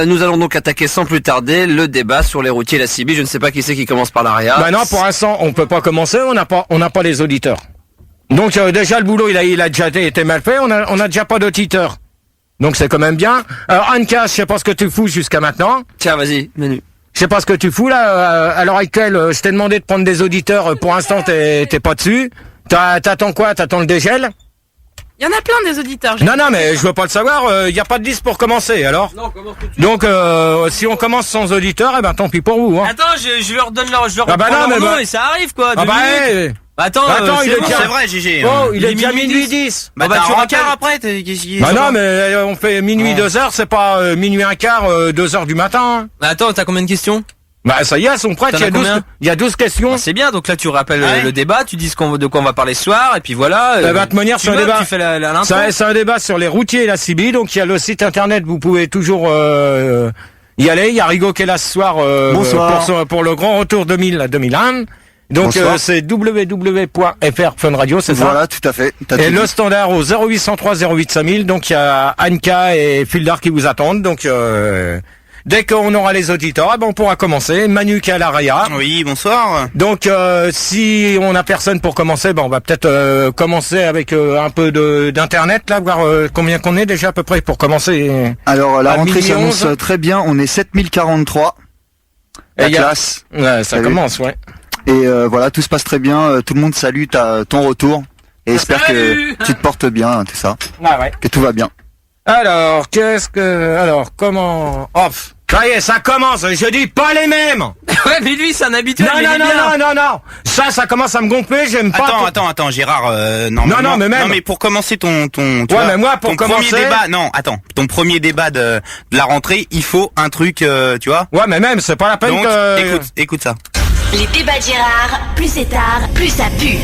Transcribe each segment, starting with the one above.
Nous allons donc attaquer sans plus tarder le débat sur les routiers et la CB. Je ne sais pas qui c'est qui commence par l'ARIA. Bah non, pour l'instant, on peut pas commencer, on n'a pas les auditeurs. Donc déjà le boulot il a déjà été mal fait, on a déjà pas d'auditeurs. Donc c'est quand même bien. Alors Anka, je sais pas ce que tu fous jusqu'à maintenant. Tiens, vas-y, Manu. Je sais pas ce que tu fous là. À l'heure actuelle, je t'ai demandé de prendre des auditeurs. Pour l'instant, t'es pas dessus. T'attends quoi? T'attends le dégel? Il y en a plein des auditeurs. Non, mais je veux pas le savoir. Y a pas de liste pour commencer, alors. Non, commence tout de suite. Donc, si on commence sans auditeurs, eh ben tant pis pour vous. Hein. Attends, je leur donne leur non, et ça arrive quoi. Ah bah, Attends, il est déjà... C'est vrai, GG. Oh, il est déjà minuit 10. Bah, tu un rappelles quart après, qu'est-ce Bah non, mais on fait minuit 2h, c'est pas minuit un quart, 2h du matin. Attends, t'as combien de questions? Bah ça y est, elles sont prêtes, il y a 12 questions. C'est bien, donc là tu rappelles le débat, tu dis de quoi on va parler ce soir, et puis voilà. Va te manière sur le débat. Tu fais l'intro. C'est un débat sur les routiers et la CB, donc il y a le site internet, vous pouvez toujours y aller. Il y a Rigaud qui est là ce soir pour le grand retour 2001. Donc c'est www.fr Fun Radio, c'est ça? Voilà, tout à fait. Et le standard au 0803 08 5000. Donc il y a Anka et Fildar qui vous attendent. Donc dès qu'on aura les auditeurs, on pourra commencer. Manu qui est à l'ARIA. Oui, bonsoir. Donc si on a personne pour commencer, on va peut-être commencer avec un peu d'internet là, voir combien qu'on est déjà à peu près pour commencer. Alors la rentrée s'annonce très bien, on est 7043. La classe. Ouais, ça commence, ouais. Et voilà, tout se passe très bien, tout le monde salue ton retour et espère que tu te portes bien, tout ça. Ah ouais. Que tout va bien. Alors, comment... Off. Ça y est, ça commence, je dis pas les mêmes. Ouais, mais lui, c'est un habitué. Non. Ça commence à me gonfler, j'aime pas. Attends, Gérard, Non, mais même. Non, mais pour commencer ton mais moi, pour commencer. Premier débat, ton premier débat de la rentrée, il faut un truc, tu vois. Ouais, mais même, c'est pas la peine. Donc, écoute ça. Les débats de Gérard, plus c'est tard, plus ça pue.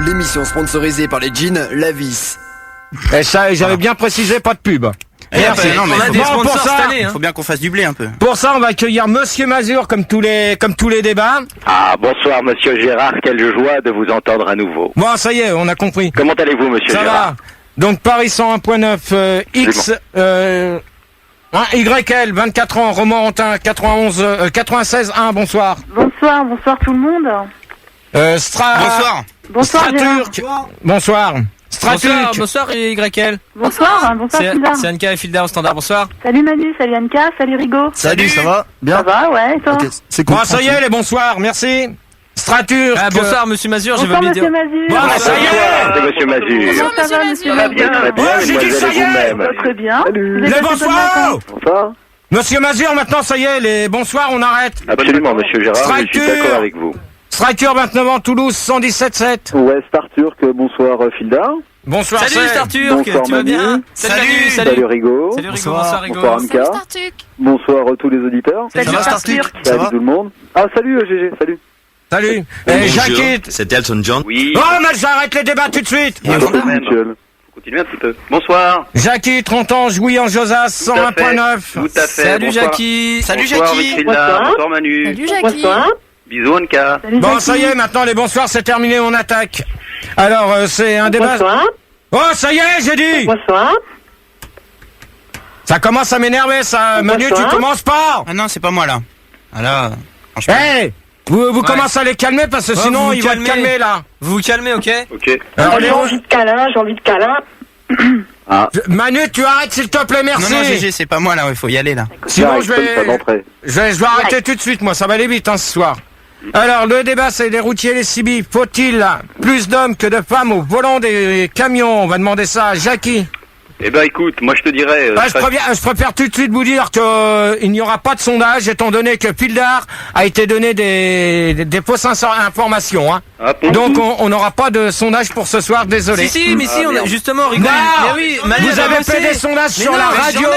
L'émission sponsorisée par les jeans Lavis. Et ça, j'avais bien précisé, pas de pub. Merci. Non, mais on a des sponsors cette année. Faut bien qu'on fasse du blé un peu. Pour ça, on va accueillir Monsieur Mazur comme tous les débats. Ah, bonsoir Monsieur Gérard, quelle joie de vous entendre à nouveau. Bon, ça y est, on a compris. Comment allez-vous Monsieur ça Gérard? Va. Donc Paris 101.9 X YL 24 ans, Romorantin 96 1, bonsoir. Bonsoir tout le monde. Bonsoir Straturk. Bonsoir. Straturk. Bonsoir YL. Bonsoir Fildar. C'est Anka et Fildar au standard, bonsoir. Salut Manu, salut Anka, salut Rigaud. Salut, ça va? Bien? Ça va, ouais, et toi? Okay, c'est cool. Bon, ça y est, les bonsoirs, merci. Straturk. Bonsoir Monsieur Mazur, j'ai oublié de dire. Bon, ça y est. C'est Monsieur Mazur. Comment ça va Monsieur Ça va bien, très bien, j'ai dit ça y est. Très bien. Les bonsoirs. Bonsoir. Monsieur Mazur, maintenant ça y est, les bonsoirs, on arrête. Absolument Monsieur Gérard, je suis d'accord avec vous. Striker 29 ans, Toulouse 117.7. Ouais, Starturk, bonsoir Fildar. Bonsoir. Salut Starturk, tu vas bien? Salut Rigaud. Salut Rigaud, bonsoir Rigaud. Bonsoir Anka. Bonsoir tous les auditeurs. Salut Starturk. Salut tout le monde. Ah salut GG, salut. Salut. Jackie. C'est Elton John. Oui. Oh, mais j'arrête les débats tout de suite. Continuez un petit peu. Bonsoir. Jackie, 30 ans, Jouy en Josas, 101.9. Tout à fait. Salut bonsoir. Jackie. Salut Bonsoir, Jackie. Bonsoir Manu. Salut Jackie. Bonsoir. Bisous Anka. Bon, ça y est, maintenant les bonsoirs, c'est terminé, on attaque. Alors, c'est un débat. Bonsoir. Oh, ça y est, j'ai dit. Bonsoir. Ça commence à m'énerver, ça. Manu, tu commences pas. Ah non, c'est pas moi là. Ah là, Hey, vous commencez à les calmer parce que sinon ils vont être calmés là. Vous vous calmez, ok? Ok. Alors, J'ai envie de câlin. Manu, tu arrêtes s'il te plaît, merci. Non, GG, c'est pas moi là, il faut y aller là. Sinon je vais arrêter tout de suite, moi, ça va aller vite ce soir. Alors, le débat, c'est les routiers et les CB. Faut-il plus d'hommes que de femmes au volant des camions? On va demander ça à Jackie. Eh ben écoute, moi je te dirais... je préfère tout de suite vous dire que il n'y aura pas de sondage, étant donné que Fildar a été donné des fausses informations. Hein. Ah, donc on n'aura pas de sondage pour ce soir, désolé. Si, on a justement Rigaud. Non, mais oui, Manu vous avez fait des sondages sur la radio.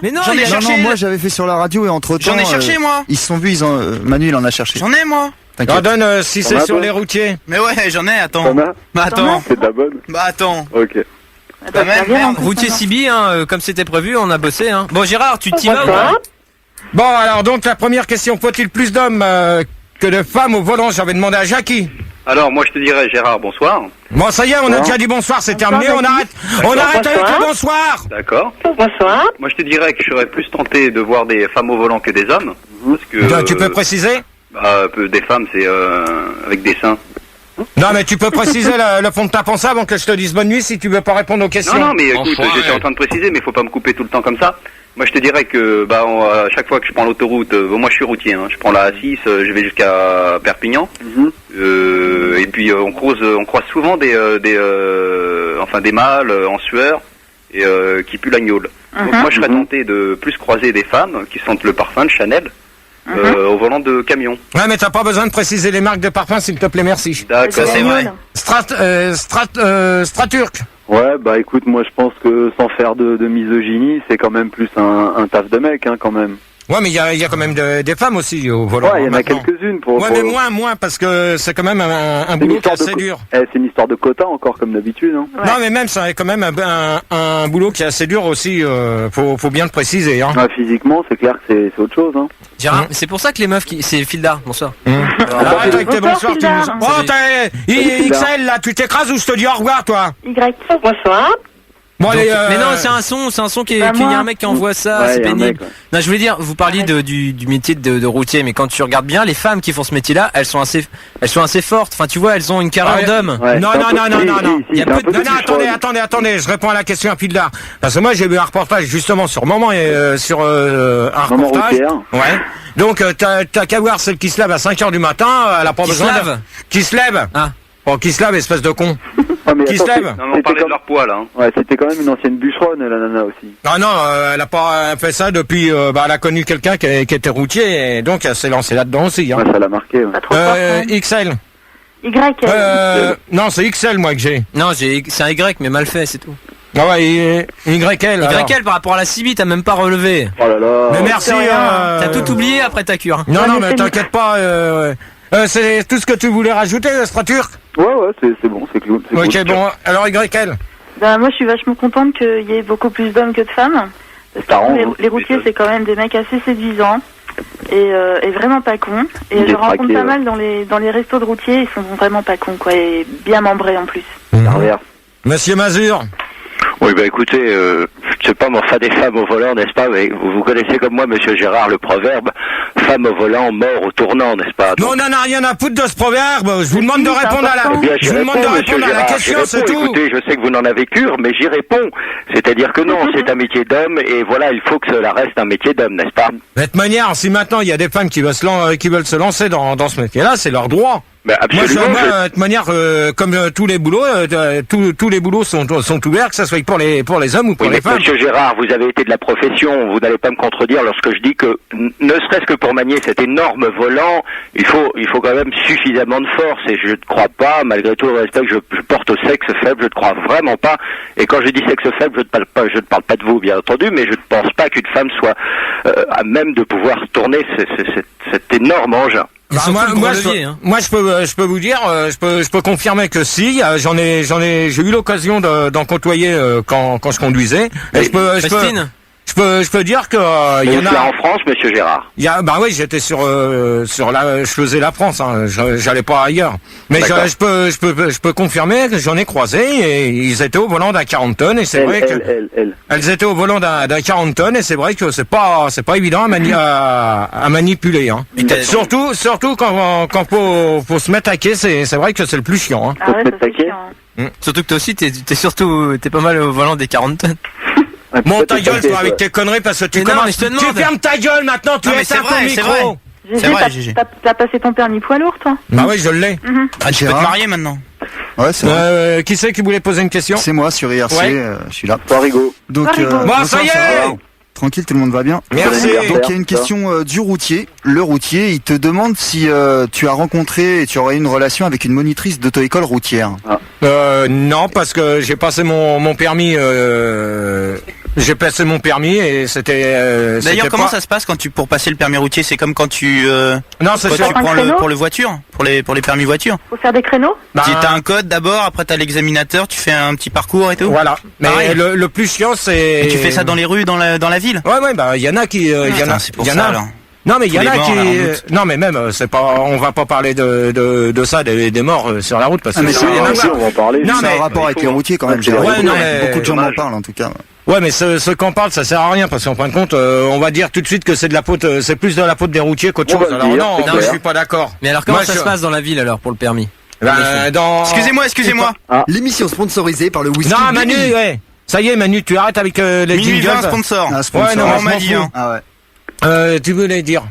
Mais non, J'en ai il a cherché. Non, moi j'avais fait sur la radio et entre temps. J'en ai cherché moi. Ils se sont vus, Manu il en a cherché. J'en ai moi. On donne si c'est sur les routiers. Mais ouais, j'en ai, attends. Bah attends. C'est de la bonne. Bah attends. Ok. Bah même, merde. Routier CB, comme c'était prévu, on a bossé. Hein. Bon Gérard, tu t'y vas ou pas? Bon, alors donc la première question, faut-il plus d'hommes que de femmes au volant. J'avais demandé à Jackie. Alors, moi, je te dirais, Gérard, bonsoir. Bon, ça y est, on a déjà dit bonsoir, c'est terminé, on arrête. On arrête avec le bonsoir. D'accord. Bonsoir. Moi, je te dirais que je serais plus tenté de voir des femmes au volant que des hommes. Parce que, Tu peux préciser? Des femmes, c'est avec des seins. Non, mais tu peux préciser le fond de ta pensée avant que je te dise bonne nuit si tu veux pas répondre aux questions. Non, mais écoute, Enfoiré. j'étais en train de préciser, mais faut pas me couper tout le temps comme ça. Moi, je te dirais que, à chaque fois que je prends l'autoroute, moi, je suis routier, hein, je prends la A6, je vais jusqu'à Perpignan, et puis on croise souvent des mâles en sueur et qui puent l'agnole. Donc moi, je serais tenté de plus croiser des femmes qui sentent le parfum de Chanel au volant de camion. Ouais, mais t'as pas besoin de préciser les marques de parfum, s'il te plaît, merci. D'accord. C'est vrai. Straturk. Ouais, bah écoute, moi je pense que sans faire de misogynie, c'est quand même plus un taf de mec, hein, quand même. Ouais, mais il y a quand même des femmes aussi au volant. Ouais, il y en a maintenant. quelques-unes pour... Ouais, mais moins, parce que c'est quand même un boulot qui est assez dur. C'est une histoire de quota encore, comme d'habitude, hein. Non, mais même, c'est quand même un boulot qui est assez dur aussi, faut bien le préciser, hein. Ouais, physiquement, c'est clair que c'est autre chose, hein. Gérard, c'est pour ça que les meufs c'est Fildar, bonsoir. Arrête avec tes bonsoirs, tu Bonsoir, nous... Oh, XL, là, tu t'écrases ou je te dis au revoir, toi? Y. Bonsoir. Bon, allez, Mais non, c'est un son qui est, qu'il y a un mec qui envoie ça, Ouais, c'est y a un pénible. mec, ouais. Non, je voulais dire, vous parliez du métier de routier, mais quand tu regardes bien, les femmes qui font ce métier-là, elles sont assez fortes. Enfin, tu vois, elles ont une carrière d'homme. Ouais, Non, c'est un non, peu- non, si, non. si, Il y a c'est un peu de- peu Non, attendez, je réponds à la question à Pildar. Parce que moi, j'ai vu un reportage justement sur Maman et sur un Maman reportage. routière. Ouais. Donc, t'as qu'à voir celle qui se lève à 5h du matin, elle a pas Qui besoin se lave Qui se lève? Ah. Bon, qui se lève, espèce de con. Ouais, mais Qui attends, se lève? Non, mais on parlait de leur poids, là. Hein. Ouais, c'était quand même une ancienne bûcheronne, la nana aussi. Ah non, elle a pas fait ça depuis, elle a connu quelqu'un qui était routier, et donc elle s'est lancée là-dedans aussi, hein. Ouais, ça l'a marqué, ouais. Pas trop fort, hein. XL. Y. Non, c'est XL, moi, que j'ai. Non, c'est un Y, mais mal fait, c'est tout. Ah ouais, YL. alors. YL par rapport à la CB, t'as même pas relevé. Oh là là. Mais merci. T'as tout oublié après ta cure. Non, Ouais, non, mais mais t'inquiète pas. C'est tout ce que tu voulais rajouter, Straturk. Ouais, c'est bon, c'est cool. c'est Ok, cool. bon, alors YL. Bah, moi, je suis vachement contente qu'il y ait beaucoup plus d'hommes que de femmes. Parce que T'arranges, les routiers, c'est quand même des mecs assez séduisants et vraiment pas cons. Et Des je rencontre traqués, pas ouais. mal dans les restos de routiers, ils sont vraiment pas cons, quoi, et bien membrés en plus. L'inverse. Monsieur Mazur. Oui, écoutez, je sais pas, mais enfin des femmes au volant, n'est-ce pas? Mais vous connaissez comme moi, monsieur Gérard, le proverbe femme au volant, mort au tournant, n'est-ce pas? Non, on en a rien à foutre de ce proverbe. Je vous demande de c'est répondre à la. important. Eh bien, Je vous demande de répondre à la question, c'est tout. Écoutez, je sais que vous n'en avez cure, mais j'y réponds. C'est-à-dire que non, c'est un métier d'homme, et voilà, il faut que cela reste un métier d'homme, n'est-ce pas? De toute manière, si maintenant il y a des femmes qui veulent se lancer dans ce métier-là, c'est leur droit. Mais absolument. De toute manière, comme tous les boulots, tous les boulots sont ouverts, que ce soit pour les hommes ou pour Oui, les mais femmes. monsieur Gérard, vous avez été de la profession, vous n'allez pas me contredire lorsque je dis que, ne serait-ce que pour manier cet énorme volant, il faut quand même suffisamment de force, et je ne crois pas, malgré tout le respect que je porte au sexe faible, je ne crois vraiment pas, et quand je dis sexe faible, je ne parle pas de vous, bien entendu, mais je ne pense pas qu'une femme soit à même de pouvoir tourner cet énorme engin. Bah, Je peux vous dire, je peux confirmer que si, j'ai eu l'occasion d'en côtoyer quand je conduisais. Et je peux dire que il y en a en France, monsieur Gérard. Bah oui, j'étais je faisais la France, hein, j'allais pas ailleurs. Mais D'accord. je peux confirmer que j'en ai croisé et ils étaient au volant d'un 40 tonnes et c'est vrai que elles étaient au volant d'un 40 tonnes et c'est vrai que c'est pas évident à manipuler, hein. Surtout quand faut se mettre à quai, c'est vrai que c'est le plus chiant, hein. Ah ouais, ça c'est chiant. Surtout que toi aussi, t'es pas mal au volant des 40 tonnes. Bon, ta gueule, toi, avec tes conneries, parce que tu Mais non, commences. mais je te demande. Tu fermes ta gueule maintenant, tu Non, mais éteins c'est ton vrai, c'est vrai. micro. C'est vrai, Gégé. T'as passé ton permis poids lourd, toi? Bah oui, je l'ai. Ah, tu peux te marier maintenant. Ouais, c'est vrai. Qui c'est qui voulait poser une question? C'est moi sur IRC, Ouais. je suis là. Pas rigolo. Donc, Pas rigolo. Bon, bonsoir, ça y est. va Tranquille, tout le monde va bien. Merci. Donc il y a une question du routier. Le routier, il te demande si tu as rencontré et tu aurais eu une relation avec une monitrice d'auto-école routière. Non, parce que j'ai passé mon permis. J'ai passé mon permis et c'était. D'ailleurs, c'était comment pas- ça se passe pour passer le permis routier? C'est comme quand tu Non, c'est quand sûr. tu prends Un créneau pour le voiture, pour les permis voiture. Faut faire des créneaux? Bah, T'as un code d'abord, après t'as l'examinateur, tu fais un petit parcours et tout. Voilà. Mais Pareil. le plus chiant, c'est. Et tu fais ça dans les rues, dans la ville? Ouais, bah, il y en a qui. Il y en Putain, a. c'est pour Il y en ça a. alors. Non, mais il y en Les a morts, qui, là, en août. non, mais même, c'est pas, on va pas parler de ça, des morts sur la route, parce que mais ça c'est n'a rien à Si, voir. on va en parler. Non, C'est mais- un rapport avec les routiers quand même. Ouais, non, mais- Beaucoup de gens m'en parlent en tout cas. Ouais, mais ce qu'on parle, ça sert à rien, parce qu'en fin de compte, on va dire tout de suite que c'est de la faute, c'est plus de la faute des routiers qu'autre On chose. va le Alors dire, non, c'est moi, clair. je suis pas d'accord. Mais alors comment Moi, ça je- se passe dans la ville alors pour le permis? Excusez-moi. L'émission sponsorisée par le whisky. Non, Manu, Guigui. ouais. Ça y est, Manu, tu arrêtes avec les Minuit 20 jingles. sponsor. Un sponsor. Ouais, non, on je m'a m'en dit, fous. hein. Ah ouais. Tu voulais dire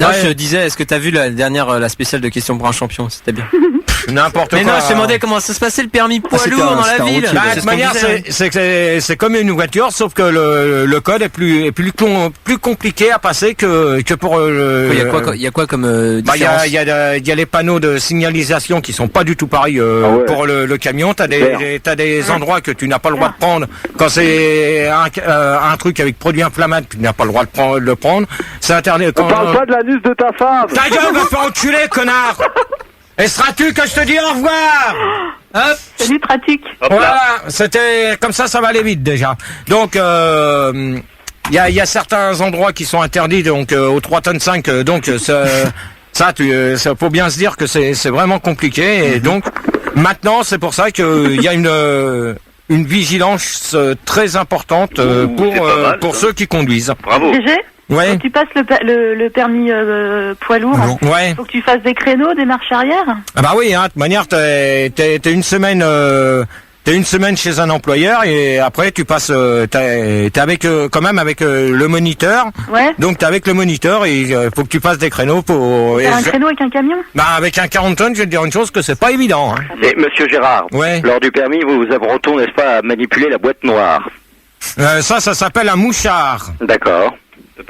Non, Ouais. je disais, est-ce que t'as vu la dernière, la spéciale de questions pour un champion? C'était bien. n'importe Mais quoi. non, je te demandais comment ça se passait le permis poids c'était lourd un- dans la c'était un ville. routier. Bah, de C'est toute ce qu'on manière, disait. c'est comme une voiture, sauf que le code est plus compliqué à passer que pour le. Il y a quoi comme Bah, différence? il y a les panneaux de signalisation qui sont pas du tout pareils Ah ouais. pour le camion. T'as Clair. des endroits que tu n'as pas le droit de prendre quand c'est un truc avec produit inflammable, tu n'as pas le droit de le prendre. C'est interdit. On parle pas de l'anus de ta femme. Ta gueule, va faire enculer, connard. Et seras-tu que je te dis au revoir? Hop. Salut, pratique. Voilà, c'était comme ça va aller vite déjà. Donc il y a certains endroits qui sont interdits donc au 3 tonnes 5 donc ça faut bien se dire que c'est vraiment compliqué et donc maintenant c'est pour ça qu'il y a une vigilance très importante pour ceux qui conduisent. Bravo. GG, Ouais. quand tu passes le permis poids lourd, Ouais. faut que tu fasses des créneaux, des marches arrière. Ah bah oui, hein, de toute manière, t'es une semaine, chez un employeur et après tu passes, t'es avec quand même avec le moniteur. Ouais. Donc t'es avec le moniteur et faut que tu passes des créneaux pour. T'as un créneau avec un camion. Bah avec un 40 tonnes, je vais te dire une chose que c'est pas évident. Hein. Mais monsieur Gérard, Ouais. lors du permis, vous vous apprêtons, n'est-ce pas, à manipuler la boîte noire? Ça s'appelle un mouchard. D'accord.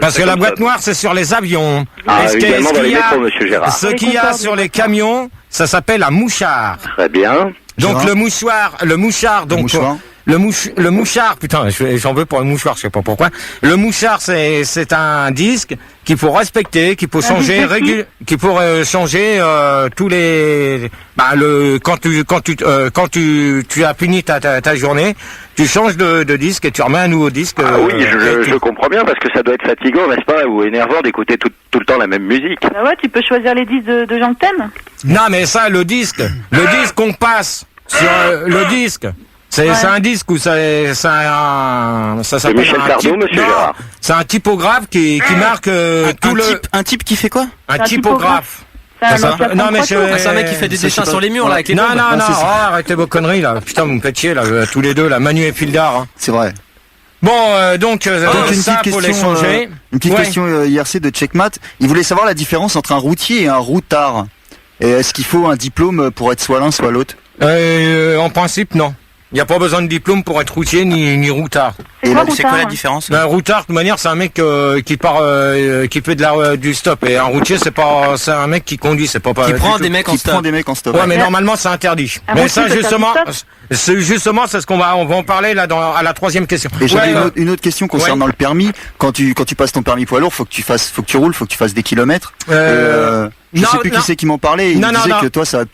Parce que la boîte noire c'est sur les avions. Ah, Et ce également dans les métros, monsieur Gérard. ce qu'il y a sur les camions, ça s'appelle un mouchard. Très bien. Donc Gérard. le mouchard, donc mouchoir. le mouchard, putain, j'en veux pour le mouchoir, je sais pas pourquoi. Le mouchard, c'est un disque qu'il faut respecter, qu'il faut changer qu'il faut changer tous les, bah quand tu as fini ta journée, tu changes de disque et tu remets un nouveau disque. Ah oui, et je comprends bien parce que ça doit être fatigant, n'est-ce pas, ou énervant d'écouter tout le temps la même musique. Bah ouais, tu peux choisir les disques de gens que t'aimes. Non, mais ça, le disque qu'on passe sur le disque. C'est un disque où ça s'appelle Michel Sardou, monsieur non, Gérard. c'est un typographe qui marque Un type qui fait quoi? un typographe. C'est un Ça, mec qui apprend non, mais trois tours. Ah, c'est un mec qui fait des dessins sur les murs là avec les Non, bombes. non, non, c'est ça. arrêtez vos conneries là. Putain, vous me faites chier là, tous les deux là, Manu et Fildar. Hein. C'est vrai. Bon, donc une ça petite faut les question, changer. Une petite Ouais. question IRC de Checkmat. Il voulait savoir la différence entre un routier et un routard. Et est-ce qu'il faut un diplôme pour être soit l'un soit l'autre? En principe, non. Il n'y a pas besoin de diplôme pour être routier ni routard. C'est Et quoi, là, C'est quoi la routard? différence? Un routard, de toute manière, c'est un mec qui part, qui fait du stop. Et un routier, c'est un mec qui conduit, c'est pas Qui du prend tout. des mecs en Qui prend stop. des mecs en stop. Ouais, mais normalement, c'est interdit. Un Mais routier ça, peut faire justement, du stop c'est ce qu'on va en parler là à la troisième question. Et j'avais Ouais, une autre question concernant le permis. Quand tu passes ton permis poids lourd, faut que tu roules, faut que tu fasses des kilomètres. Je non, sais plus non. qui c'est qui m'en parlait. Il Non, non, disait non. que toi, ça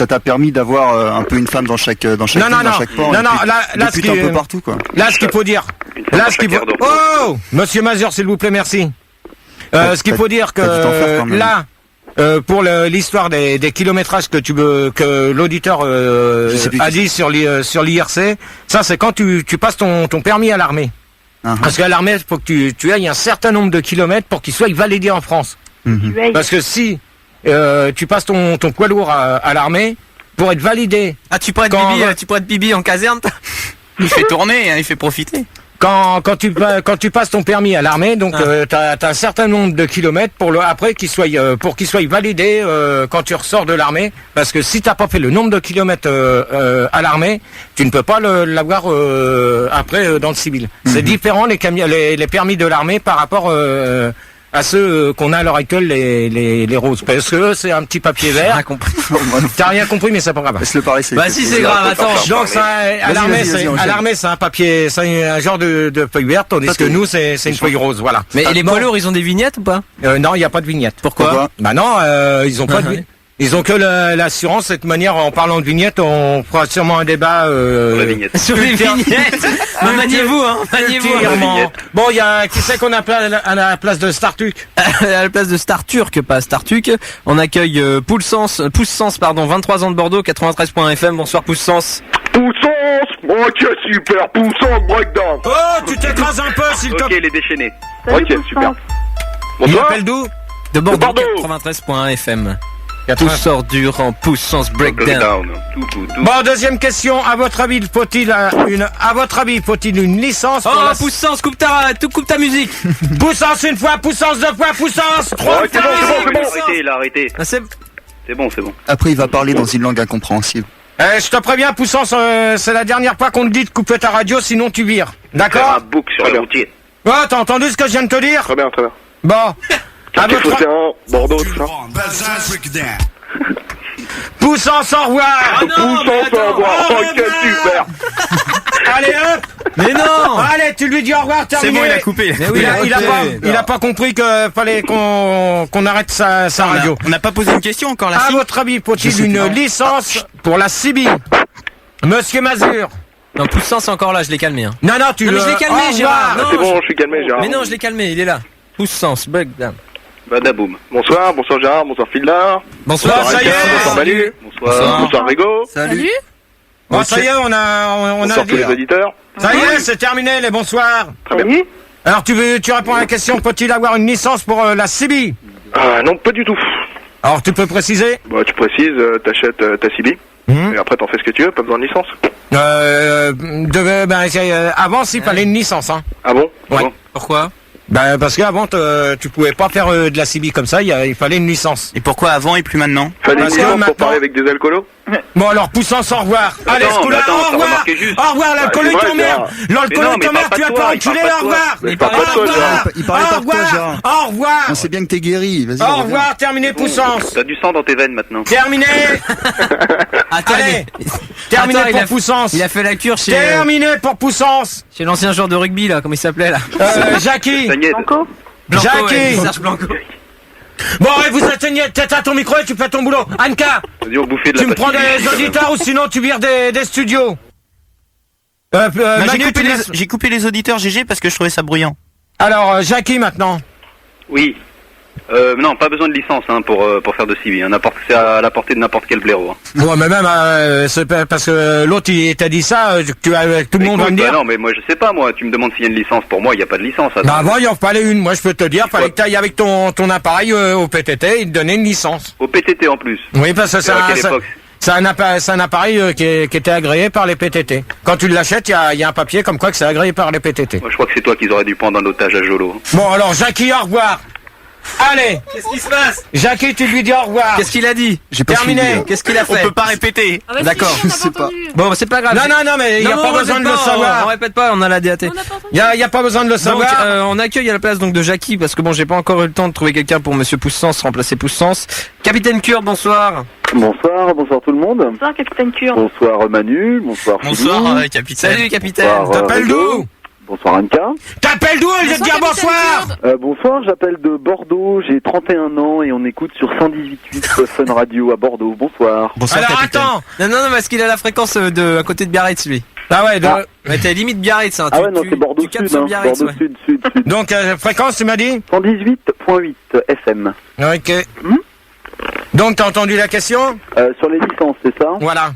t'a permis d'avoir un peu une femme dans chaque Non, ville, non, dans non. chaque port. Non, et non, puis là, des ce putes un qui- peu partout, quoi. Là, ce qu'il faut dire. Là, ce qu'il faut. Oh, Monsieur Mazur, s'il vous plaît, merci. Ce qu'il faut dire t'as dû t'en faire quand que même. là, pour l'histoire des kilométrages que l'auditeur Je sais plus a qui dit sur l'IRC, ça c'est quand tu passes ton permis à l'armée. Uh-huh. Parce qu'à l'armée, il faut que tu ailles un certain nombre de kilomètres pour qu'il soit validé en France. Mhm. Tu ailles. Parce que si tu passes ton poids lourd à l'armée, pour être validé, Ah, tu pourrais être Bibi en caserne. Il fait tourner, hein, il fait profiter. quand tu passes ton permis à l'armée, donc t'as un certain nombre de kilomètres pour qu'il soit validé quand tu ressors de l'armée, parce que si t'as pas fait le nombre de kilomètres à l'armée, tu ne peux pas l'avoir après dans le civil. C'est différent les permis de l'armée par rapport à ceux qu'on a à l'heure actuelle, les roses, parce que c'est un petit papier vert. Rien compris. T'as rien compris, mais c'est pas grave. Laisse-le parler. Bah si c'est grave, attends. Donc ça, à l'armée, c'est un papier, c'est un genre de feuille verte, tandis que nous, c'est une feuille rose, voilà. Mais les poids lourds, ils ont des vignettes ou pas? Non, il n'y a pas de vignette. Pourquoi? Bah non, ils ont pas de Ils ont que l'assurance. De cette manière, en parlant de vignettes, on fera sûrement un débat sur les vignettes. Maniez-vous, hein. Maniez-vous. Bon, il y a qui c'est qu'on appelle à la place de Startuc? À la place de Star Turk, pas Startuc, on accueille Poussens, 23 ans de Bordeaux, 93.fm. Bonsoir Poussens. Poussens, ok super, Poussens breakdown. Oh, tu t'écrases un peu s'il te plaît. Ok, il est déchaîné. Salut, Ok, super. Il Bonsoir. appelle d'où? De Bordeaux, Bordeaux. 93.fm. Tout sort dur en Poussens breakdown. Tout. Bon, deuxième question. À votre avis, faut-il une licence pour la... Poussens, coupe ta musique. Poussens une fois, Poussens deux fois, Poussens trois Ouais, c'est fois. bon. Arrêtez, il a arrêté. Ah, c'est C'est bon. Après, il va parler dans une langue incompréhensible. Je te préviens, Poussens, c'est la dernière fois qu'on te dit de couper ta radio, sinon tu vires. Faire un D'accord? bouc sur les routiers. Oh, t'as entendu ce que je viens de te dire? Très bien. Bon. À Quartier votre... Phocéen, Bordeaux, tout ça. Poussens, au revoir. Poussens, au revoir. Ok, super. Allez, hop. Mais non. Allez, tu lui dis au revoir, C'est terminé. bon, il a coupé. Mais oui, Il a pas compris que fallait qu'on arrête sa radio. On n'a pas posé une question encore là. À si votre avis, faut-il une licence pour la CB? Monsieur Mazur. Non, Poussens encore là, je l'ai calmé. Hein. Non, tu Non, mais je l'ai calmé, au Gérard. revoir. Non, C'est bon, je suis calmé, Gérard. Mais non, je l'ai calmé, il est là. Poussens breakdown. Badaboum. Bonsoir Gérard, bonsoir Fildar. Bonsoir, ça y est. Bonsoir Manu. Bonsoir Rigo. Salut. Bon, ça y est, on a Bonsoir tous dit. les auditeurs. Ça y est, c'est terminé, les bonsoirs. Très bien. Alors, tu réponds à la question, faut-il avoir une licence pour la CB? Non, pas du tout. Alors, tu peux préciser? Bah, tu précises, t'achètes ta CB. Et après, t'en fais ce que tu veux, pas besoin de licence. Avant, s'il fallait une licence, hein. Ah bon? Ouais. Bon. Pourquoi? Parce qu'avant, tu pouvais pas faire de la CB comme ça, il fallait une licence. Et pourquoi avant et plus maintenant? Fallait une Parce que licence maintenant- pour parler avec des alcoolos. Bon, alors, Poussens, au revoir. Allez, ce coup-là, attends, au t'as revoir. remarqué juste. Au revoir, l'alcool c'est est vrai, ton mère. Gérard. L'alcool Mais non, est mais ton mère, parle pas tu de as toi, pas il enculé, parle pas de au toi. revoir. Mais parle pas de toi, Gérard. Il parlait pas de toi, Gérard. Au revoir. On sait bien que t'es guéri. Vas-y. Au reviens. revoir, terminé, Poussens. T'as du sang dans tes veines maintenant. Terminé. Attends, Allez, terminé Attends, pour Poussens. il a fait la cure chez Terminé pour Poussens. l'ancien joueur de rugby là, comment il s'appelait là? Jackie. Ça y est, Blanco. Blanco, Jackie. ouais, Serge Blanco. Bon, et vous atteignez tête à ton micro et tu fais ton boulot. Anka, vas-y, on bouffait de la tu me prends pastille. des auditeurs ou sinon tu vires des studios. Bah, Manu, tu laisses- j'ai coupé les auditeurs GG parce que je trouvais ça bruyant. Alors, Jackie maintenant. Oui. Non, pas besoin de licence pour faire de CB. C'est à la portée de n'importe quel blaireau. Hein. Ouais, mais même, c'est pas- parce que l'autre il t'a dit ça, tout le monde va me Écoute, dire. non, mais moi je sais pas, moi. Tu me demandes s'il y a une licence. Pour moi, il n'y a pas de licence. Attends. Bah avant, il en fallait une. Moi, je peux te dire, fallait que t'ailles avec ton appareil au PTT, il te donnait une licence. Au PTT en plus. Oui, parce que C'est à quelle époque c'est un appareil qui était agréé par les PTT. Quand tu l'achètes, il y a un papier comme quoi que c'est agréé par les PTT. Moi, je crois que c'est toi qu'ils auraient dû prendre en otage à Jolo. Bon, alors, Jackie, au revoir. Allez, Qu'est-ce qui se passe? Jackie, tu lui dis au revoir. Qu'est-ce qu'il a dit? J'ai pas Terminé. suivi. Qu'est-ce qu'il a On fait? peut pas répéter. Ah bah si, D'accord. on n'a Je sais pas pas. entendu. Bon, c'est pas grave. Non, mais il n'y a Non, pas on besoin de répète le pas, savoir. On répète pas, on a la DAT. On n'a pas entendu. Il y a pas besoin de le Donc, savoir. on accueille à la place donc de Jackie parce que bon, j'ai pas encore eu le temps de trouver quelqu'un pour Monsieur Poussens, remplacer Poussens. Capitaine Kurde, bonsoir. Bonsoir tout le monde. Bonsoir, Capitaine Kurde. Bonsoir Manu, bonsoir Bonsoir, Philippe. capitaine. Salut, capitaine. Bonsoir, T'appelles Rigo. d'où? Bonsoir Anka. T'appelles d'où? Je vais te dire bonsoir. Bonsoir, j'appelle de Bordeaux, j'ai 31 ans et on écoute sur 118.8 Fun Radio à Bordeaux. Bonsoir. Bonsoir, Alors capitaine. attends. Non, parce qu'il a la fréquence à côté de Biarritz, lui. Ah ouais, Mais t'es limite Biarritz, hein. Ah ouais, non, c'est Bordeaux tu captes Sud, sur hein. Biarritz, Bordeaux ouais. Sud. donc fréquence, tu m'as dit? 118.8 FM. Ok. Donc t'as entendu la question? Sur les licences, c'est ça? Voilà.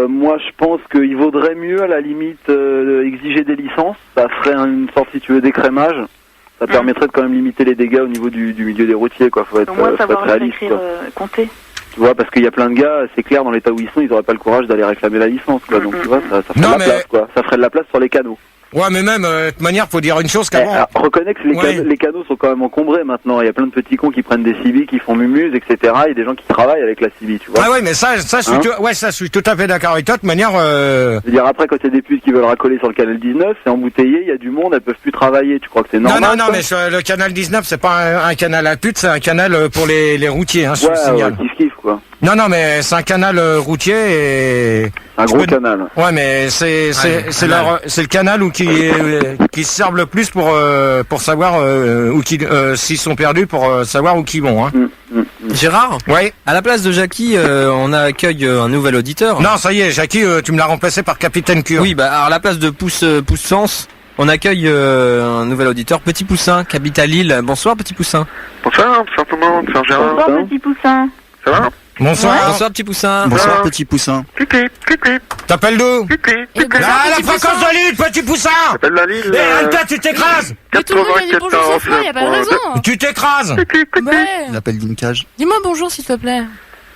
Moi, je pense qu'il vaudrait mieux, à la limite, exiger des licences. Ça ferait une sorte, si tu veux, d'écrémage. Ça permettrait de quand même limiter les dégâts au niveau du milieu des routiers, quoi. Faut être, Au moins faut savoir être réaliste, écrire, quoi. compter. Tu vois, parce qu'il y a plein de gars, c'est clair, dans l'état où ils sont, ils auraient pas le courage d'aller réclamer la licence, quoi. Donc, tu vois, ça ferait Non, de la mais- place, quoi. Ça ferait de la place sur les canaux. Ouais, mais même, de toute manière, faut dire une chose qu'avant. Alors, reconnais que Ouais. les canaux sont quand même encombrés maintenant. Il y a plein de petits cons qui prennent des CB, qui font mumuse, etc. Il y a des gens qui travaillent avec la CB, tu vois. Ah ouais, mais ça, je suis, Hein ça, je suis tout à fait d'accord avec toi. De toute manière, Je veux dire, après, quand il y a des putes qui veulent racoler sur le canal 19, c'est embouteillé, il y a du monde, elles peuvent plus travailler. Tu crois que c'est non, normal? non, ça mais sur le canal 19, c'est pas un canal à pute, c'est un canal pour les routiers, hein, je Ouais, le signale. kiff, quoi. Non, mais c'est un canal routier et. Un je gros peux- canal. Ouais, mais c'est le canal où qui se servent le plus pour savoir où s'ils sont perdus pour savoir où qu'ils vont. Hein. Gérard, Oui. à la place de Jackie, on accueille un nouvel auditeur. Non, ça y est, Jackie, tu me l'as remplacé par Capitaine Cure. Oui, bah alors à la place de Pouce Sens, on accueille un nouvel auditeur, Petit Poussin, qui habite à Lille. Bonsoir Petit Poussin. Bonsoir, tout simplement, c'est Gérard. Bonsoir, petit poussin. Ça va? Bonsoir. Bonsoir Petit Poussin. Bonsoir, petit poussin. T'appelles d'où? Ah, la fréquence de Lille, Petit Poussin. J'appelle la Lille. Eh, Anka, tu t'écrases. Mais tout le monde vient dire bonjour ce soir, y a pas de raison. Tu t'écrases. Ouais. Il appelle d'une cage. Dis-moi bonjour s'il te plaît.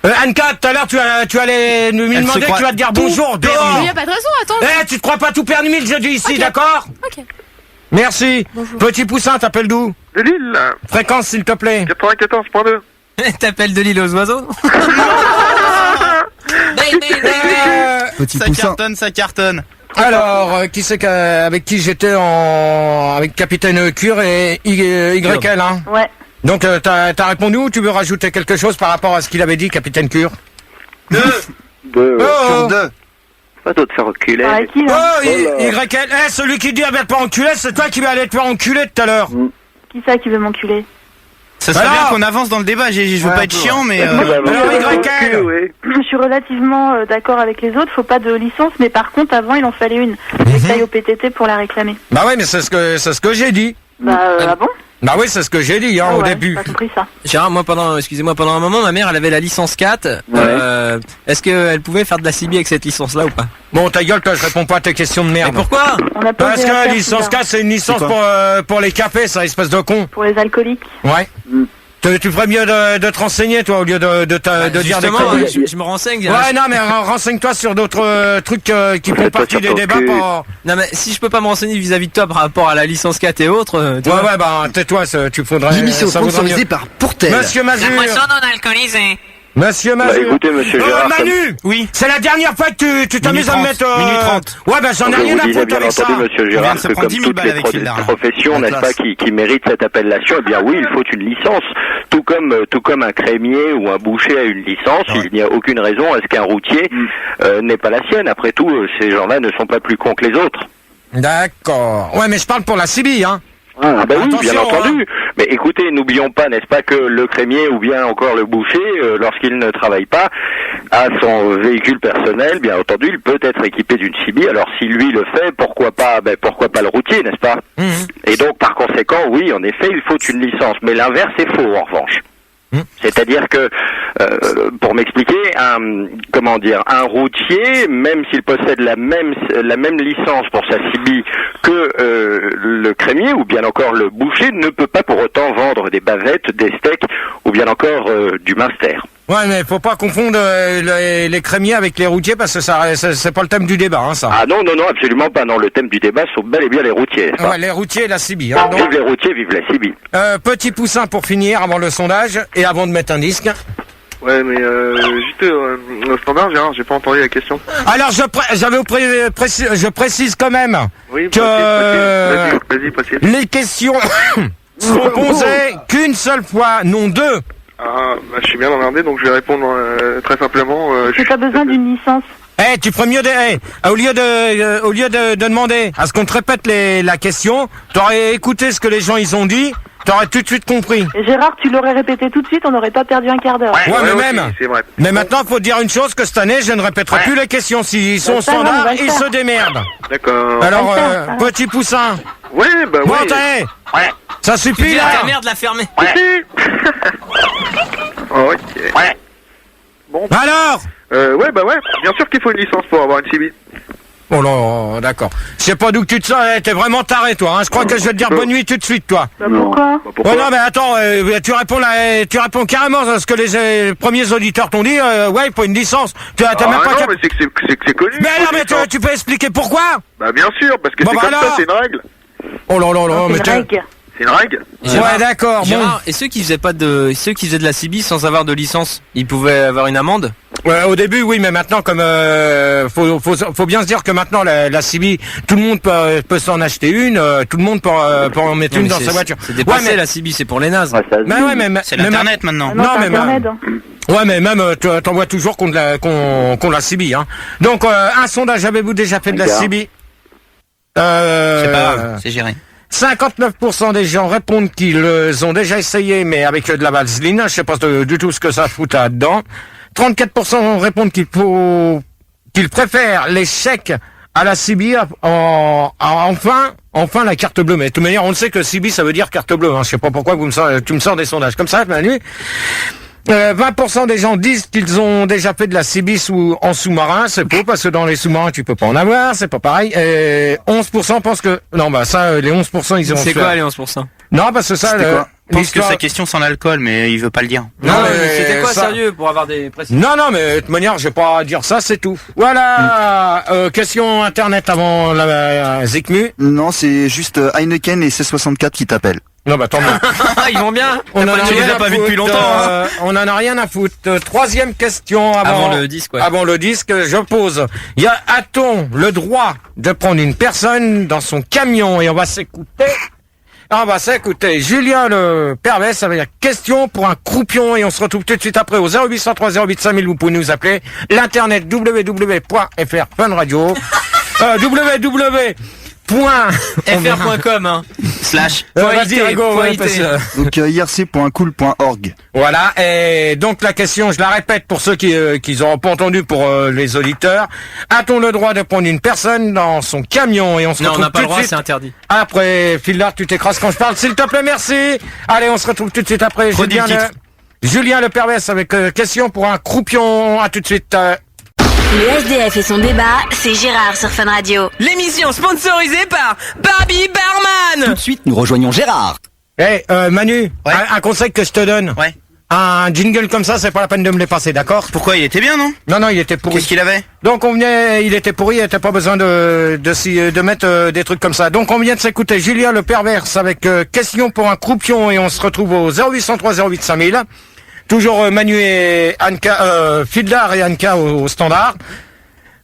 Anka, tout à l'heure, tu allais nous Elle demander, se croit tu vas te dire bonjour, Mais dehors. y a pas de raison, attends. Eh, tu te crois pas tout permis le jeudi ici, Ok. d'accord? Ok. Merci. Bonjour. Petit Poussin, t'appelles d'où? De Lille, Fréquence, s'il te plaît. 94.2. T'appelles de l'île aux oiseaux? Petit Ça poussin. ça cartonne. Alors, qui c'est avec qui j'étais avec Capitaine Cure et YL, hein? Ouais. Donc, t'as répondu ou tu veux rajouter quelque chose par rapport à ce qu'il avait dit, Capitaine Cure? Deux. Oh, Sur 2. Pas d'autre faire reculer. Par qui, là? oh, YL, celui qui dit à pas enculer, c'est toi qui vas aller te faire enculer tout à l'heure. Qui ça qui veut m'enculer? Ça serait Alors bien qu'on avance dans le débat. Je veux Ouais, pas un être peu, chiant, mais. Alors, YL. Oui. Je suis relativement d'accord avec les autres, faut pas de licence, mais par contre, avant, il en fallait une. Faut que t'ailles au PTT pour la réclamer. Bah ouais, mais c'est ce que j'ai dit. Bah, ah bon? Bah oui, c'est ce que j'ai dit, hein, Ah au ouais, début. j'ai pas compris ça. Gérard, moi pendant un moment, ma mère, elle avait la licence 4. Est-ce qu'elle pouvait faire de la CB avec cette licence-là ou pas? Bon, ta gueule, toi, je réponds pas à tes questions de Mais merde. pourquoi? On a pas Parce osé la que faire, licence celui-là. 4, c'est une licence pour les capés, ça, espèce de con. Pour les alcooliques. Ouais. Tu ferais mieux de te renseigner, toi, au lieu de dire des Justement, conneries. je me renseigne. Ouais, non, mais renseigne-toi sur d'autres trucs qui font pas partie sur des ton débats. cul. Non mais si je peux pas me renseigner vis-à-vis de toi par rapport à la licence 4 et autres, tu vois. Ouais, bah, tais-toi, tu faudrais. L'émission ça vaudrait sponsorisée mieux. par Pourtel. Monsieur Mazur. non alcoolisée. Monsieur Bah Mazur. écoutez, monsieur Gérard, Manu. Oui. C'est la dernière fois que tu t'amuses à me Minute mettre. 30, minute 30. Ouais, bah, j'en ai je rien vous à disais foutre bien avec ça. entendu, monsieur vient Gérard, de se que prendre comme 10 000 toutes balles les avec Hilda. professions, La n'est-ce pas, classe. qui méritent cette appellation, eh bien oui, il faut une licence. Tout comme un crémier ou un boucher a une licence, il n'y a aucune raison à ce qu'un routier n'ait pas la sienne. Après tout, ces gens-là ne sont pas plus cons que les autres. D'accord. Ouais, mais je parle pour la CB, hein. Ah bah oui, bien Attention, entendu. Mais écoutez, n'oublions pas, n'est-ce pas, que le crémier ou bien encore le boucher, lorsqu'il ne travaille pas, a son véhicule personnel, bien entendu, il peut être équipé d'une CB. Alors si lui le fait, pourquoi pas le routier, n'est-ce pas? Et donc par conséquent, oui, en effet, il faut une licence. Mais l'inverse est faux, en revanche. C'est-à-dire que, pour m'expliquer, un routier, même s'il possède la même licence pour sa CB que le crémier ou bien encore le boucher, ne peut pas pour autant vendre des bavettes, des steaks ou bien encore du minster. Ouais, mais faut pas confondre les crémiers avec les routiers parce que c'est pas le thème du débat, hein, ça. Ah non, absolument pas. Non, le thème du débat sont bel et bien les routiers, n'est-ce pas? Ouais, les routiers et la CB. Hein, donc, Vive les routiers, vive la CB. petit poussin pour finir avant le sondage et avant de mettre un disque. Ouais, mais juste au standard, Gérard, j'ai pas entendu la question. Alors je précise quand même Oui, que vas-y, précise. les questions seront posées qu'une seule fois, non deux. Ah, bah, je suis bien emmerdé, donc je vais répondre très simplement. J'ai pas besoin d'une licence. Tu ferais mieux au lieu de demander à ce qu'on te répète la question, t'aurais écouté ce que les gens ils ont dit, t'aurais tout de suite compris. Et Gérard, tu l'aurais répété tout de suite, on n'aurait pas perdu un quart d'heure. Ouais, mais aussi, même. c'est vrai. Mais maintenant, faut dire une chose, que cette année, je ne répéterai plus les questions. S'ils sont au ça, non, on standard, va le ils faire. se démerdent. D'accord. Alors, On va le faire, ça. petit poussin. Ouais, bah Bon, ouais. t'es. Ça suffit, Dis à ta là. mère de la fermer. Oh, ok. Alors Ouais, bah ouais. Bien sûr qu'il faut une licence pour avoir une CB. Bon, non, d'accord. Je sais pas d'où que tu te sens, t'es vraiment taré, toi. Hein. Je crois que je vais te dire bonne nuit tout de suite, toi. Bah, pourquoi? Bah, pourquoi? Ouais, non, mais attends, tu réponds carrément à ce que les premiers auditeurs t'ont dit. Ouais, il faut une licence. T'as même pas non, cap- mais c'est que c'est connu. Mais il faut alors, une mais licence. tu peux expliquer pourquoi? Bah bien sûr, parce que Bon, c'est bah comme alors. ça, c'est une règle. Oh là là là, C'est mais une t'es... règle. C'est une règle. Ouais, d'accord, bon. Gérard, et ceux qui faisaient de la CB sans avoir de licence, ils pouvaient avoir une amende? Ouais, au début, oui, mais maintenant, comme faut bien se dire que maintenant la CB, tout le monde peut s'en acheter une, tout le monde peut en mettre Non, une mais dans c'est- sa voiture. C'est dépassé Ouais, mais- la CB, c'est pour les nazes. Ouais, ça se Mais dit. ouais, mais C'est mais- l'internet maintenant. Ah non, Non, c'est mais Internet. Ouais, mais même t'en vois toujours qu'on la CB, hein. Donc un sondage, avez-vous déjà fait de la Regarde. CB? C'est pas grave, c'est géré. 59% des gens répondent qu'ils ont déjà essayé, mais avec de la vaseline. Je sais pas du tout ce que ça fout là-dedans. 34% répondent qu'ils préfèrent les chèques à la CB, enfin la carte bleue. Mais de toute manière, on le sait que CB, ça veut dire carte bleue. Hein. Je sais pas pourquoi tu me sors des sondages comme ça, Manu. 20% des gens disent qu'ils ont déjà fait de la CB en sous-marin. C'est faux, parce que dans les sous-marins, tu peux pas en avoir. C'est pas pareil. 11% pensent que... Non, bah ça, les 11%, ils ont... C'est quoi les 11%? Non, parce que ça... Je pense que sa question sans l'alcool, mais il veut pas le dire. Non, mais c'était quoi, sérieux, pour avoir des précisions? Non, mais de toute manière, je vais pas dire ça, c'est tout. Voilà. Question internet avant la Zikmu. Non, c'est juste Heineken et C64 qui t'appellent. Non, bah tant mieux. Ils vont bien. On en a rien à pas vu depuis longtemps. On en a rien à foutre. Troisième question avant le disque. Ouais. Avant le disque, je pose. A-t-on le droit de prendre une personne dans son camion? Et on va s'écouter. Julien Le Pervers avec la question pour un croupion, et on se retrouve tout de suite après au 0803 08 5000. Vous pouvez nous appeler. L'internet www.fr Fun Radio. www.fr.com hein. Vas-y, Rigo, Donc irc.cool.org. Voilà, et donc la question, je la répète pour ceux qui n'auront pas entendu, pour les auditeurs. A-t-on le droit de prendre une personne dans son camion? Et on se retrouve on n'a pas tout le droit, de suite c'est interdit. Après, Philard, tu t'écrases quand je parle, s'il te plaît, merci. Allez, on se retrouve tout de suite après. Julien Le Pervers avec question pour un croupion. À tout de suite. Le SDF et son débat, c'est Gérard sur Fun Radio. L'émission sponsorisée par Barbie Barman. Tout de suite, nous rejoignons Gérard. Manu, Ouais. un conseil que je te donne. Ouais. Un jingle comme ça, c'est pas la peine de me les passer, d'accord? Pourquoi il était bien, non? Non, il était pourri. Qu'est-ce qu'il avait? Donc il était pourri, il n'était pas besoin de mettre des trucs comme ça. Donc on vient de s'écouter Julien Le Pervers avec question pour un croupion, et on se retrouve au 0803 08 5000. Toujours Manu et Anka, Fidlar et Anka au standard.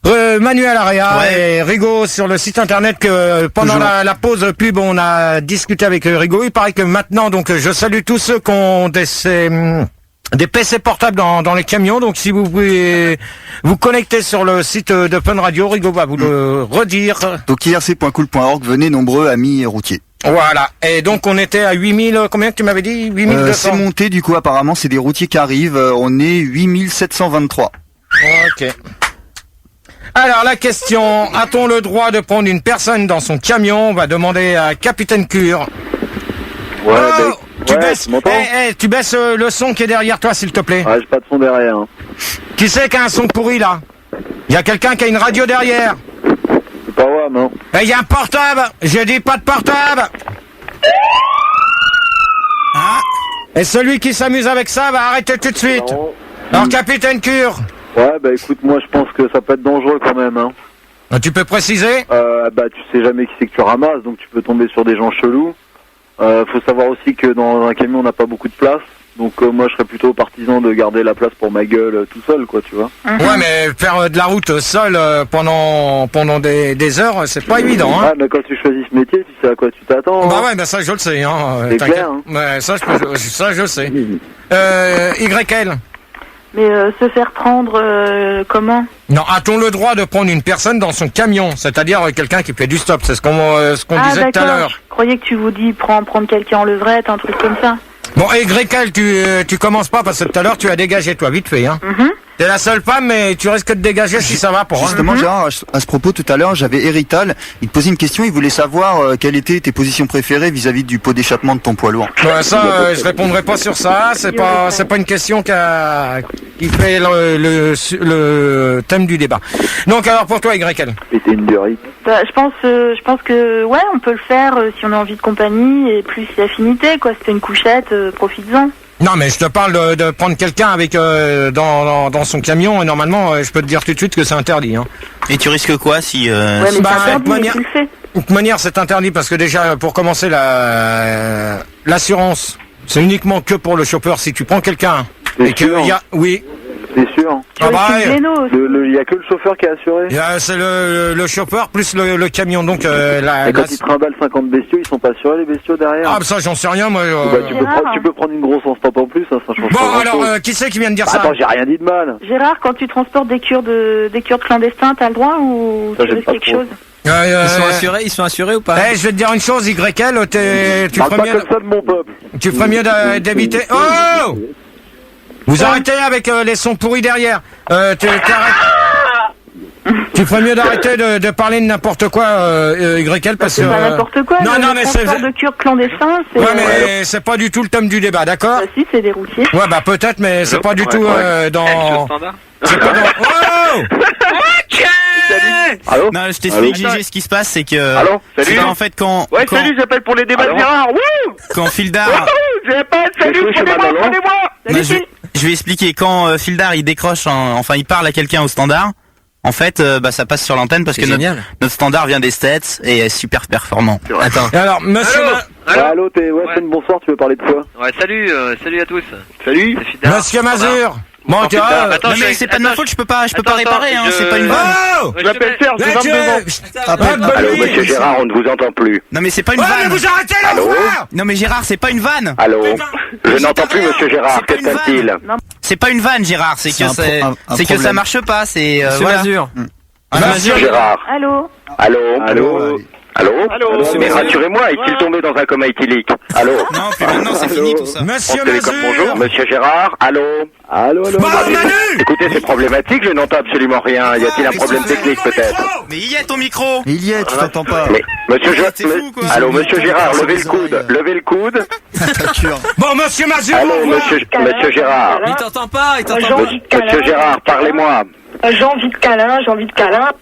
Manu à l'AREA et Rigo sur le site internet, que pendant la pause pub on a discuté avec Rigo. Il paraît que maintenant, donc je salue tous ceux qui ont des PC portables dans les camions. Donc si vous pouvez vous connecter sur le site de Fun Radio, Rigo va vous le redire. Donc irc.cool.org, venez nombreux amis routiers. Voilà, et donc on était à 8000, combien que tu m'avais dit? 8200. C'est monté du coup, apparemment c'est des routiers qui arrivent, on est 8723. Ok. Alors la question, a-t-on le droit de prendre une personne dans son camion? On va demander à Capitaine Cure. Ouais, tu baisses le son qui est derrière toi, s'il te plaît. Ah, j'ai pas de son derrière. Hein. Qui c'est qui a un son pourri là? Il y a quelqu'un qui a une radio derrière. C'est pas WAM, non? Il y a un portable. J'ai dit pas de portable. Et celui qui s'amuse avec ça va arrêter tout de suite. Non. Alors Capitaine Cure. Ouais, bah écoute, moi je pense que ça peut être dangereux quand même. Hein. Tu peux préciser? Bah tu sais jamais qui c'est que tu ramasses, donc tu peux tomber sur des gens chelous. Faut savoir aussi que dans un camion on n'a pas beaucoup de place. Donc moi je serais plutôt partisan de garder la place pour ma gueule tout seul, quoi, tu vois. Ouais, mais faire de la route seul pendant des heures, c'est pas évident, hein. Ah, mais quand tu choisis ce métier, tu sais à quoi tu t'attends. Bah hein. ouais, bah ça je le sais, hein. C'est clair, hein. Ouais, ça je sais. YL. Mais se faire prendre, comment? Non, a-t-on le droit de prendre une personne dans son camion? C'est-à-dire quelqu'un qui fait du stop, c'est ce qu'on disait tout à l'heure. Je croyais que tu vous dis prendre quelqu'un en levrette, un truc comme ça. Bon, et Grecal, tu commences pas, parce que tout à l'heure tu as dégagé, toi, vite fait, hein. T'es la seule femme, mais tu risques de dégager si ça va pour Justement, Gérard, à ce propos, tout à l'heure, j'avais Hérital, il te posait une question, il voulait savoir quelles étaient tes positions préférées vis-à-vis du pot d'échappement de ton poids lourd. Ouais, ça, je répondrai pas sur ça, c'est pas une question qui fait le thème du débat. Donc, alors, pour toi, YL. C'était une durite. Bah, je pense que, ouais, on peut le faire si on a envie de compagnie et plus si affinité, quoi. C'était une couchette, profites-en. Non, mais je te parle de prendre quelqu'un avec dans son camion, et normalement, je peux te dire tout de suite que c'est interdit, hein. Et tu risques quoi si... Ouais, mais c'est interdit, mais tu le fais. De toute manière, c'est interdit parce que déjà, pour commencer, l'assurance, c'est uniquement que pour le chauffeur. Si tu prends quelqu'un et qu'il y a... Oui. C'est sûr. Ah bah, il y a que le chauffeur qui est assuré. C'est le chauffeur plus le camion. Donc, et quand ils trimballent 50 bestiaux, ils sont pas assurés, les bestiaux derrière. Ah, bah ça, j'en sais rien, moi. Bah, tu peux prendre une grosse en stop en plus, ça change pas. Bon, alors, qui c'est qui vient de dire ça? Attends, j'ai rien dit de mal. Gérard, quand tu transportes des cures de clandestins, t'as le droit ou Ça, tu risques quelque chose? Ils sont assurés ou pas? Je vais te dire une chose, YL, tu Parle ferais pas mieux, comme ça de mon peuple. tu ferais mieux d'éviter. Oh! Vous arrêtez avec les sons pourris derrière. Tu ferais mieux d'arrêter de parler de n'importe quoi, YL, parce que... C'est pas n'importe quoi. Non, mais c'est... transport de Kurdes clandestins, c'est... Ouais, mais c'est pas du tout le thème du débat, d'accord? Bah si, c'est des routiers. Ouais, bah peut-être, mais c'est pas du tout dans... C'est pas dans... Oh! Allô? Non, je t'explique, Gégé, ce qui se passe, c'est que... Allô? Salut? C'est en fait quand... Ouais, quand, salut, j'appelle pour les débats de Gérard. Wouh! Quand Fildar... J'appelle, salut, prenez-moi. Non, je vais expliquer. Quand Fildar, il décroche, enfin, il parle à quelqu'un au standard, en fait, ça passe sur l'antenne parce que notre standard vient des States et est super performant. Attends. Alors, monsieur... Allô, bonsoir, tu veux parler de quoi? Ouais, salut à tous. Salut. Monsieur Mazur. Bon, tu vois... Non, mais c'est pas de ma faute, je peux pas réparer, hein, c'est pas une vanne. Oh! Je m'appelle Serge, j'ai 22 ans. Allô, monsieur Gérard, on ne vous entend plus. Non, mais c'est pas une Ouais, vanne. mais vous arrêtez la voix! Non, mais Gérard, c'est pas une vanne. Allô? Je n'entends plus monsieur Gérard, C'est que pas une se passe-t-il? C'est pas une vanne, Gérard, c'est que ça marche pas, c'est... Monsieur Mazur. Monsieur Gérard. Allô? Allô? Mais rassurez-moi, est-il tombé dans un coma éthylique? Allô? Non, puis maintenant, c'est fini tout ça. Monsieur On télécom, bonjour. Mazur! Monsieur Gérard, allô? Bon, Manu! Écoutez, c'est problématique, je n'entends absolument rien. Y a-t-il un problème technique peut-être? Mais il y a ton micro. Il y est, tu t'entends pas. Mais, t'es fou, quoi. Allô, monsieur Gérard, levez le coude. Bon, monsieur Mazur, Allô, au revoir. monsieur Gérard. Il t'entend pas. Monsieur Gérard, parlez-moi. J'ai envie de câlin.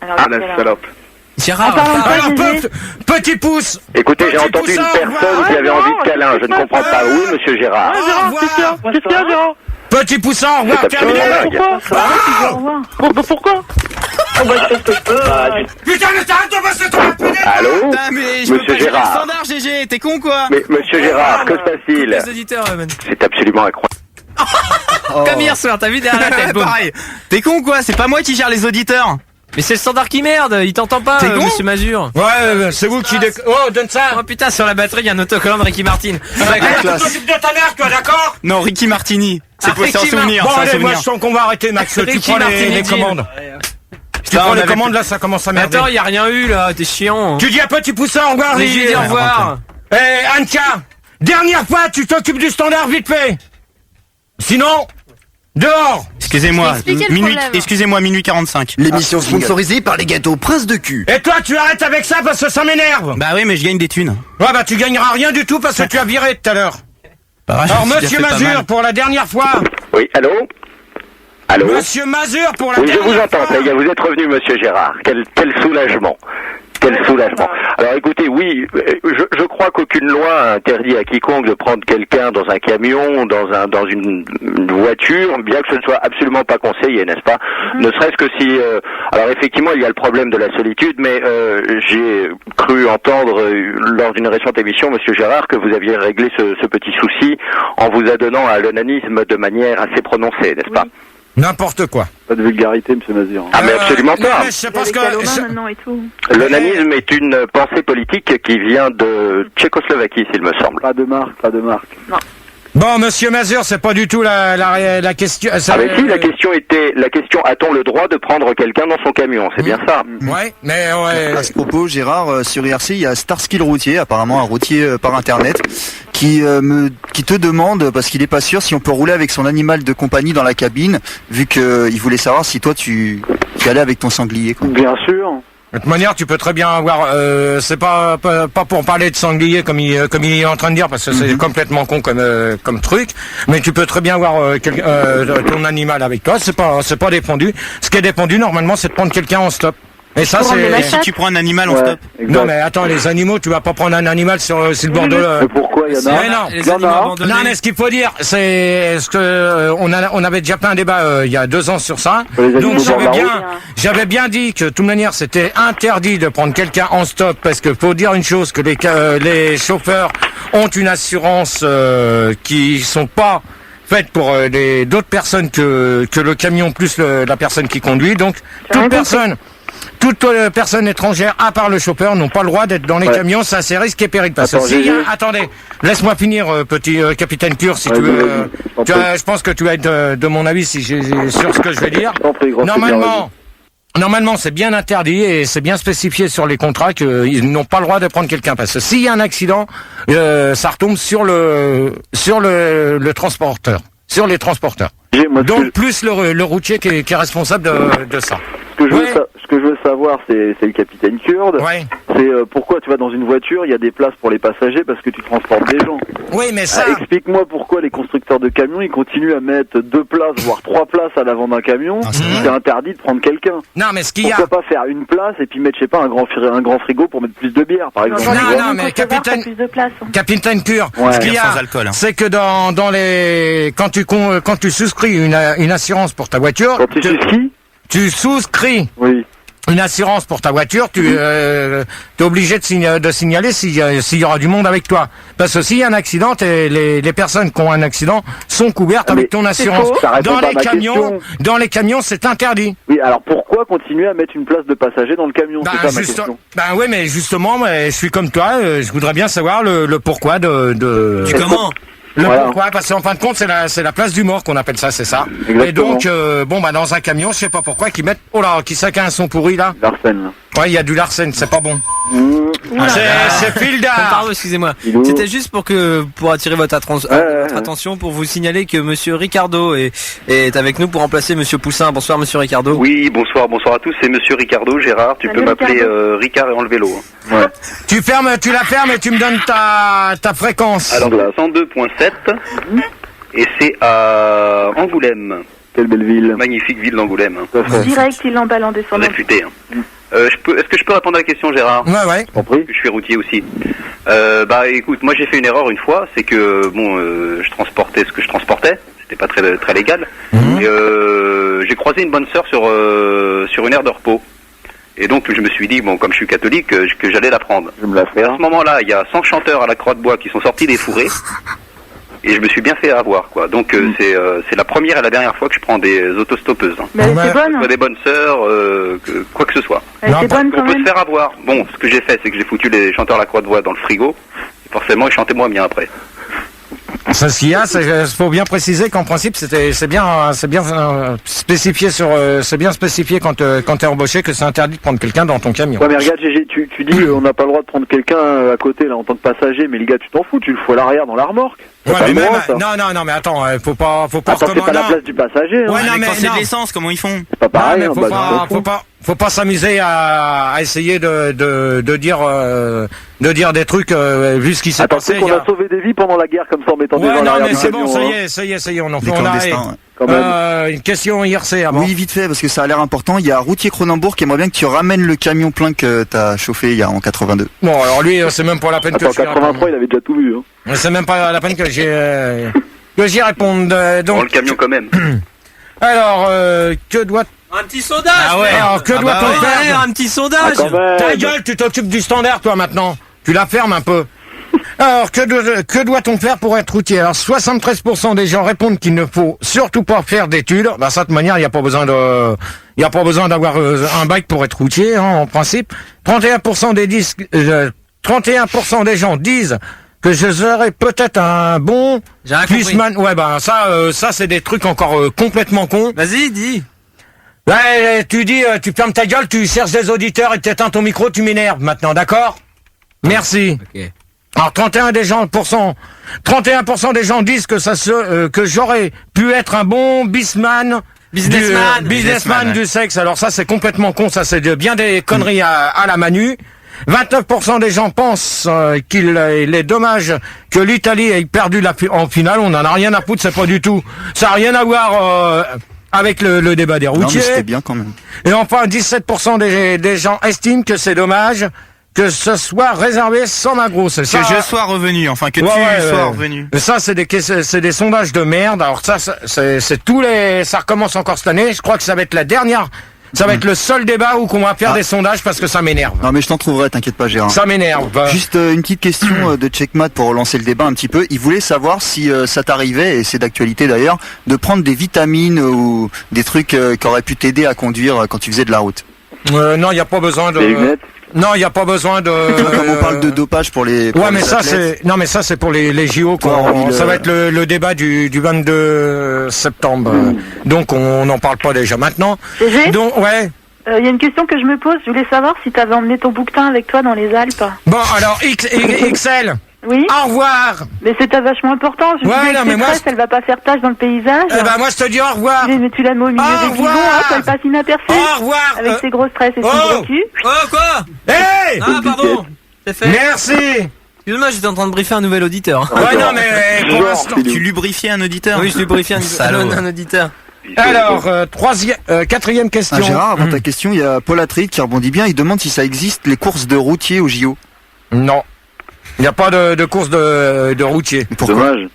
Ah, la salope. Gérard. Alors, petit pouce! Écoutez, j'ai Petit entendu une poussard, personne qui avait envie de câlin. Je ne comprends pas. Oui, monsieur Gérard. Qu'est-ce qu'il y a, Gérard? Petit poussant, au revoir, C'est terminé! absolument dingue. Pourquoi? Putain, mais t'arrêtes de passer ton appel! Allô? Putain, mais je peux Monsieur pas gérer le Gérard. standard, GG, t'es con quoi? Mais monsieur Gérard, que se passe-t-il? Les auditeurs, man. C'est absolument incroyable. Comme hier soir, t'as vu derrière la tête, boum. Pareil. T'es con quoi? C'est pas moi qui gère les auditeurs. Mais c'est le standard qui merde, il t'entend pas, T'es con monsieur Mazur. Ouais, c'est vous qui Oh, donne ça! Oh putain, sur la batterie, il y a un autocollant de Ricky Martin. Tu t'occupes de ta mère, toi, d'accord? Non, Ricky Martini. C'est pour Ricky un souvenir. Bon, c'est un allez, moi, souvenir. je sens qu'on va arrêter, Max. Tu Ricky prends Martin, les Jean. commandes. Tu Là, prends on les avait commandes, là, ça commence à merder. Attends, y a rien eu là, t'es chiant. Tu dis à petit poussin, au revoir, Mais j'ai dit au revoir. Anka, dernière fois, tu t'occupes du standard vite fait. Sinon, dehors. Excusez-moi, Expliquez le problème. excusez-moi, minuit 45. L'émission sponsorisée par les gâteaux Prince de cul. Et toi, tu arrêtes avec ça parce que ça m'énerve. Bah oui, mais je gagne des thunes. Ouais, bah tu gagneras rien du tout parce que tu as viré tout à l'heure. Bah, Alors, je me suis monsieur déjà fait pas Mazur, mal. pour la dernière fois. Oui, allô? Allô? Monsieur Mazur, pour la Oui, je dernière vous entends, fois. ça y est, vous êtes revenu, monsieur Gérard. Quel soulagement. Quel soulagement. Alors écoutez, oui, je crois qu'aucune loi interdit à quiconque de prendre quelqu'un dans un camion, dans une voiture, bien que ce ne soit absolument pas conseillé, n'est-ce pas? Ne serait-ce que si... alors effectivement, il y a le problème de la solitude, mais j'ai cru entendre lors d'une récente émission, monsieur Gérard, que vous aviez réglé ce petit souci en vous adonnant à l'onanisme de manière assez prononcée, n'est-ce pas? N'importe quoi. Pas de vulgarité, monsieur Mazur. Ah mais absolument non, pas. mais c'est parce Avec la Loma que... maintenant et tout. L'onanisme est une pensée politique qui vient de Tchécoslovaquie, s'il me semble. Pas de marque. Bon, monsieur Mazur, c'est pas du tout la question... Ah mais si, la question a-t-on le droit de prendre quelqu'un dans son camion? C'est bien ça. Ouais, mais ouais... À ce propos, Gérard, sur IRC, il y a Starskill Routier, apparemment un routier par internet, qui te demande, parce qu'il est pas sûr, si on peut rouler avec son animal de compagnie dans la cabine, vu qu'il voulait savoir si toi tu allais avec ton sanglier, quoi. Bien sûr. De toute manière, tu peux très bien avoir... c'est pas pour parler de sanglier comme il est en train de dire, parce que c'est complètement con comme truc, mais tu peux très bien avoir ton animal avec toi, c'est pas défendu. Ce qui est défendu, normalement, c'est de prendre quelqu'un en stop. Et ça, c'est... Si tu prends un animal, on stop. Non, mais attends, les animaux, tu vas pas prendre un animal sur le bord de... Mais pourquoi il y en a? Mais non. Les animaux abandonnés. Non, mais ce qu'il faut dire, c'est ce que on avait déjà fait un débat il y a 2 ans sur ça. Donc j'avais bien dit que de toute manière c'était interdit de prendre quelqu'un en stop parce que faut dire une chose, que les chauffeurs ont une assurance qui sont pas faites pour d'autres personnes que le camion plus la personne qui conduit. Donc toute personne étrangère, à part le chauffeur, n'ont pas le droit d'être dans les camions, ça c'est risque et péril. Parce que attendez, laisse-moi finir, petit capitaine Cure, si tu veux. Je pense que tu vas être de mon avis sur ce que je vais dire. Normalement, Normalement, c'est bien interdit et c'est bien spécifié sur les contrats qu'ils n'ont pas le droit de prendre quelqu'un parce que s'il y a un accident, ça retombe sur le transporteur, sur les transporteurs. Donc plus le routier qui est responsable de ça. Ce que je veux savoir, c'est le capitaine Kurde. Ouais. C'est pourquoi tu vas dans une voiture, il y a des places pour les passagers parce que tu transportes des gens. Oui, mais ça... explique-moi pourquoi les constructeurs de camions, ils continuent à mettre 2 places, voire 3 places à l'avant d'un camion. C'est interdit de prendre quelqu'un. Non, mais ce qu'il y a... Pourquoi pas faire une place et puis mettre, je sais pas, un grand frigo pour mettre plus de bière, par exemple. Non, mais capitaine Kurde, ce qu'il y a, c'est que dans les... Quand tu souscris une assurance pour ta voiture... Quand tu souscris une assurance pour ta voiture, tu es obligé de signaler s'il y aura du monde avec toi. Parce que s'il y a un accident, les personnes qui ont un accident sont couvertes avec ton assurance. Dans les camions, c'est interdit. Oui, alors pourquoi continuer à mettre une place de passager dans le camion? C'est ça ma question. Oui, mais justement, je suis comme toi, je voudrais bien savoir le pourquoi du comment. Pourquoi? Parce qu'en fin de compte, c'est la place du mort qu'on appelle ça, c'est ça. Exactement. Et donc, dans un camion, je sais pas pourquoi, qu'ils mettent, qui c'est qu'un son pourri, là? L'arsène. Ouais, il y a du l'arsène, c'est pas bon. C'est Fildar. Pardon, excusez-moi. C'était juste pour attirer votre attention, pour vous signaler que monsieur Ricardo est avec nous pour remplacer monsieur Poussin. Bonsoir, monsieur Ricardo. Oui, bonsoir à tous. C'est monsieur Ricardo, Gérard. Tu peux m'appeler Ricard et en le vélo. Ouais. Tu la fermes et tu me donnes ta fréquence. Alors, 102.7 et c'est à Angoulême. Quelle belle ville. Magnifique ville d'Angoulême. Direct, il l'emballe en descendant. Réputé. Est-ce que je peux répondre à la question, Gérard? Ouais. Je suis routier aussi. Écoute, moi j'ai fait une erreur une fois, c'est que je transportais ce que je transportais, c'était pas très très légal. Et j'ai croisé une bonne sœur sur une aire de repos. Et donc je me suis dit, comme je suis catholique, que j'allais la prendre. Je me la fais. Et à ce moment-là, il y a 100 chanteurs à la Croix de Bois qui sont sortis des fourrés. Et je me suis bien fait avoir, quoi. Donc c'est la première et la dernière fois que je prends des autostoppeuses. Mais c'est bonne. Soit des bonnes sœurs, quoi que ce soit. C'est bonne quand on peut se faire avoir. Bon, ce que j'ai fait, c'est que j'ai foutu les chanteurs à la Croix de Bois dans le frigo. Et forcément, ils chantaient moins bien après. Ça, ce qu'il y a, faut bien préciser qu'en principe, c'est bien spécifié c'est bien spécifié quand t'es embauché que c'est interdit de prendre quelqu'un dans ton camion. Ouais, mais regarde, GG, tu dis on n'a pas le droit de prendre quelqu'un à côté là en tant que passager, mais les gars, tu t'en fous, tu le fous à l'arrière dans la remorque. Ouais, mais même, non, mais attends, faut pas c'est pas la place du passager. Ouais, non, mais quand c'est de l'essence, comment ils font? C'est pas pareil. Faut pas s'amuser à essayer de dire des trucs vu ce qui s'est passé. On a sauvé des vies pendant la guerre comme ça en mettant des gens à l'arrière. Mais c'est bon, ça y est, on a une question IRC avant. Oui, vite fait, parce que ça a l'air important. Il y a Routier Cronenbourg qui aimerait bien que tu ramènes le camion plein que t'as chauffé en 82. Bon, alors lui, c'est même pas la peine que je 83, il avait déjà tout vu. C'est même pas la peine que j'y réponde. Donc, le camion quand même. Alors, que doit... Un petit sondage. Ah ouais. Alors, que doit-on faire? Un petit sondage. Ta gueule, tu t'occupes du standard, toi, maintenant. Tu la fermes un peu. Alors, que doit-on faire pour être routier? Alors, 73% des gens répondent qu'il ne faut surtout pas faire d'études. Bah, ça, de toute manière, il n'y a pas besoin d'avoir un bac pour être routier, en principe. 31% des gens disent que je serais peut-être un bon puceman. Ouais, ça, c'est des trucs encore complètement cons. Vas-y, dis. Ouais, tu fermes ta gueule, tu cherches des auditeurs et tu éteins ton micro, tu m'énerves maintenant, d'accord? Merci. Okay. Alors 31% des gens disent que que j'aurais pu être un bon businessman du sexe. Alors ça c'est complètement con, ça c'est bien des conneries à la Manu. 29% des gens pensent qu'il est dommage que l'Italie ait perdu en finale. On en a rien à foutre, c'est pas du tout. Ça a rien à voir avec le débat des routiers. Non, mais c'était bien quand même. Et enfin 17% des gens estiment que c'est dommage que ce soit réservé sans magro, c'est ça. Que je sois revenu, enfin que tu sois revenu. Ça c'est des sondages de merde. Alors ça c'est ça recommence encore cette année. Je crois que ça va être la dernière. Ça va être le seul débat où qu'on va faire des sondages parce que ça m'énerve. Non mais je t'en trouverai, t'inquiète pas Gérard. Ça m'énerve. Juste une petite question de Checkmat pour relancer le débat un petit peu. Il voulait savoir si ça t'arrivait, et c'est d'actualité d'ailleurs, de prendre des vitamines ou des trucs qui auraient pu t'aider à conduire quand tu faisais de la route. Non, il n'y a pas besoin de... Non, il n'y a pas besoin de... Comme on parle de dopage pour les... Ouais, mais ça c'est pour les JO. Ça va être le débat du 22 septembre. Donc on n'en parle pas déjà maintenant. Donc, ouais. Il y a une question que je me pose. Je voulais savoir si tu avais emmené ton bouquetin avec toi dans les Alpes. Bon, alors, XL. Oui. Au revoir. Mais c'est vachement important. Je ouais, dis non, mais moi, elle va pas faire tâche dans le paysage. Eh ben, moi, je te dis au revoir. Mais tu la mets au milieu des bidons, elle passe inaperçue. Au revoir. Avec ses grosses tresses et son gros cul. Oh, quoi? Hey! Ah, pardon. C'est fait. Merci. Excuse-moi, j'étais en train de briefer un nouvel auditeur. Ouais, non, mais pour l'instant. Tu lubrifiais un auditeur? Oui, je lubrifiais un auditeur. Alors, quatrième question. Ah, Gérard, avant ta question, il y a Paul Atrid qui rebondit bien. Il demande si ça existe les courses de routiers au JO. Non. Il n'y a pas de course de routier. Pourquoi? Dommage.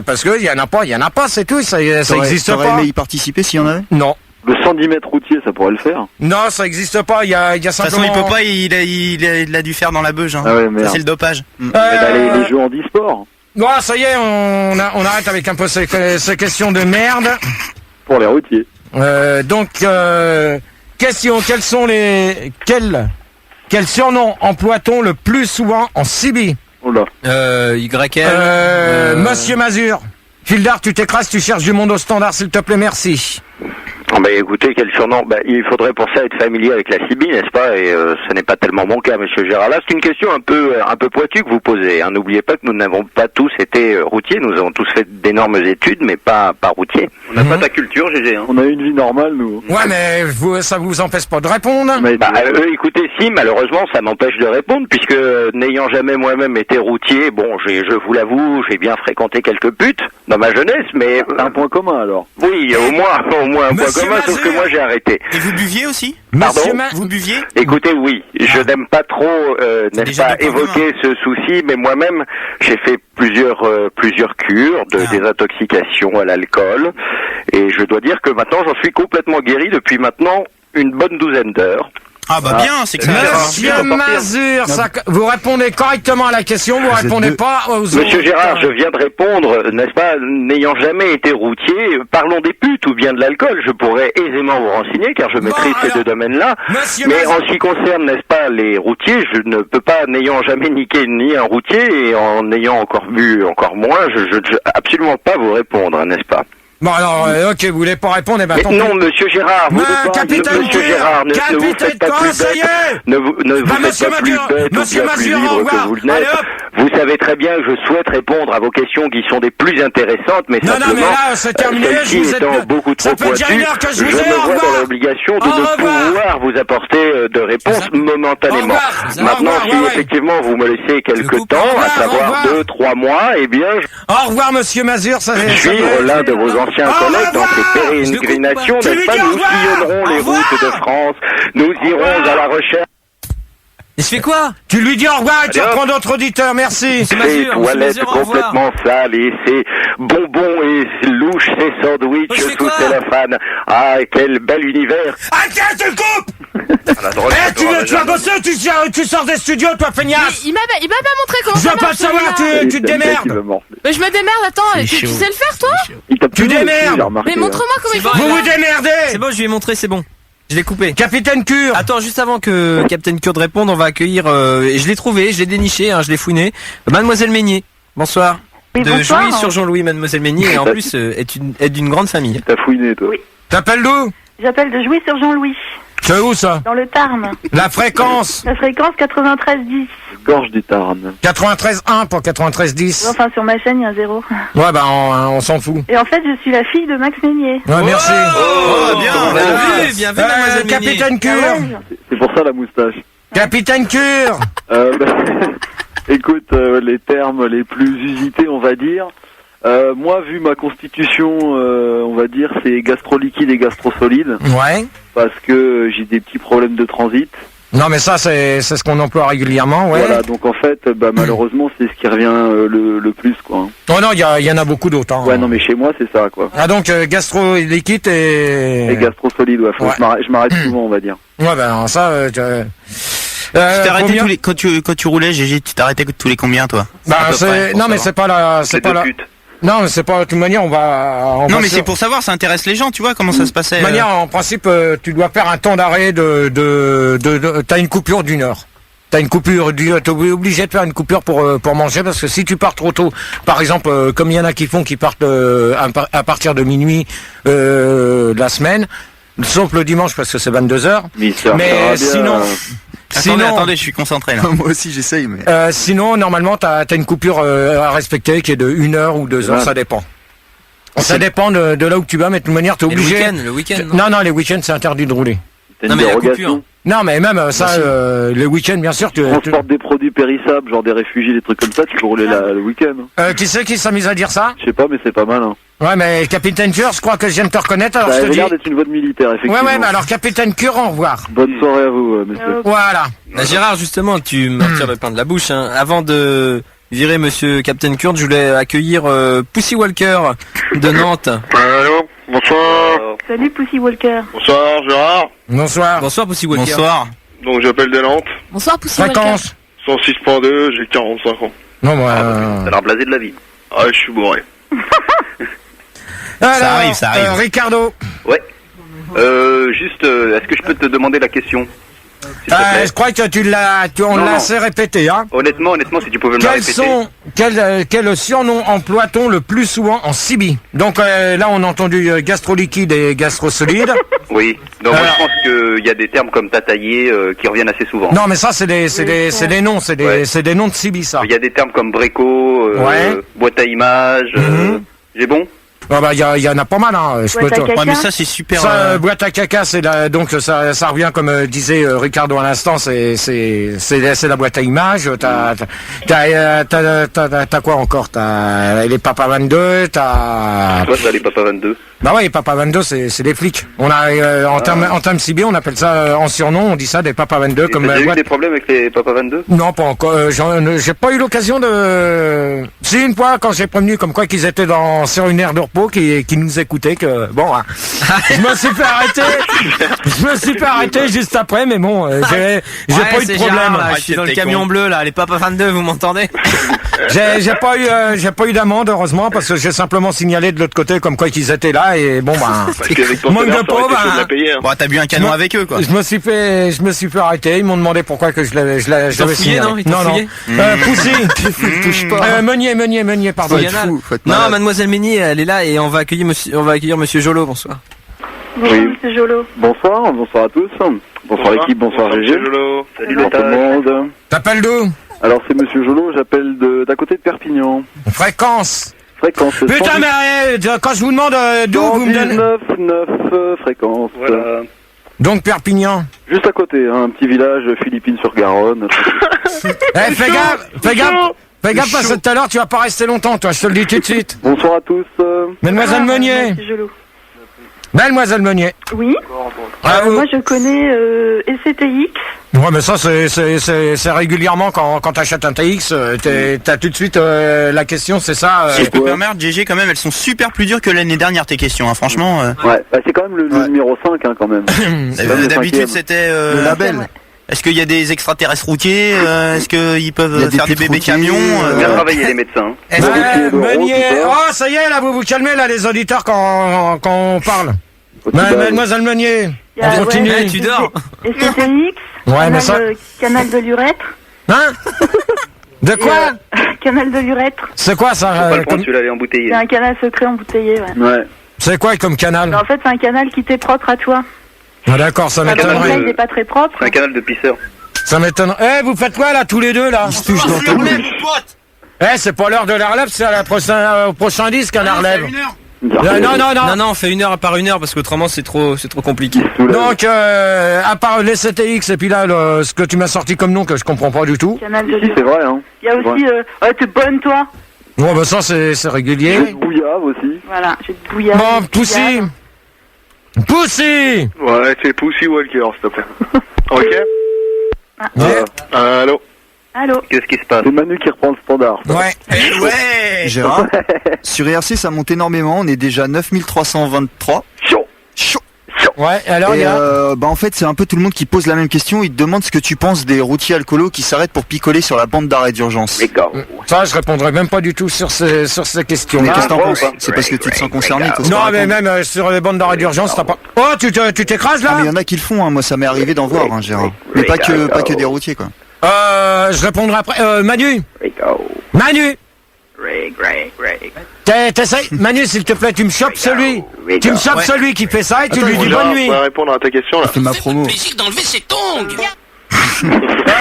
Parce que il y en a pas, c'est tout. Ça existe pas. T'aurais aimé y participer s'il y en avait? Non. Le 110 mètres routier, ça pourrait le faire. Non, ça existe pas. Il y a simplement. De toute façon, il peut pas. Il a dû faire dans la beuge. Hein. Ah ouais, merde. Ça, c'est le dopage. Les jeux en e-sport. Bon, ça y est, on arrête avec un peu ces questions de merde. Pour les routiers. Donc, question, quel surnom emploie-t-on le plus souvent en Sibie? Oula. YL. Monsieur Mazur. Fildar, tu t'écrases, tu cherches du monde au standard, s'il te plaît, merci. Bah écoutez, quel surnom. Il faudrait pour ça être familier avec la Sibie, n'est-ce pas? Et ce n'est pas tellement mon cas, monsieur Gérard. Là, c'est une question un peu pointue que vous posez. Hein. N'oubliez pas que nous n'avons pas tous été routiers. Nous avons tous fait d'énormes études, mais pas routiers. On n'a pas ta culture, GG. Hein. On a une vie normale, nous. Ouais, mais ça vous empêche pas de répondre. Écoutez, si, malheureusement, ça m'empêche de répondre, puisque n'ayant jamais moi-même été routier, bon, je vous l'avoue, j'ai bien fréquenté quelques putes dans ma jeunesse, mais... Un point commun, alors. Oui, au moins un point commun, sauf que moi j'ai arrêté. Et vous buviez aussi? Pardon? Vous buviez? Écoutez, oui, je n'aime pas trop, n'est-ce pas, évoquer ce souci, mais moi-même, j'ai fait plusieurs cures de désintoxication à l'alcool, et je dois dire que maintenant j'en suis complètement guéri depuis maintenant une bonne douzaine d'heures. Ah bah bien, c'est clair. Monsieur Mazur, vous répondez correctement à la question, vous répondez pas aux autres. Monsieur Gérard, je viens de répondre, n'est-ce pas, n'ayant jamais été routier, parlons des putes ou bien de l'alcool, je pourrais aisément vous renseigner car je maîtrise ces deux domaines-là. Mais en ce qui concerne, n'est-ce pas, les routiers, je ne peux pas, n'ayant jamais niqué ni un routier et en ayant encore bu encore moins, je absolument pas vous répondre, n'est-ce pas? Bon alors, ok, vous voulez pas répondre, mais non, monsieur Gérard, vous monsieur Gérard, ne vous faites pas plus bête, ne vous faites pas plus bête ou bien plus libre que vous le n'êtes. Vous savez très bien que je souhaite répondre à vos questions qui sont des plus intéressantes, mais simplement, celle-ci étant beaucoup trop pointue, je me vois dans l'obligation de ne pouvoir vous apporter de réponse momentanément. Maintenant, si effectivement vous me laissez quelque temps, à savoir 2-3 mois, eh bien... Au revoir, monsieur Mazur, ça va suivre l'un de vos anciens collègues dans ces pérégrinations, n'est-ce pas? Nous sillonnerons les routes de France, nous irons à la recherche. Il se fait quoi? Tu lui dis au revoir et tu reprends d'autres auditeurs, merci. Ces toilettes complètement sales et ces bonbons et louches, ces sandwichs sous cellophane. Ah, quel bel univers. Ah tiens, tu le coupes. Tu vas bosser, tu sors des studios, toi, feignasse. Il m'a pas montré comment ça marche. Je veux pas savoir, tu te démerdes. Mais je me démerde, attends, tu sais le faire, toi? Tu démerdes. Mais montre-moi comment il faut. Vous vous démerdez. C'est bon, je lui ai montré, c'est bon. Je l'ai coupé. Capitaine Cure. Attends, juste avant que Capitaine Cure réponde, on va accueillir, et je l'ai trouvé, je l'ai déniché, je l'ai fouiné. Mademoiselle Meignier. Bonsoir. Oui, de bonsoir. Jouy sur Jean-Louis, Mademoiselle Meignier, et en plus, est d'une grande famille. T'as fouiné, toi. Oui. T'appelles d'où? J'appelle de Jouy sur Jean-Louis. C'est où, ça? Dans le Tarn. La fréquence? La fréquence 9310. Gorge du Tarn. 93.1 pour 93.10. Enfin, sur ma chaîne, il y a un 0. Ouais, bah, on s'en fout. Et en fait, je suis la fille de Max Meignier. Ouais, merci. Bien vu, Mademoiselle Meignier. Capitaine Cure. C'est pour ça la moustache. Capitaine Cure. Écoute, les termes les plus usités, on va dire. Moi, vu ma constitution, on va dire, c'est gastro-liquide et gastro-solide. Ouais. Parce que j'ai des petits problèmes de transit. Non, mais ça, c'est ce qu'on emploie régulièrement, ouais. Voilà, donc en fait, malheureusement, c'est ce qui revient le plus, quoi. Oh non, il y en a beaucoup d'autres. Hein. Ouais, non, mais chez moi, c'est ça, quoi. Ah, donc, gastro-liquide et gastro-solide, ouais. Je m'arrête souvent, on va dire. Ouais, ben, ça, tu t'es arrêté quand tu roulais, GG, tu t'arrêtais tous les combien, toi? Bah, non, mais c'est pas la, non, mais c'est pas, de toute manière, non, mais c'est pour savoir, ça intéresse les gens, tu vois, comment ça se passait. De toute manière, en principe, tu dois faire un temps d'arrêt t'as une coupure d'1 heure. T'es obligé de faire une coupure pour manger, parce que si tu pars trop tôt, par exemple, comme il y en a qui partent à partir de minuit, la semaine, sauf le dimanche parce que c'est 22h. Mais sinon... Attendez, je suis concentré là. Moi aussi j'essaye, mais... sinon, normalement, t'as une coupure à respecter qui est de 1 heure ou 2 heures, ça dépend. Ça dépend de là où tu vas, mais de toute manière, t'es obligé... Le week-end, non, les week-ends, c'est interdit de rouler. Non, mais la coupure. Non, mais même ça, le week-end, bien sûr, tu transportes des produits périssables, genre des réfugiés, des trucs comme ça, tu peux rouler le week-end. Qui c'est qui s'est mis à dire ça? Je sais pas, mais c'est pas mal. Hein. Ouais, mais Capitaine Cure, je crois que je viens de te reconnaître, alors ça je te dis... Ça a l'air d'être une voix de militaire, effectivement. Ouais, mais alors Capitaine Cure, au revoir. Bonne soirée à vous, monsieur. Voilà. Gérard, justement, tu me retires le pain de la bouche. Hein. Avant de virer monsieur Captain Kurt, je voulais accueillir Pussy Walker de Nantes. Allô, bonsoir. Salut Pussy Walker. Bonsoir Gérard. Bonsoir. Bonsoir Pussy Walker. Bonsoir. Donc j'appelle de Nantes. Bonsoir Pussy Walker. 106.2, j'ai 45 ans. Non, moi... T'as l'air blasé de la vie. Ah, je suis bourré. Alors, ça arrive. Ricardo. Ouais. Juste, est-ce que je peux te demander la question? Je crois que on l'a assez répété, hein. Honnêtement, si tu pouvais me la répéter. Quel surnom emploie-t-on le plus souvent en Sibie? Donc là, on a entendu gastro-liquide et gastro-solide. Oui. Donc moi, je pense qu'il y a des termes comme tataillé qui reviennent assez souvent. Non, mais ça, c'est des noms, c'est des noms de Sibie, ça. Il y a des termes comme bréco, boîte à images. J'ai bon? Ah bah, il y en a pas mal, hein. Ouais, mais ça, c'est super. Boîte à caca, donc ça revient comme disait Ricardo à l'instant, c'est la boîte à images. T'as quoi encore? T'as les Papa 22, t'as. Toi, t'as les Papa 22. Bah ouais, les Papa 22, c'est des flics. On a en termes CB, on appelle ça en surnom, on dit ça des Papa 22 comme. T'as eu des problèmes avec les Papa 22? Non, pas encore. J'ai pas eu l'occasion de. Si, une fois quand j'ai prévenu comme quoi qu'ils étaient sur une aire de repos, qui nous écoutaient, que bon, hein, je me suis fait arrêter juste après, mais bon, j'ai pas eu de problème. Gérard, là, je suis dans le camion bleu là, les Papa 22, vous m'entendez? J'ai pas eu d'amende, heureusement, parce que j'ai simplement signalé de l'autre côté comme quoi qu'ils étaient là, et bon, bah, manque de peau, bah, bon, t'as bu un canon avec eux, quoi. Je me suis fait arrêter, ils m'ont demandé pourquoi que je l'avais signalé. Non, Poussy. Touche pas. Meunier, pardon. Non, mademoiselle Meunier, elle est là, et on va accueillir monsieur Jolo, bonsoir. Bonsoir monsieur Jolo. Bonsoir à tous. Bonsoir l'équipe, bonsoir Gégé. Salut tout le monde. T'appelles d'où? Alors c'est monsieur Jolo, j'appelle d'à côté de Perpignan. Fréquence. Putain, mais quand je vous demande d'où vous me donnez... 9 fréquence. Voilà. Donc Perpignan. Juste à côté, hein, un petit village Philippines-sur-Garonne. Fais gaffe parce que tout à l'heure tu vas pas rester longtemps, toi, je te le dis tout de suite. Bonsoir à tous. Mademoiselle Meunier. Mademoiselle Meunier. Oui. Moi je connais SCTX. Ouais, mais ça c'est régulièrement quand t'achètes un TX, t'as tout de suite la question, c'est ça. Si je peux me permettre, GG, quand même, elles sont super plus dures que l'année dernière, tes questions, hein, franchement. Ouais, bah, c'est quand même le numéro 5, hein, quand même. D'habitude, c'était le label. Est-ce qu'il y a des extraterrestres routiers? Est-ce qu'ils peuvent faire des bébés camions? Bien travailler les médecins. Meunier. Oh, ça y est, là, vous calmez, là, les auditeurs, quand on parle. Mademoiselle Meunier, on continue. Tu dors. SCTX. Ouais, mais ça... Canal de l'urètre. Hein? De quoi? Canal de l'urètre. C'est quoi ça? Tu l'avais embouteillé. C'est un canal secret embouteillé, ouais. C'est quoi comme canal? En fait, c'est un canal qui t'est propre à toi. Ah d'accord, ça m'étonnerait. Il n'est pas très propre. C'est un canal de pisseur. Ça m'étonnerait. Vous faites quoi là, tous les deux là? Ils se touchent dans ta bouche. C'est pas l'heure de la relève, c'est au prochain disque à la relève. Non, on fait 1 heure par 1 heure parce qu'autrement c'est trop compliqué. Donc, à part les CTX et puis là, ce que tu m'as sorti comme nom que je comprends pas du tout. Canal de c'est vrai, hein. Il y a aussi, t'es bonne toi. Bon, bah ça c'est régulier. J'ai de bouillave aussi. Voilà, j'ai de bouillave. Bon, Poussy. Ouais, c'est Pussy Walker, s'il te plaît. Ok. Allô. Qu'est-ce qui se passe? C'est Manu qui reprend le standard. Ouais. Gérard, sur IRC ça monte énormément, on est déjà 9323. Chaud. Ouais, alors il y a... en fait c'est un peu tout le monde qui pose la même question, ils te demandent ce que tu penses des routiers alcoolos qui s'arrêtent pour picoler sur la bande d'arrêt d'urgence. Ça je répondrai même pas du tout sur ces questions. Mais qu'est-ce que t'en penses? C'est parce que tu te sens concerné. Non mais même sur les bandes d'arrêt d'urgence t'as pas... Oh tu t'écrases là? Mais il y en a qui le font, hein. Moi ça m'est arrivé d'en voir, hein, Gérard. Mais pas que des routiers quoi. Je répondrai après. Manu. T'essayes, Manu, s'il te plaît, tu me chopes celui. Tu me chopes celui qui fait ça et tu lui dis bonne nuit. On va répondre à ta question là. C'est ma promo. plaisir d'enlever ses tongs.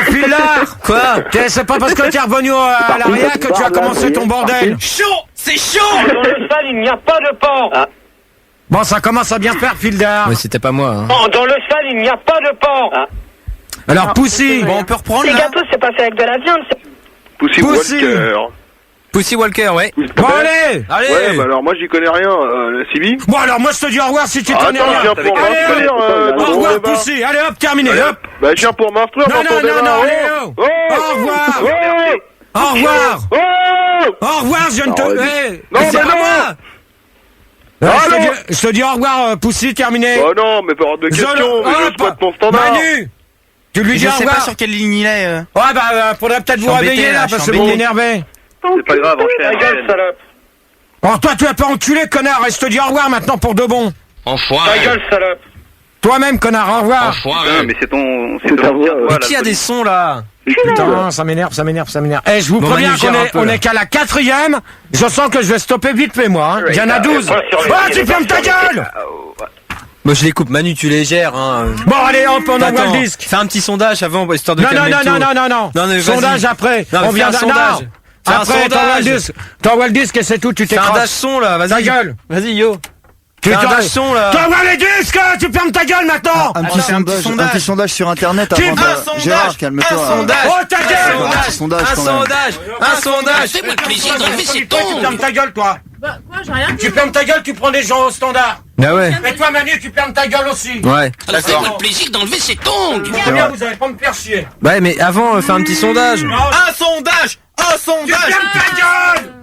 Filard, quoi? C'est pas parce que t'es revenu à l'arrière que tu as commencé ton bordel. Chaud, c'est chaud. Dans le sale, il n'y a pas de porc. Bon, ça commence à bien faire, Filard. Mais c'était pas moi. Hein. Non, dans le sale, il n'y a pas de porc. Alors, Poussy. Bon, on peut reprendre Les là. gâteaux, c'est pas fait avec de la viande. Pussy Walker. Pussy Walker, ouais. Bon, allez. Ouais, bah alors moi j'y connais rien, la CB. Bon, alors moi je te dis au revoir si tu connais Attends, rien. je viens pour m'instruire. Au revoir, Poussy. Allez, hop, terminé. Hop. Bah je viens pour m'instruire. Non, allez, oh. Au revoir. Au revoir. Au revoir, je viens de te... Non, mais non. Je te dis au revoir, Poussy, terminé. Oh non, mais pas hors de question, mais je souhaite mon standard. Manu, tu lui dis Je au sais revoir. pas sur quelle ligne il est. Ouais, bah, faudrait peut-être vous embêté, réveiller là, là, je parce suis que vous embêté. m'énervez. C'est pas grave, enchaîne. Salope. Oh, toi, tu vas pas enculer, connard, et je te dis au revoir maintenant pour de bon. Ta gueule, salope. Toi-même, connard, au revoir. Putain, mais c'est ton Mais qui a des sons là? Putain, ça m'énerve. Eh, je vous Bon, préviens Manu, gère un peu, on là. est qu'à la 4e. Je sens que je vais stopper vite fait, moi. Hein. Il y en a 12. Oh, tu fermes ta gueule! Moi je les coupe, Manu tu les gères hein. Bon allez hop, on envoie Attends, le disque. Fais un petit sondage avant histoire de Non, calmer le tout. non. Non, mais Sondage vas-y. après. Non, mais On vient fais un d'un sondage. art. Fais un Après, sondage. t'envoies le disque et c'est tout, tu Fais un dash t'écrases. son là, vas-y. Ta gueule. Vas-y yo. Tu Fais un dash son là. T'envoies les disques, tu fermes ta gueule maintenant. Un petit sondage sur internet avant de... Gérard, calme-toi. Un sondage. Oh ta gueule. Un petit sondage quand même. Un sondage. Fais-moi le plaisir d'enlever ses Tu tongs. fermes ta gueule, toi. Bah, quoi, j'ai rien dit. Tu fermes ta gueule, tu prends des gens au standard. Ah ouais. Et toi, Manu, tu fermes ta gueule aussi. Ouais. Alors fais-moi le plaisir d'enlever ses tongs. Très bien, vous allez pas me faire chier. Ouais mais avant fais un petit sondage. Un sondage. Tu fermes ta gueule.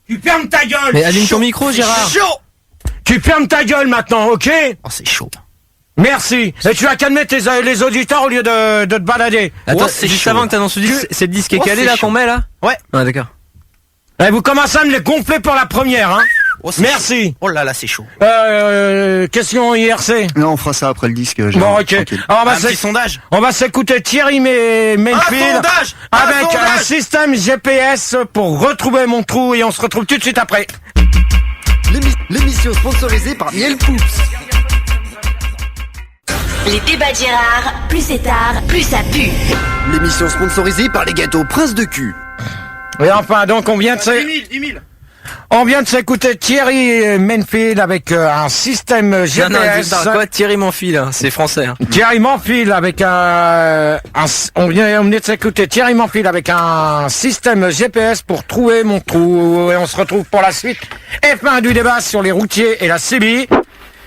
Tu fermes ta gueule. Mais allume ton micro Gérard. Tu fermes ta gueule maintenant, ok? Oh, c'est chaud. Merci. Et tu vas calmer les auditeurs au lieu de te balader. Attends, c'est juste chaud. avant que t'annonces le disque, c'est le disque est calé c'est là chaud. qu'on met là? Ouais. Ah d'accord. Et vous commencez à me les gonfler pour la première, hein? Oh, c'est Merci. chaud. Oh là là, c'est chaud. Question IRC. Non, on fera ça après le disque. Bon, Gérard, ok. tranquille. Alors, Un petit sondage. on va s'écouter Thierry Mayfield sondage. avec sondage. un système GPS pour retrouver mon trou et on se retrouve tout de suite après. L'émission sponsorisée par Miel Poups. Les débats de Gérard, plus c'est tard, plus ça pue. L'émission sponsorisée par les gâteaux Prince de cul. Et enfin, donc on vient de 10 000. on vient de s'écouter Thierry Mayfield avec un système Non, GPS. non, quoi Thierry Manfil, hein, c'est français. Hein. Thierry Manfield avec on vient de s'écouter Thierry Manfield avec un système GPS pour trouver mon trou et on se retrouve pour la suite. Et fin du débat sur les routiers et la CB.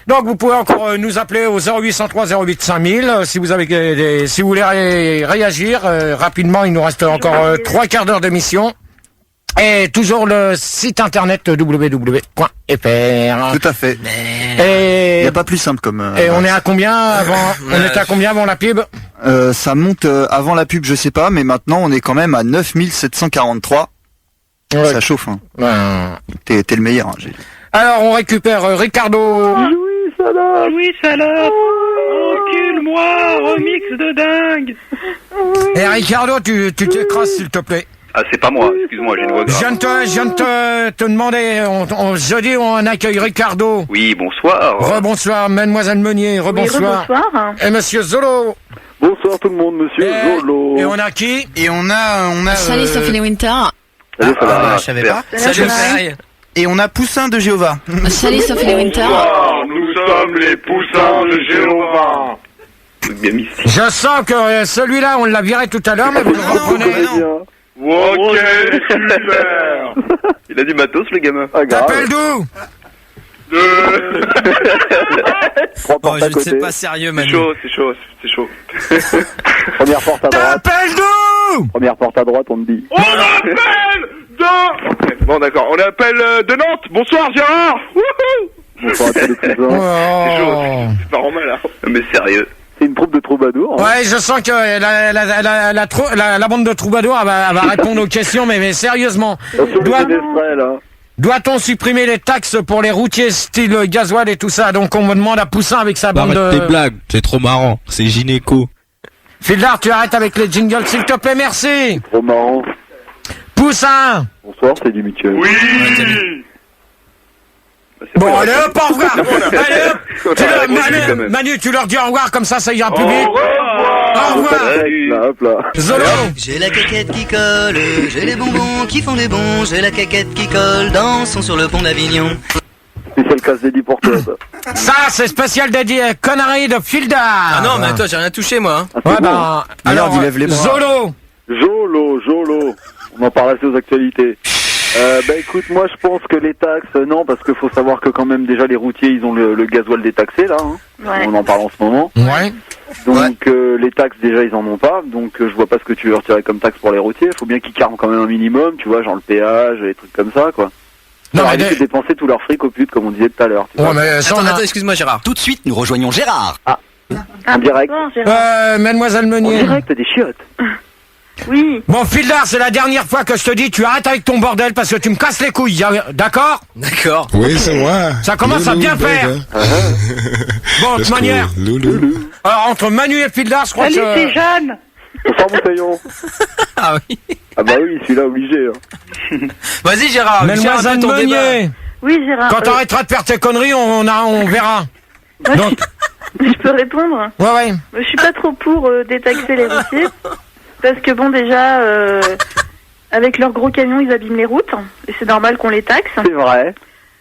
Donc vous pouvez encore nous appeler au 0803 08 5000 si vous avez si vous voulez réagir rapidement. Il nous reste encore 3 quarts d'heure d'émission. Et toujours le site internet www.fr. Tout à fait. Et il n'y a pas plus simple comme... et on est à combien avant on était à combien avant la pub? Ça monte avant la pub, je sais pas, mais maintenant on est quand même à 9743. Ouais. Ça chauffe, hein. T'es le meilleur, hein, j'ai... Alors on récupère Ricardo. Oui, salope. Encule-moi, remix de dingue. Et Ricardo, tu t'écrases s'il te plaît. Ah, c'est pas moi, excuse-moi, j'ai une voix Je grave. viens de te demander, jeudi on accueille Ricardo. Oui, bonsoir. Rebonsoir, mademoiselle Meunier, rebonsoir. Oui, rebonsoir. Et monsieur Zolo. Bonsoir tout le monde, monsieur Zolo. Et on a qui? Et on a. Salut Sophie Winter. Salut, ça va. Je savais pas. Salut Faye. Et on a Poussin de Jéhovah. Salut Sophie Winter. Nous sommes les poussins de Jéhovah. Bien mis. Je sens que celui-là on l'a viré tout à l'heure, mais vous le reprenez. Ok, super. Il a du matos, le gamin. Ah, grave. T'appelles d'où? Trois Oh, portes à je ne sais côté. pas sérieux C'est Manu. chaud, c'est chaud, c'est chaud. Première porte à droite. T'appelles d'où? Première porte à droite, on te dit. On appelle de... Bon, d'accord, on appelle de Nantes. Bonsoir, Gérard. Wouhou. Bonsoir à tous les cousins. C'est chaud, Oh. c'est pas normal, hein. Mais sérieux. C'est une troupe de troubadours. hein. Ouais, je sens que la bande de troubadours elle va répondre aux questions, mais sérieusement. Attention, les ménestrels, hein. Doit-on supprimer les taxes pour les routiers style gasoil et tout ça? Donc on me demande à Poussin avec sa bande Arrête de... tes blagues, c'est trop marrant, c'est gynéco. Fildar, tu arrêtes avec les jingles s'il te plaît, merci. Trop marrant. Poussin. Bonsoir, c'est du Mitchell. Oui. Bon, allez hop, au revoir. Allez hop. Manu, tu leur dis au revoir, comme ça ira plus vite. Au revoir. Là, hop là. Zolo. J'ai la caquette qui colle, j'ai les bonbons qui font des bons, j'ai la caquette qui colle, dansons sur le pont d'Avignon. Spécial casse dédié pour toi, ça. Ça, c'est spécial dédié conneries de Fildar. Ah non, mais attends, j'ai rien touché, moi. Ouais, bah, alors, il lève les bras. Jolo. On en parle assez aux actualités. Bah écoute, moi je pense que les taxes, non, parce qu'il faut savoir que quand même déjà les routiers, ils ont le gasoil détaxé là, hein. Ouais. On en parle en ce moment. Ouais. Donc les taxes déjà ils en ont pas, donc je vois pas ce que tu veux retirer comme taxe pour les routiers. Faut bien qu'ils carment quand même un minimum, tu vois, genre le péage, les trucs comme ça, quoi. Non, mais de dépenser tout leur fric au pute, comme on disait tout à l'heure. Ouais, mais attends, excuse-moi Gérard. Tout de suite, nous rejoignons Gérard. En direct. Mademoiselle Meunier. En direct des chiottes. Oui. Bon, Fildar, c'est la dernière fois que je te dis, tu arrêtes avec ton bordel parce que tu me casses les couilles, d'accord? D'accord. Oui, c'est moi. Ça commence à bien faire. Bon, de toute manière. Alors, entre Manu et Fildar, je crois que... Salut, c'est Jeanne. Bonsoir, Moutaillon. Ah oui. Ah bah oui, celui-là obligé. Hein. Vas-y Gérard, Mademoiselle Meunier. Oui, Gérard. Quand t'arrêteras de faire tes conneries, on verra. Donc... Je peux répondre? Ouais. Je suis pas trop pour détaxer les routiers. Parce que bon, déjà, avec leurs gros camions, ils abîment les routes. Et c'est normal qu'on les taxe. C'est vrai.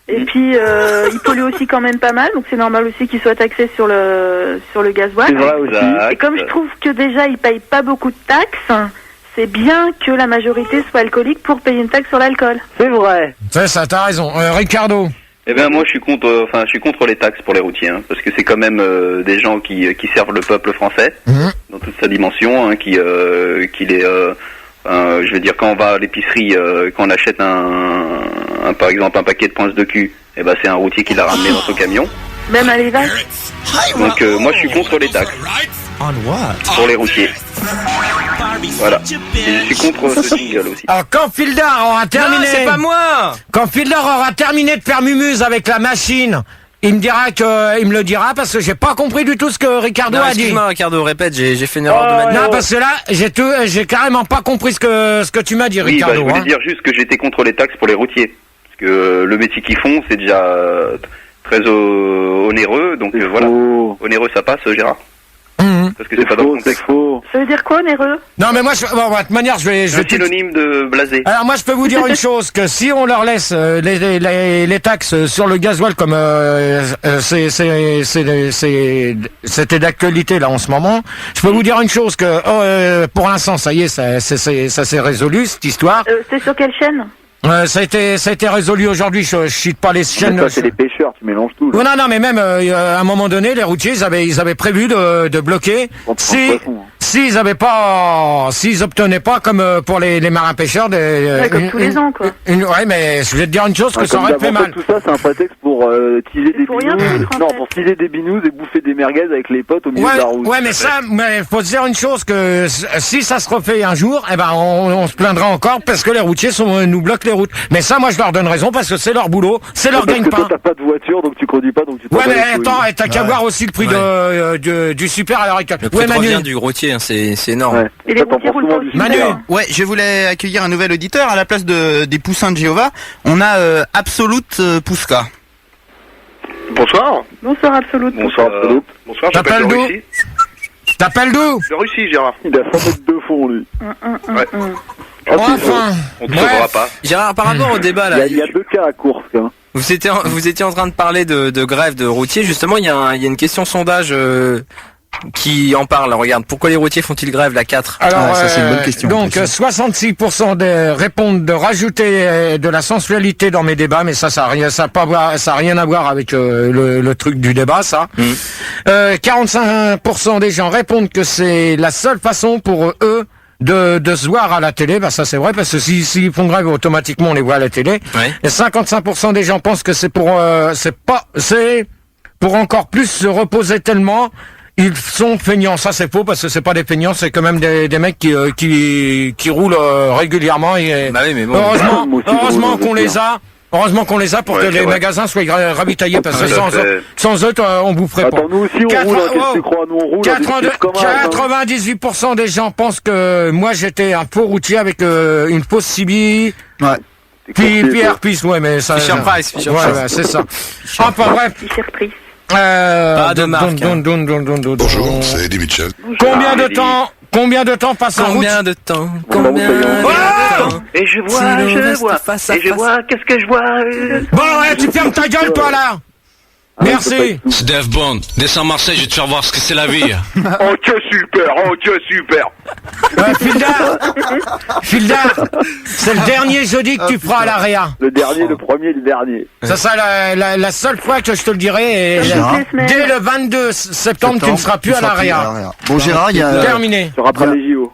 Et puis, ils polluent aussi quand même pas mal. Donc c'est normal aussi qu'ils soient taxés sur le gasoil. C'est vrai aussi. Et comme je trouve que déjà, ils payent pas beaucoup de taxes, c'est bien que la majorité soit alcoolique pour payer une taxe sur l'alcool. C'est vrai. C'est ça, t'as raison. Ricardo. Eh ben moi je suis contre les taxes pour les routiers, hein, parce que c'est quand même des gens qui servent le peuple français dans toute sa dimension, hein, qui les je veux dire, quand on va à l'épicerie, quand on achète par exemple un paquet de poinces de cul, eh ben c'est un routier qui l'a ramené dans son camion. Même à l'élevage. Donc moi je suis contre les taxes pour les routiers. Voilà. Et je suis contre ce jingle aussi. Alors quand Fildar aura terminé... Non, c'est pas moi. Quand Fildar aura terminé de faire mumuse avec la machine, il me le dira parce que j'ai pas compris du tout ce que Ricardo a dit. Excuse-moi Ricardo, répète, j'ai fait une erreur de manière. Non, parce que là, j'ai carrément pas compris ce que tu m'as dit, Oui, Ricardo. je voulais dire juste que j'étais contre les taxes pour les routiers. Parce que le métier qu'ils font, c'est déjà très onéreux, donc voilà. Onéreux ça passe, Gérard. Parce que c'est pas dans le contexte. Ça veut dire quoi, onéreux? Non, mais moi, de toute manière, je vais synonyme de blasé. Alors moi, je peux vous dire une chose, que si on leur laisse les taxes sur le gasoil comme c'était d'actualité là en ce moment, je peux vous dire une chose, que pour l'instant, ça y est, ça s'est résolu cette histoire. C'est sur quelle chaîne? Ça a été résolu aujourd'hui. Je cite pas les chaînes. Ça, c'est les pêcheurs, tu mélanges tout. Là. Non, mais même à un moment donné, les routiers, ils avaient prévu de bloquer s'ils obtenaient pas comme pour les marins pêcheurs comme tous les ans, quoi. Ouais, mais je vais te dire une chose, que ça aurait fait mal. Tout ça, c'est un prétexte pour teaser des binous. Non, pour teaser des binous et bouffer des merguez avec les potes au milieu de la route. Ouais, mais faut se dire une chose, que si ça se refait un jour, eh ben on se plaindra encore parce que les routiers nous bloquent les routes. Mais ça, moi, je leur donne raison parce que c'est leur boulot, c'est leur gagne-pain. Parce que toi, t'as pas de voiture, donc tu conduis pas, donc tu. Ouais, mais attends, t'as qu'à voir aussi le prix du super à l'heure actuelle. Le prix de revient du routier, hein, c'est énorme. Ouais. Et les routiers roulent pas aussi. Manu. Ouais, je voulais accueillir un nouvel auditeur à la place des poussins de Jéhovah. On a Absolute Pouska. Bonsoir. Bonsoir, Absolute. Bonsoir, Absolute. Bonsoir, j'appelle de Russie. T'appelles d'où? De Russie, Gérard. Il a 100 mètres de fond, lui. Ouais. Enfin. On te trouvera pas. Gérard, par rapport au débat là. Il y a deux cas à course, hein. Vous étiez en train de parler de grève de routiers. Justement, il y a une question sondage qui en parle. Regarde, pourquoi les routiers font-ils grève la 4? Alors, ça c'est une bonne question. Donc 66% répondent de rajouter de la sensualité dans mes débats, mais ça a rien à voir avec le truc du débat, ça. 45% des gens répondent que c'est la seule façon pour eux de se voir à la télé. Bah ça c'est vrai, parce que s'ils font grève, automatiquement on les voit à la télé. Ouais. Et 55% des gens pensent que c'est pour encore plus se reposer tellement. Ils sont feignants, ça c'est faux, parce que c'est pas des feignants, c'est quand même des mecs qui roulent régulièrement. Et bah oui, mais bon. heureusement qu'on les a. Heureusement qu'on les a pour que les magasins soient ravitaillés, parce que sans eux, on boufferait pas. Attends, nous aussi on roule, qu'est-ce que tu crois? Nous on roule. 98% des gens pensent que moi j'étais un faux routier avec une fausse CB. Ouais. Puis Airpeace, ouais, mais ça. Fisher Price. Ouais, c'est ça. Enfin bref. Fisher Price. Pas de marque. Bonjour, c'est Eddie Mitchell. Combien de temps passe en route? Combien de temps? Et je vois, qu'est-ce que je vois? Bon, ouais, tu fermes ta gueule, toi, là! Merci! C'est Dave Bond. Descends à Marseille, je vais te faire voir ce que c'est la vie. Oh, que super! Fildar, c'est le dernier jeudi que tu feras à l'AREA. Le premier. Ça sera la seule fois que je te le dirai. Et dès le 22 septembre, tu ne seras plus à l'AREA. Bon, Gérard, il y a... Terminé. Tu rattrapes les JO.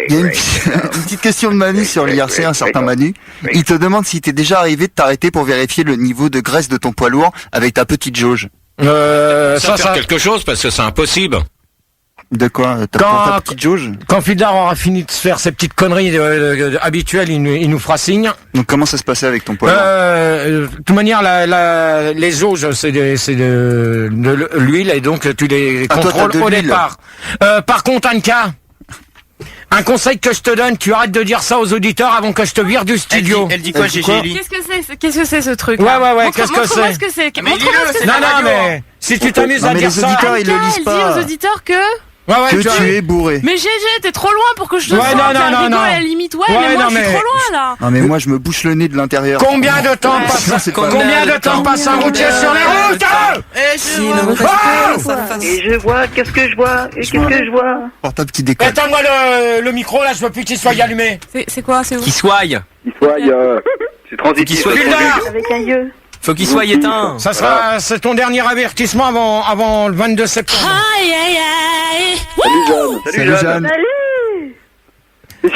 Il y a une petite question de Manu sur l'IRC, un certain Manu. Il te demande si t'es déjà arrivé de t'arrêter pour vérifier le niveau de graisse de ton poids lourd avec ta petite jauge. Ça faire quelque chose parce que c'est impossible. De quoi? Ta petite jauge? Quand Fildar aura fini de faire ses petites conneries habituelles, il nous fera signe. Donc comment ça se passait avec ton poids lourd? De toute manière, les jauges, c'est de l'huile et donc tu les contrôles au départ. Par contre, Anka, un conseil que je te donne, tu arrêtes de dire ça aux auditeurs avant que je te vire du studio. Elle dit quoi, Gégé? Qu'est-ce que c'est ce truc? Ouais, qu'est-ce que c'est? Montre-moi ce que c'est. Non, mais si tu t'amuses à dire ça... les auditeurs, ils le lisent pas. Elle dit aux auditeurs que... que tu es bourré. Mais GG, t'es trop loin pour que je te non. à la limite. Ouais, mais moi je suis trop loin là. Non mais moi je me bouche le nez de l'intérieur. Combien de temps passe un routier sur les routes? Et je vois, qu'est-ce que je vois? Portable qui déconne. Éteins-moi le micro là, je veux plus qu'il soit allumé. C'est quoi? C'est où? Qui soit. C'est transitif. Avec un yeux. Faut qu'il soit éteint. C'est ton dernier avertissement avant le 22 septembre. Aïe aïe aïe. Salut Jeanne.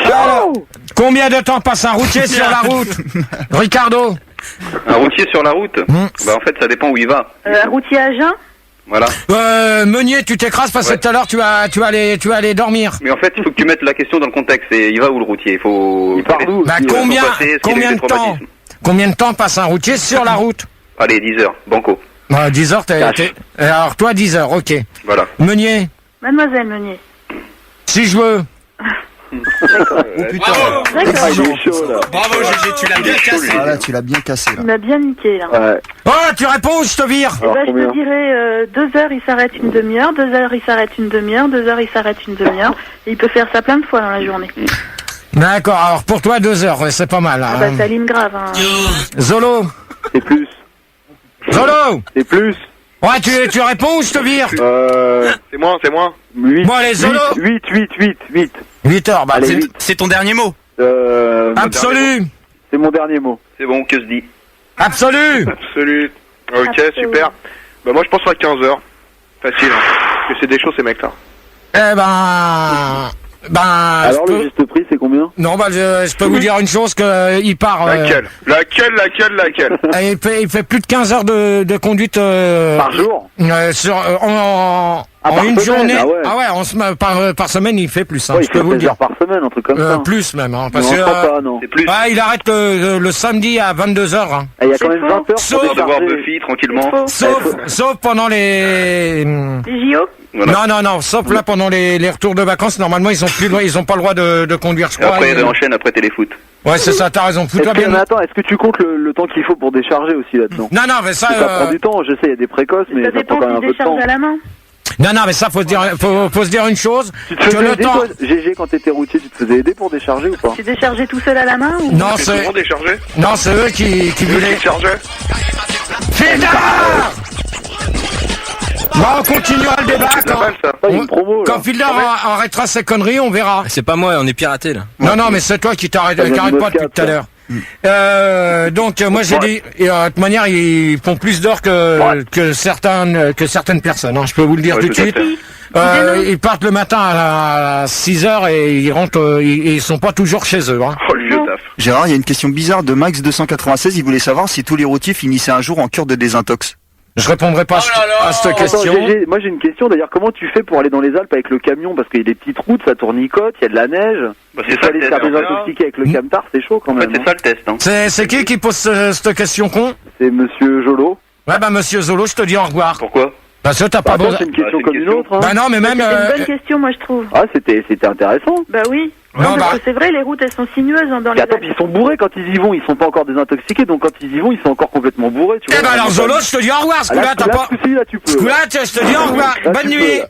Ciao. Combien de temps passe un routier sur la route? Ricardo? Un routier sur la route? Bah en fait ça dépend où il va. Un routier à jeun? Voilà. Meunier, tu t'écrases parce que tout à l'heure tu vas aller dormir. Mais en fait il faut que tu mettes la question dans le contexte. Et il va où le routier? Il part d'où? Combien de temps passe un routier sur la route? Allez, 10 heures, banco. 10 heures, alors toi 10 heures, ok. Voilà. Meunier? Mademoiselle Meunier. Si je veux. D'accord. Oh putain. Bravo GG, tu l'as bien cassé. Voilà, tu l'as bien cassé là. Il m'a bien niqué là. Ouais. Oh, tu réponds ou je te vire? Je te dirais 2 heures il s'arrête une demi-heure, 2 heures il s'arrête une demi-heure, 2 heures il s'arrête une demi-heure. Et il peut faire ça plein de fois dans la journée. D'accord, alors pour toi 2 heures, c'est pas mal. Ah bah ça lime grave. Hein. Zolo? C'est plus. Zolo? C'est plus. Ouais, tu réponds ou je te vire? C'est moins. 8. Bon, allez, Zolo. 8 heures, bah allez, c'est ton dernier mot. Absolu. C'est mon dernier mot. C'est bon, que se dit? Absolu. Ok, super. Bah moi je pense à 15 heures. Facile, hein. Parce que c'est des choses ces mecs là. Eh ben... Alors le juste prix c'est combien? Non, je peux vous dire une chose, que il part... Laquelle? Il fait plus de 15 heures de conduite... Par jour? En une semaine, journée. Ah ouais, par semaine il fait plus, hein, ouais, je peux vous le dire. Heures par semaine, un truc comme ça. Plus même, hein, parce non, que... pas, non. C'est plus. Il arrête le samedi à 22h. Hein. Il y a quand même 20 heures pour voir Buffy tranquillement. Sauf pendant les JO? Voilà. Non, sauf là pendant les retours de vacances, normalement ils ont pas le droit de conduire, je crois. Après, enchaîne après téléfoot. Ouais, c'est ça, t'as raison. Mais attends, est-ce que tu comptes le temps qu'il faut pour décharger aussi là-dedans? Non, mais ça prend du temps, je sais, il y a des précoces, mais ça prend quand même un peu de temps. À la main. Non, mais ça, faut se dire une chose. Tu te faisais aider, toi, GG, quand t'étais routier, tu te faisais aider pour décharger ou pas? Tu déchargeais tout seul à la main ou... Non, c'est eux qui voulaient... Fildar! Bon, on continuera le débat quand Fildar arrêtera ses conneries, on verra. C'est pas moi, on est piraté là. Non, mais c'est toi qui t'arrête pas depuis tout à l'heure. Donc moi j'ai dit, de toute manière ils font plus d'heures que certaines personnes, hein, je peux vous le dire tout de suite. Ils partent le matin à 6h et ils rentrent, ils sont pas toujours chez eux. Hein. Oh le vieux taf. Gérard, il y a une question bizarre de Max296, il voulait savoir si tous les routiers finissaient un jour en cure de désintox. Je répondrai pas à cette question. Attends, moi j'ai une question d'ailleurs, comment tu fais pour aller dans les Alpes avec le camion? Parce qu'il y a des petites routes, ça tournicote, il y a de la neige. Bah, c'est ça aller le se faire test. désintoxiquer avec le camtar, c'est chaud quand En fait, même. c'est ça le test. Hein. C'est qui pose cette question con? C'est monsieur Jolo. Ouais, bah monsieur Zolo, je te dis au revoir. Pourquoi? Parce que t'as pas besoin. C'est une question c'est comme une une autre. Hein. Bah non, mais même. C'est une bonne question, moi, je trouve. Ah, c'était intéressant. Bah oui. Non, Parce que c'est vrai, les routes, elles sont sinueuses dans les Attends, Alpes. ils sont bourrés quand ils y vont, ils sont pas encore désintoxiqués, donc quand ils y vont, ils sont encore complètement bourrés. Tu vois, bah alors Zolo, je te dis au revoir. Ce coup-là, t'as pas. Là, tu peux. Ce coup-là, je te dis au revoir. Bonne nuit.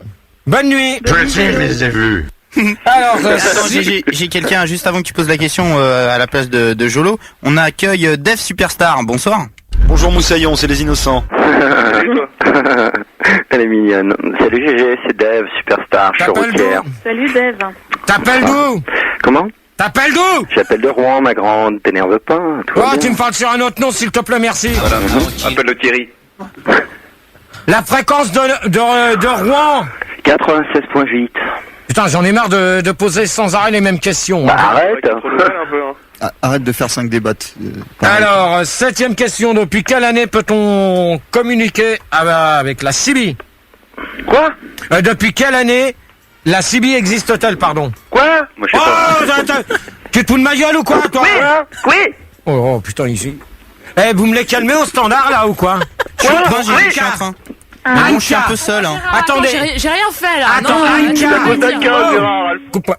Bonne nuit. Je les ai vus. Alors, Attends, j'ai quelqu'un juste avant que tu poses la question à la place de Jolo. On accueille Dev Superstar. Bonsoir. Bonjour Moussaillon, c'est les innocents. Elle est mignonne. Salut GG, c'est Dave, Superstar, je suis routière. Salut, Dave. T'appelles d'où? Comment? T'appelles d'où? J'appelle de Rouen, ma grande. T'énerve pas. Oh, tu me parles sur un autre nom, s'il te plaît, merci. Voilà, appelle le Thierry. La fréquence de Rouen. 96.8. Putain, j'en ai marre de poser sans arrêt les mêmes questions. Bah, arrête. Arrête de faire 5 débats. Alors, 7ème question. Depuis quelle année peut-on communiquer avec la CB? Quoi? Depuis quelle année la CB existe-t-elle, pardon? Quoi? Moi, je sais pas. Tu te fous de ma gueule ou quoi, toi? Oui. Oh, putain, ici. Eh, vous me les calmez au standard, là, ou quoi? Je suis en train. Anka. Je suis un peu seul. Hein. Attendez. J'ai rien fait là. Attends, non, Anka. Coupe-moi.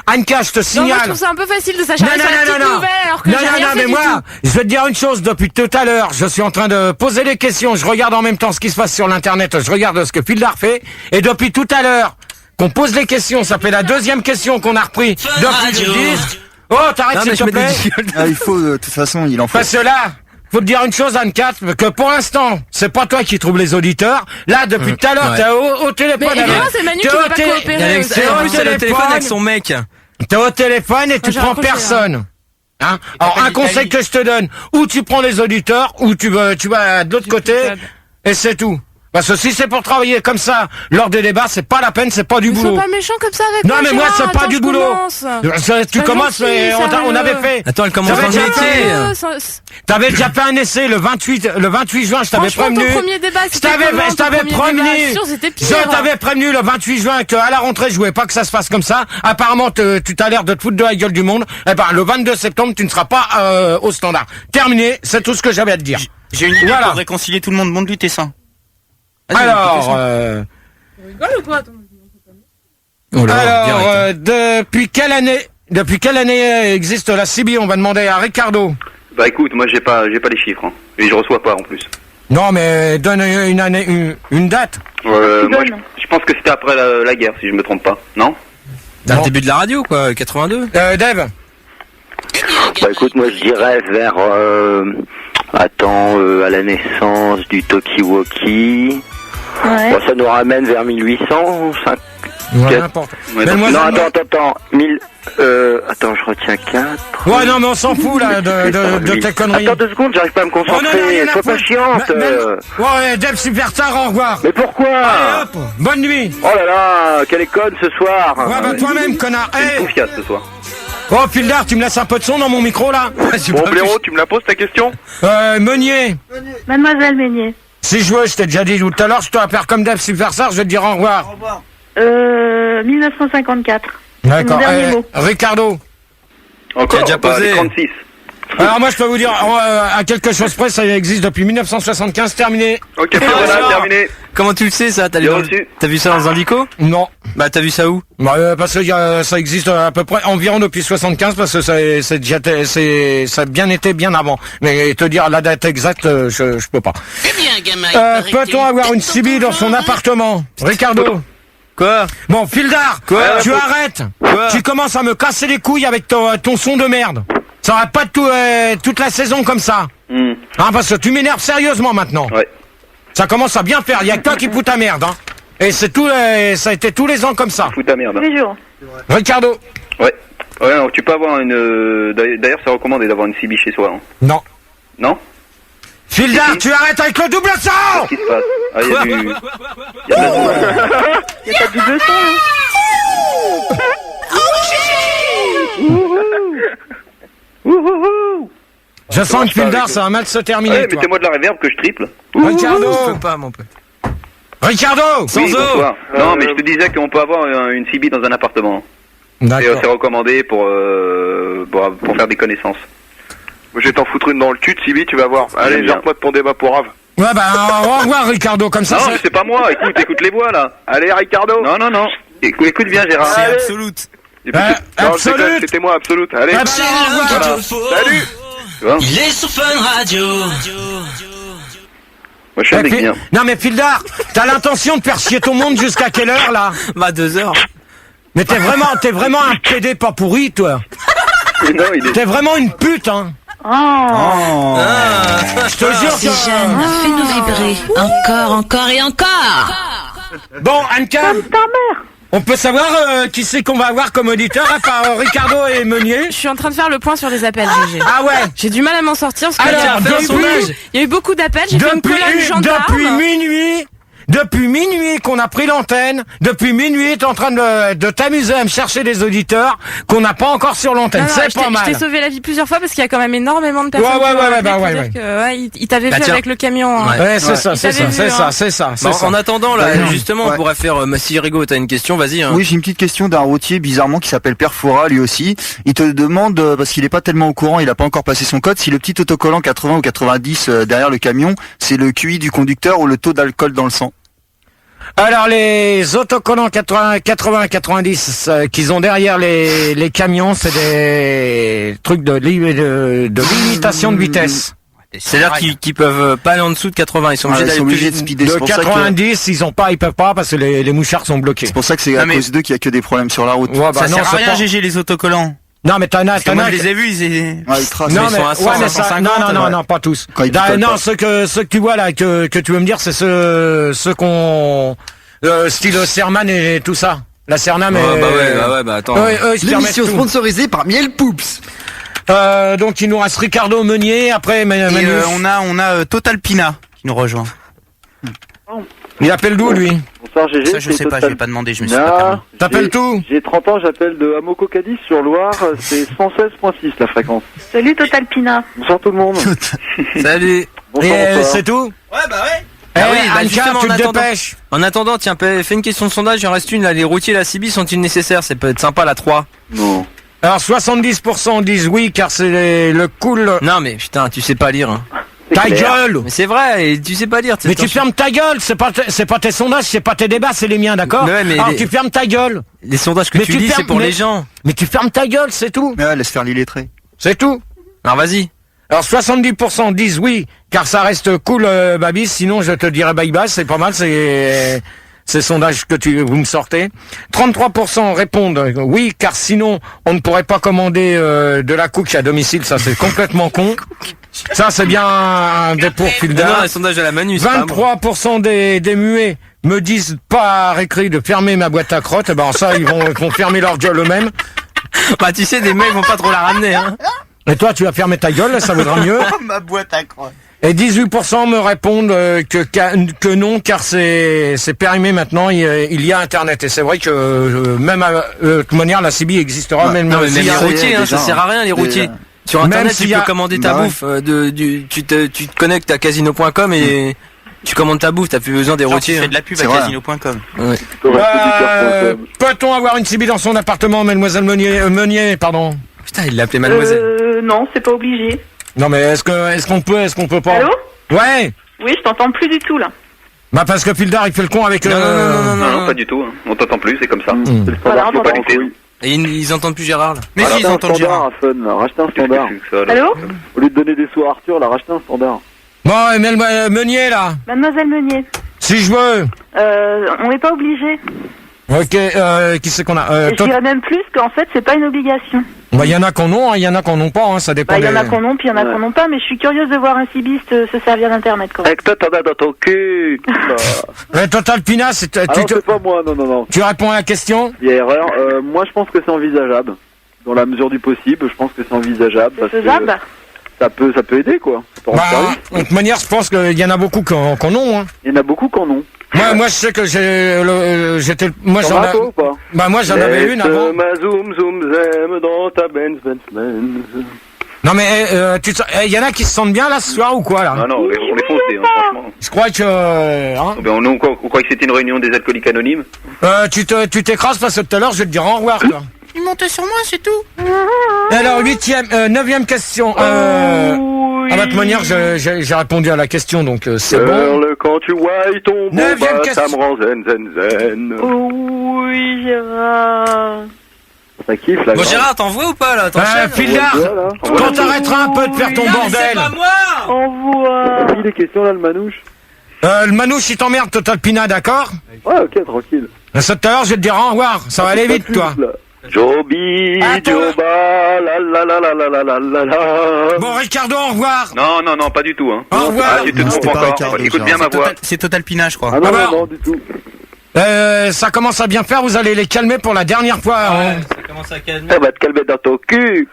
Anka, je te Non, signale. moi je trouve ça un peu facile de s'acharner Non, sur la non, petite non, non. nouvelle alors que Non, j'ai non, rien non, fait mais du moi, tout. je vais te dire une chose. Depuis tout à l'heure, je suis en train de poser des questions. Je regarde en même temps ce qui se passe sur l'internet. Je regarde ce que Fildar fait. Et depuis tout à l'heure, qu'on pose des questions, ça fait la 2e question qu'on a repris depuis le disque. Oh, t'arrêtes s'il te plaît. Il faut, de toute façon, il en faut. Parce que là, faut te dire une chose, Anne-4, que pour l'instant, c'est pas toi qui trouves les auditeurs. Là, depuis tout à l'heure, t'es au téléphone. Mais évidemment, c'est Manu qui veut pas coopérer. Elle a le téléphone avec son mec. T'es au téléphone et tu j'ai prends raccroché, personne. Hein? Alors, un conseil que je te donne, ou tu prends les auditeurs, ou tu vas de l'autre côté, et c'est tout. Parce que si c'est pour travailler comme ça, lors des débats, c'est pas la peine, c'est pas du boulot. Sois pas méchant comme ça avec Non, moi. mais moi, c'est pas du boulot. Tu Pas commences, gentil, mais on avait fait. Attends, elle commence T'avais en déjà métier. T'avais déjà fait un essai le 28 juin, je t'avais Franchement, prévenu. ton premier débat, Je c'était t'avais comment, ton premier prévenu. débat sûr, c'était pire. Je t'avais prévenu le 28 juin qu'à la rentrée, je voulais pas que ça se passe comme ça. Apparemment, tu t'as l'air de te foutre de la gueule du monde. Eh ben, le 22 septembre, tu ne seras pas au standard. Terminé, c'est tout ce que j'avais à te dire. J'ai une idée pour réconcilier tout le monde. Montre-lui tes seins. Alors, Tu rigoles ou quoi, toi? depuis quelle année existe la CB? On va demander à Ricardo. Bah écoute, moi j'ai pas les chiffres. Hein. Et je reçois pas en plus. Non, mais donne une année, une date. Moi je pense que c'était après la guerre, si je me trompe pas. Non? Dans le début de la radio, quoi, 82. Dave. Bah écoute, moi je dirais vers... à la naissance du Tokiwoki. Ouais. Bon, ça nous ramène vers 1800. Ouais, n'importe. Ouais, Mais non, moi, attends. Attends, je retiens 4. Ouais, non, mais on s'en fout, là, de tes conneries. Attends 2 secondes, j'arrive pas à me concentrer. Sois pas chiante. Ouais, Dave Superstar, au revoir. Mais pourquoi? Allez, hop, bonne nuit. Oh là là, quelle est conne ce soir. Ouais, bah toi-même, connard. C'est une confiance ce soir. Oh, Fildar, tu me laisses un peu de son dans mon micro, là? Bon, blaireau, tu me la poses ta question? Meunier. Mademoiselle Meunier. Si je veux, je t'ai déjà dit tout à l'heure, je dois faire comme Dave Superstar, je vais te dire au revoir. Au revoir. 1954. D'accord. C'est mon dernier mot. Ricardo. Encore, déjà posé. 36. Alors moi je peux vous dire, à quelque chose près, ça existe depuis 1975, terminé. Ok, voilà, terminé. Comment tu le sais ça? T'as vu ça dans un dico? Non. Bah t'as vu ça où? Bah, parce que ça existe à peu près environ depuis 75, parce que ça a bien été bien avant. Mais te dire la date exacte, je peux pas. Eh bien, gamin. Peut-on avoir une CB dans son appartement? Ricardo. Quoi? Bon, Fildar, quoi? Tu arrêtes. Quoi? Tu commences à me casser les couilles avec ton son de merde. Ça va pas toute la saison comme ça. Hein, parce que tu m'énerves sérieusement maintenant. Ouais. Ça commence à bien faire. Il y a que toi qui fous ta merde. Hein. Et c'est ça a été tous les ans comme ça. Fous ta merde. Tous les jours. Ricardo. Ouais. Ouais, non, tu peux avoir une... D'ailleurs, c'est recommandé d'avoir une CB chez soi. Hein. Non. Non? Fildar, tu arrêtes avec le double son! Qu'est-ce qui se passe? Ah, il y a du... Il y a pas de double son, hein. Wouhou. Je sens que Fildar, ça va mal se terminer. Ouais, mettez-moi de la réverb que je triple. Ricardo, Je peux pas, mon pote. Ricardo, Oui, bonsoir. Non, mais je te disais qu'on peut avoir une CB dans un appartement. D'accord. C'est recommandé pour faire des connaissances. Je vais t'en foutre une dans le cul, Sibi, tu vas voir. Allez, jarte-moi de ton débat pour Rave. Ouais, au revoir, Ricardo, comme ça. Non, mais c'est pas moi, écoute les voix là. Allez, Ricardo. Non. Écoute bien, Gérard. C'est Absolute. Absolute. C'était moi, Absolute. Allez. Voilà. Salut. Il est sur Fun Radio. Moi, je suis un mec bien. Non, mais Fildar, t'as l'intention de faire chier ton monde jusqu'à quelle heure, là? Bah, 2 heures. Mais t'es vraiment un PD pas pourri, toi. Non, T'es vraiment une pute, hein. Je te jure que... Oxygène, fais-nous vibrer. Encore et encore. Bon, Anka, on peut savoir qui c'est qu'on va avoir comme auditeur, à part Ricardo et Meunier? Je suis en train de faire le point sur les appels, GG. Ah ouais. J'ai du mal à m'en sortir parce Alors, il y a eu beaucoup d'appels, j'ai fait une colonne gendarme. Depuis minuit qu'on a pris l'antenne, depuis minuit t'es en train de t'amuser à me chercher des auditeurs qu'on n'a pas encore sur l'antenne. C'est pas mal. Je t'ai sauvé la vie plusieurs fois parce qu'il y a quand même énormément de personnes il t'avait vu avec le camion. Ouais, c'est ça. En attendant, là, justement, on pourrait faire... Si Rigo, t'as une question, vas-y. Oui, j'ai une petite question d'un routier, bizarrement, qui s'appelle Perfora, lui aussi. Il te demande, parce qu'il est pas tellement au courant, il a pas encore passé son code, si le petit autocollant 80 ou 90 derrière le camion, c'est le QI du conducteur ou le taux d'alcool dans le sang. Alors les autocollants 80-90 qu'ils ont derrière les camions, c'est des trucs de limitation de vitesse. C'est-à-dire qu'ils peuvent pas aller en dessous de 80, ils sont obligés d'aller de speeder. De 90, ils peuvent pas parce que les mouchards sont bloqués. C'est pour ça que c'est à cause d'eux qu'il y a que des problèmes sur la route. Ouais, ça sert à rien, GG, les autocollants. Non, mais moi, je les ai vus, ils tracent. Non, mais, sont à 100, 150. Non, pas tous. Non, ceux que tu vois là, que tu veux me dire, c'est ceux qu'on, style Serman et tout ça. La Cernam attends. L'émission sponsorisée par Miel Poups. Donc il nous reste Ricardo Meunier, après Manu. On a Total Pina qui nous rejoint. Il appelle d'où, lui? Bonsoir, GG. Ça, je sais pas, je vais pas demander, je me suis pas permis. T'appelles tout? J'ai 30 ans, j'appelle de Amoko-Cadiz sur Loire, c'est 116.6 la fréquence. Salut Total Pina. Bonsoir tout le monde. Salut. Bonsoir. C'est tout? Ouais, bah ouais. Anka, tu te dépêches. En attendant, tiens, fais une question de sondage, il en reste une, là, les routiers et la CB sont-ils nécessaires? Ça peut être sympa, la 3. Non. Alors 70% disent oui, car c'est le cool. Non, mais putain, tu sais pas lire, hein. Ta gueule! Mais c'est vrai, et tu sais pas lire. Mais tu fermes ta gueule, c'est pas tes sondages, c'est pas tes débats, c'est les miens, d'accord? Alors tu fermes ta gueule. Les sondages que tu lis, c'est pour les gens. Mais tu fermes ta gueule, c'est tout. Mais laisse faire l'illettré. C'est tout. Alors vas-y. Alors 70% disent oui, car ça reste cool, Babis, sinon je te dirais bye bye, c'est pas mal, ces sondages que vous me sortez. 33% répondent oui, car sinon on ne pourrait pas commander de la cook à domicile, ça c'est complètement con. Ça c'est bien des pour Fildar. Non, les sondages à la Manu. 23% des muets me disent pas à récré de fermer ma boîte à crottes, et ben ça ils vont fermer leur gueule eux-mêmes. Bah tu sais, des mecs vont pas trop la ramener, hein. Et toi tu vas fermer ta gueule, ça vaudra mieux. Ma boîte à crottes. Et 18% me répondent que non, car c'est périmé maintenant, il y a Internet. Et c'est vrai que même de toute manière, la CB existera. Ouais. Non, mais les routiers, ça sert à rien, les routiers. Sur Internet, tu peux commander ta bouffe. Tu te connectes à casino.com et tu commandes ta bouffe, t'as plus besoin des routiers. Tu fais de la pub à casino.com. Ouais. Peut-on avoir une CB dans son appartement, mademoiselle Meunier, pardon? Putain, il l'a appelé mademoiselle. Non, c'est pas obligé. Non mais est-ce qu'on peut pas? Allô? Ouais. Oui, je t'entends plus du tout là. Bah parce que Fildar il fait le con avec. Non, pas du tout. Hein. On t'entend plus, c'est comme ça. Voilà, faut pas lutter. Et ils entendent plus Gérard là. Mais si, ils entendent Gérard. Racheter un standard. Allô? Au lieu de donner des sous à Arthur, là, racheter un standard. Bon, Meunier là. Mademoiselle Meunier. Si je veux. On n'est pas obligé. Ok, qui c'est qu'on a? Je dirais même plus qu'en fait c'est pas une obligation. Bah y en a qu'on ont, il y en a qu'on n'ont pas, ça dépend. Il y en a qu'on ont, puis il y en a qu'on n'ont pas, mais je suis curieuse de voir un cibiste se servir d'internet quand même. Avec toi t'en as dans ton cul. Total Pina, c'est c'est pas moi, non. Tu réponds à la question? Il y a erreur. Moi je pense que c'est envisageable. Dans la mesure du possible, je pense que c'est envisageable. C'est faisable. Ça peut aider quoi. De toute manière, je pense qu'il y en a beaucoup qu'on ont. Hein. Il y en a beaucoup qu'on ont. Moi, je sais que j'étais. Moi, j'en avais une avant. Ma zoom zem dans ta Benz. Non mais y en a qui se sentent bien là ce soir ou quoi là? Non, on les fonce, franchement. Je crois que... on croit que c'était une réunion des alcooliques anonymes. Tu t'écrases parce que tout à l'heure je vais te dire au revoir toi. Il montait sur moi, c'est tout. Alors 9e question. À votre manière, j'ai répondu à la question, donc c'est bon. Quand tu vois ton bon ça me rend zen. Oui, Gérard. Ça kiffe là. Bon Gérard, t'en vois ou pas là? Fildar, quand t'arrêteras un peu de faire ton bordel. C'est pas moi. Envoie. C'est qui les questions là, le manouche? Le manouche il t'emmerde, Total Pina, d'accord? Ouais, ok, tranquille. Ça tout à l'heure je vais te dire au revoir, ça va aller vite toi. Joby, Joba, la. Bon Ricardo, au revoir. Non, pas du tout, hein. Au revoir. Tu te trompes encore. Écoute bien ma voix. C'est Total Pina, je crois. Ah non, du tout. Ça commence à bien faire, vous allez les calmer pour la dernière fois. Ouais, ça commence à calmer. Ça va te calmer dans ton cul.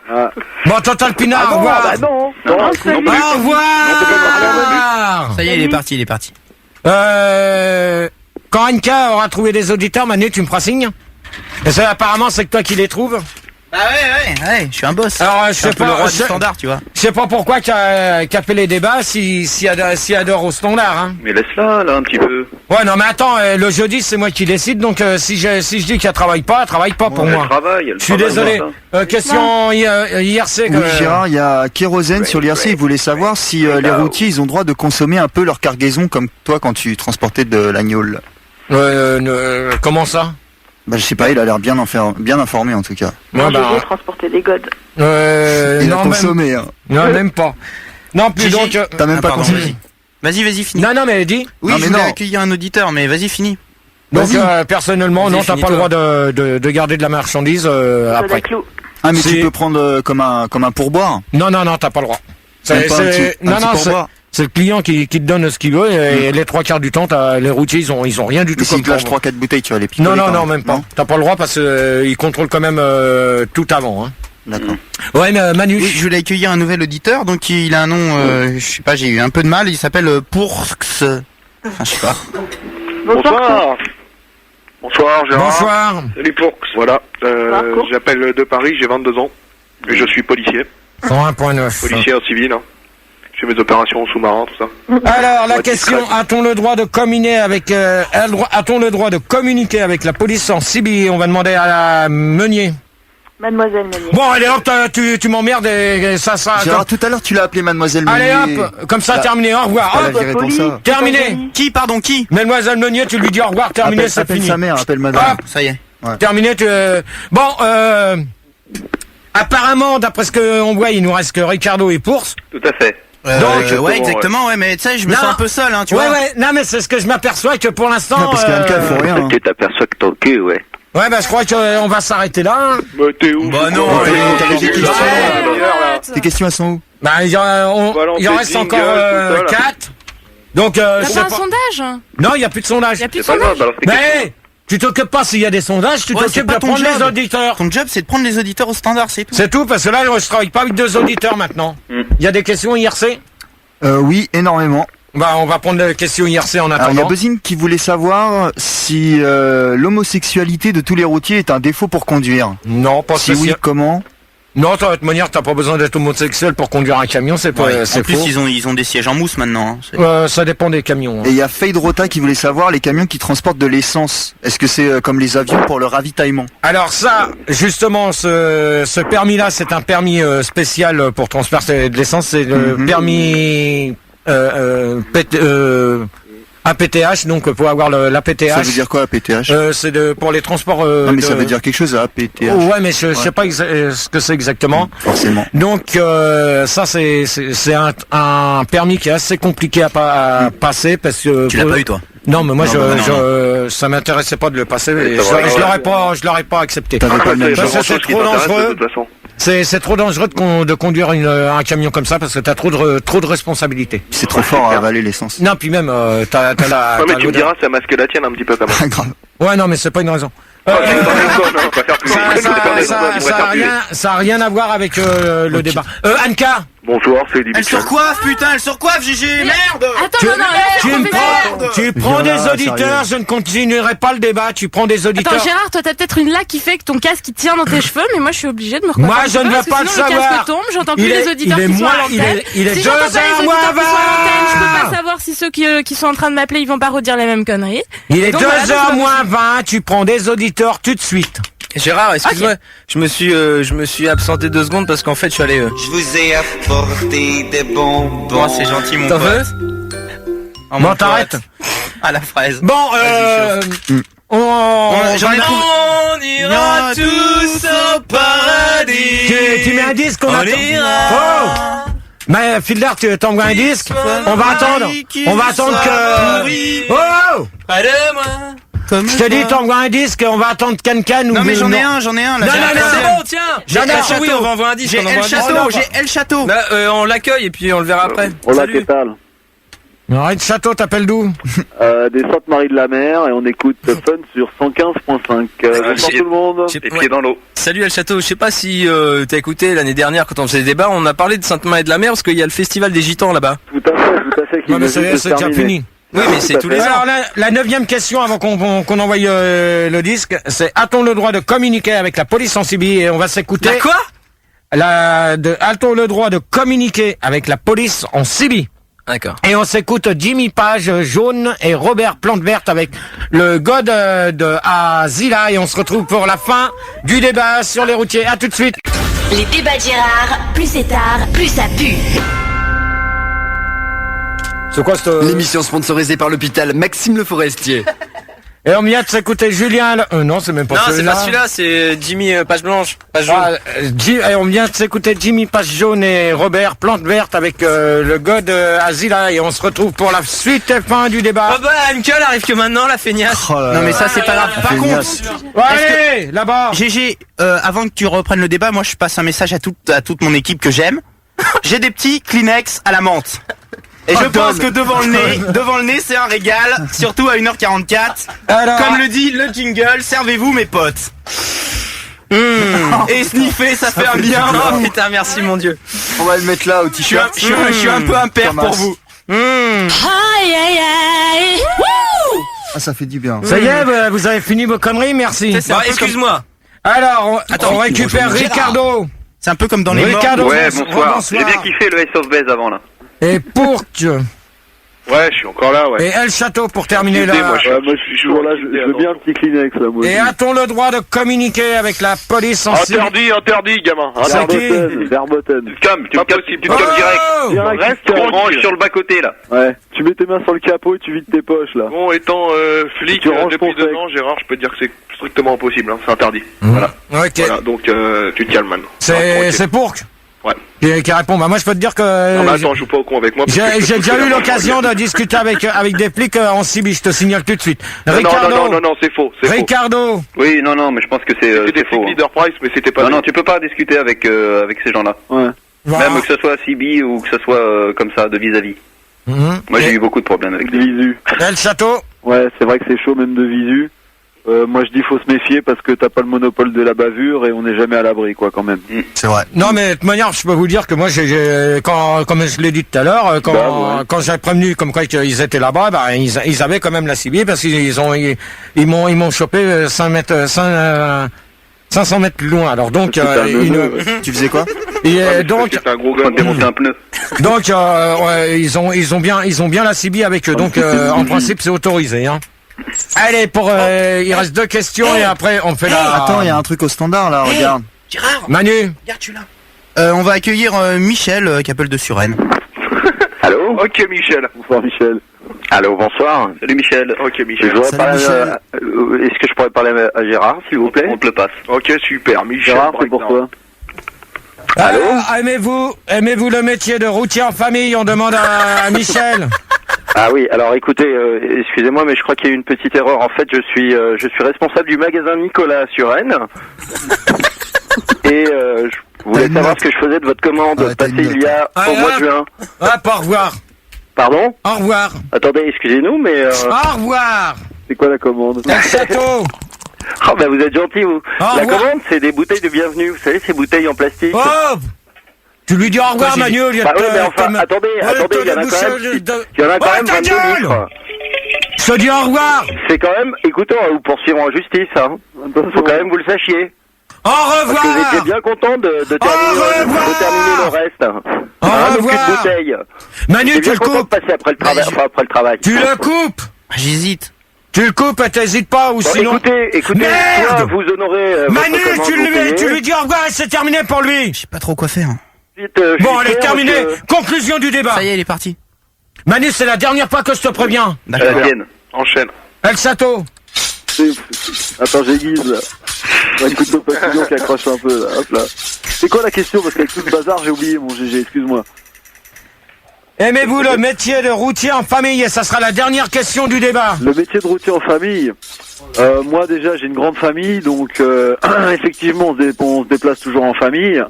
Bon, Total Pina, au revoir. Bah non. Au revoir. Ça y est, il est parti. Quand Anka aura trouvé des auditeurs, Manu, tu me feras signe. Et ça, apparemment, c'est que toi qui les trouves. Bah ouais, je suis un boss. Alors, je sais pas, le roi du standard, tu vois. Je sais pas pourquoi qu'a fait les débats s'il adore au standard, hein. Mais laisse-la, là, un petit peu. Ouais, non, mais attends, le jeudi, c'est moi qui décide, donc si je dis qu'elle travaille pas pour moi. Elle je suis désolé. Question IRC. Oui, Gérard, il y a Kérosène sur l'IRC, il voulait savoir si les routiers, ils ont droit de consommer un peu leur cargaison comme toi quand tu transportais de l'agneau. Comment ça? Bah je sais pas, il a l'air bien informé en tout cas. Moi j'ai transporté des godes. Il a consommé. Hein. Non, même pas. Non, plus donc... T'as même pas consommé. Vas-y, finis. Non, mais dis. Oui, je voulais accueillir un auditeur, mais vas-y, finis. Donc, personnellement, non, t'as pas le droit de garder de la marchandise après. Ah, mais tu peux prendre comme un pourboire. Non, t'as pas le droit. C'est le client qui te donne ce qu'il veut et les 3/4 du temps, les routiers ils ont rien du tout. Si tu lâches 3-4 bouteilles, tu vas les piquer. Non, même pas. T'as pas le droit parce qu'ils contrôlent quand même tout avant. Hein. D'accord. Ouais, mais Manu. Oui, je voulais accueillir un nouvel auditeur, donc il a un nom, je sais pas, j'ai eu un peu de mal. Il s'appelle Pourx. Enfin, je sais pas. Bonsoir Gérard. Bonsoir. Salut Pourx. Voilà. J'appelle de Paris, j'ai 22 ans et je suis policier. 101.9. Policier en civil. Hein. Je fais mes opérations sous-marins, tout ça. Alors, la question, a-t-on le droit de communiquer avec la police en civil? On va demander à la Meunier. Mademoiselle Meunier. Bon, allez hop, tu m'emmerdes et ça sera... Gérard, tout à l'heure, tu l'as appelé Mademoiselle Meunier. Allez hop, comme ça, terminé, au revoir. Hop, terminé. Qui? Mademoiselle Meunier, tu lui dis au revoir, terminé, c'est fini. Appelle sa mère, appelle madame. Hop, ça y est. Ouais. Terminé, Bon, apparemment, d'après ce qu'on voit, il nous reste que Ricardo et Pource. Tout à fait. Donc, ouais, exactement, ouais, mais tu sais, je me sens un peu seul, hein, tu vois. Ouais, non, mais c'est ce que je m'aperçois que pour l'instant. Non, parce qu'Anka, il faut rien. Tu t'aperçois que ton cul, ouais. Ouais, bah, je crois qu'on va s'arrêter là. Bah, t'es où? Bah, non, tes questions, elles sont où? Bah, il en reste encore 4. Donc, T'as pas un sondage? Non, il n'y a plus de sondage. Mais, tu t'occupes pas s'il y a des sondages, tu t'occupes de prendre les auditeurs. Ton job, c'est de prendre les auditeurs au standard, c'est tout. C'est tout, parce que là, je travaille pas avec 2 auditeurs maintenant. Il y a des questions IRC? Oui, énormément. Bah, on va prendre les questions IRC en attendant. Il y a Buzzing qui voulait savoir si l'homosexualité de tous les routiers est un défaut pour conduire. Non, pas si oui, comment? Non, de toute manière, t'as pas besoin d'être homosexuel pour conduire un camion, c'est pas. En plus, ils ont des sièges en mousse maintenant. Ça dépend des camions. Hein. Et il y a Fade Rota qui voulait savoir les camions qui transportent de l'essence. Est-ce que c'est comme les avions pour le ravitaillement? Alors ça, justement, ce permis-là, c'est un permis spécial pour transporter de l'essence. C'est le permis APTH, donc pour avoir l'APTH. Ça veut dire quoi APTH? C'est pour les transports. Non mais ça veut dire quelque chose à APTH. Ouais, mais je sais pas ce que c'est exactement. Forcément. Donc ça c'est un permis qui est assez compliqué à passer parce que. Tu l'as pas eu toi? Non, mais moi ça m'intéressait pas de le passer. Je l'aurais pas accepté. T'avais pas le même genre. C'est trop dangereux. C'est trop dangereux de conduire un camion comme ça parce que t'as trop de responsabilités. C'est trop fort à avaler l'essence. Non, puis même t'as la. Ouais, mais tu me diras, ça masque la tienne un petit peu quand même. Grave. Ouais, non, mais c'est pas une raison. Ça a rien à voir avec le débat. Anka. Bonsoir, c'est Eddie Elle surcoiffe, putain, elle surcoiffe, GG, merde. Tu prends des auditeurs, je ne continuerai pas le débat, tu prends des auditeurs. Attends, Gérard, toi t'as peut-être une laque qui fait que ton casque il tient dans tes cheveux, mais moi je suis obligé de me recoiffer. Moi je ne veux pas le savoir. Le casque tombe, j'entends plus les auditeurs qui sont à l'antenne. Il est si 2h moins 20. Je peux pas savoir si ceux qui sont en train de m'appeler, ils vont pas redire les mêmes conneries. Il est 2h moins 20, tu prends des auditeurs tout de suite. Gérard, excuse-moi, je me suis absenté 2 secondes parce qu'en fait je suis allé. Je vous ai apporté des bonbons. Bon, c'est gentil mon pote. Bon, t'arrêtes. À la fraise. Bon, on ira tous au paradis. Tu mets un disque, on ira. Mais Fildar, tu t'envoies un disque. On va attendre que. Oh. Pas de moi. Je te dis, t'envoies un disque, on va attendre Can ou... Non mais j'en ai un. Non, c'est bon, tiens. J'ai El Château. Oui, on va envoyer un disque. J'ai El Château. Bah, on l'accueille et puis on le verra après. Hola, qu'est-ce que Non, El Château, t'appelles d'où? Des Sainte-Marie-de-la-Mer et on écoute Fun sur 115.5. Bonsoir tout le monde. Les pieds dans l'eau. Salut El Château, je sais pas si t'as écouté l'année dernière quand on faisait des débats, on a parlé de Sainte-Marie-de-la-Mer parce qu'il y a le festival des Gitans là-bas. Tout à fait. Non mais c'est déjà fini. Oui, mais c'est tous les ans. Alors la 9e question avant qu'on envoie le disque, c'est a-t-on le droit de communiquer avec la police en Sibie? Et on va s'écouter. Quoi? A-t-on le droit de communiquer avec la police en Sibie? D'accord. Et on s'écoute Jimmy Page Jaune et Robert Plante Verte avec le God de Azila et on se retrouve pour la fin du débat sur les routiers. À tout de suite. Les débats de Gérard, plus c'est tard, plus ça pue. C'est quoi cette... L'émission sponsorisée par l'hôpital Maxime Le Forestier. Et on vient de s'écouter Julien... Non, c'est même pas celui-là. Non, c'est pas celui-là, c'est Jimmy Page Blanche. Page jaune. Et on vient de s'écouter Jimmy Page Jaune et Robert Plante Verte avec le God Azila et on se retrouve pour la suite et fin du débat. Oh bah, Nicole arrive que maintenant, la feignasse. Non mais ça c'est pas grave. Par contre... Allez, là-bas. GG, avant que tu reprennes le débat, moi je passe un message à toute mon équipe que j'aime. J'ai des petits Kleenex à la menthe. Et je pense que devant le nez, c'est un régal, surtout à 1h44. Alors, comme le dit le jingle, servez-vous mes potes. Et sniffer, ça fait un bien. Oh putain, merci mon Dieu. On va le mettre là au t-shirt. Je suis un peu impair pour vous. Ah, ça fait du bien. Ça y est, vous avez fini vos conneries, merci. Excuse-moi. Alors, on récupère Ricardo. C'est un peu comme dans les morts. Ouais, bonsoir. J'ai bien kiffé le Ace of Base avant là. Et pour que... Ouais, je suis encore là, ouais. Et El Château pour terminer là. Moi, je suis toujours là, je veux bien un petit Kleenex là, moi. Et a-t-on le droit de communiquer avec la police en Sibie? Interdit, gamin. Verboten. Tu me calmes direct. Reste range sur le bas-côté là. Ouais. Tu mets tes mains sur le capot et tu vides tes poches là. Bon, étant flic depuis 2 ans, Gérard, je peux te dire que c'est strictement impossible, hein. C'est interdit. Voilà. Ok. Voilà, donc tu te calmes maintenant. C'est Pourque. Ouais. Qui répond. Bah moi je peux te dire que. Non mais attends, je joue pas au con avec moi. J'ai déjà eu l'occasion de discuter avec des flics en Sibie. Je te signale tout de suite. Ricardo. Non, c'est faux. Ricardo. Oui, non, mais je pense que c'est des faux. flics Leader Price, mais c'était pas. Non, tu peux pas discuter avec ces gens-là. Ouais. Même que ce soit à Sibie ou que ce soit comme ça de vis-à-vis. Moi j'ai eu beaucoup de problèmes avec des visu. El Château. Ouais, c'est vrai que c'est chaud même de visu. Moi je dis faut se méfier parce que t'as pas le monopole de la bavure et on n'est jamais à l'abri quoi quand même. C'est vrai. Non mais de toute manière je peux vous dire que moi comme je l'ai dit tout à l'heure quand j'ai prévenu comme quoi ils étaient là-bas ils avaient quand même la Sibie parce qu'ils m'ont chopé 500 mètres plus loin. Alors donc tu faisais quoi? Et donc un gros gars démonter un pneu. Donc ils ont bien la Sibie avec eux. Donc en principe c'est autorisé hein. Allez, il reste 2 questions et après on fait la... Attends, il y a un truc au standard là, regarde. Gérard, Manu, regarde, tu l'as. On va accueillir Michel qui appelle de Suresnes. Allô? Ok, Michel. Bonsoir, Michel. Allô, bonsoir. Salut Michel. Ok, Michel. Est-ce que je pourrais parler à Gérard, s'il vous plaît? On te le passe. Ok, super. Michel, Gérard, c'est pour toi. Allô? Aimez-vous le métier de routier en famille? On demande à Michel. Ah oui, alors écoutez, excusez-moi, mais je crois qu'il y a eu une petite erreur. En fait, je suis responsable du magasin Nicolas à Suresnes. Et je voulais savoir ce que je faisais de votre commande passée il y a au mois de juin. Au revoir. Pardon? Au revoir. Attendez, excusez-nous, mais... Au revoir. C'est quoi la commande? El Château. Oh bah vous êtes gentil vous. Au La revoir. commande c'est des bouteilles de bienvenue. Vous savez ces bouteilles en plastique. Oh, tu lui dis au revoir, Manu, au lieu bah oui, mais enfin, attendez, il y en a quand même 22 litres. Je te dis au revoir. C'est quand même, écoutez, on va vous poursuivre en justice, hein. Faut quand même vous le sachiez. Au revoir. Parce que vous étiez bien content de terminer le reste. Au revoir. Plus de bouteilles. Manu, tu le coupes. De passer après le travail, après le travail. Tu le coupes. J'hésite. Tu le coupes, t'hésites pas, ou bon, sinon... Écoutez, merde, soit vous honorez... Manu, tu lui dis au revoir et c'est terminé pour lui. Je sais pas trop quoi faire. Bon, elle est terminée. Conclusion du débat. Ça y est, il est parti. Manu, c'est la dernière fois que je te préviens. D'accord. Enchaîne. El Sato. Attends, j'aiguise là. Écoute le papillon qui accroche un peu là. Hop là. C'est quoi la question? Parce qu'avec tout le bazar, j'ai oublié mon GG, excuse-moi. Aimez-vous le métier de routier en famille? Et ça sera la dernière question du débat. Le métier de routier en famille, moi déjà j'ai une grande famille, donc effectivement on se déplace toujours en famille.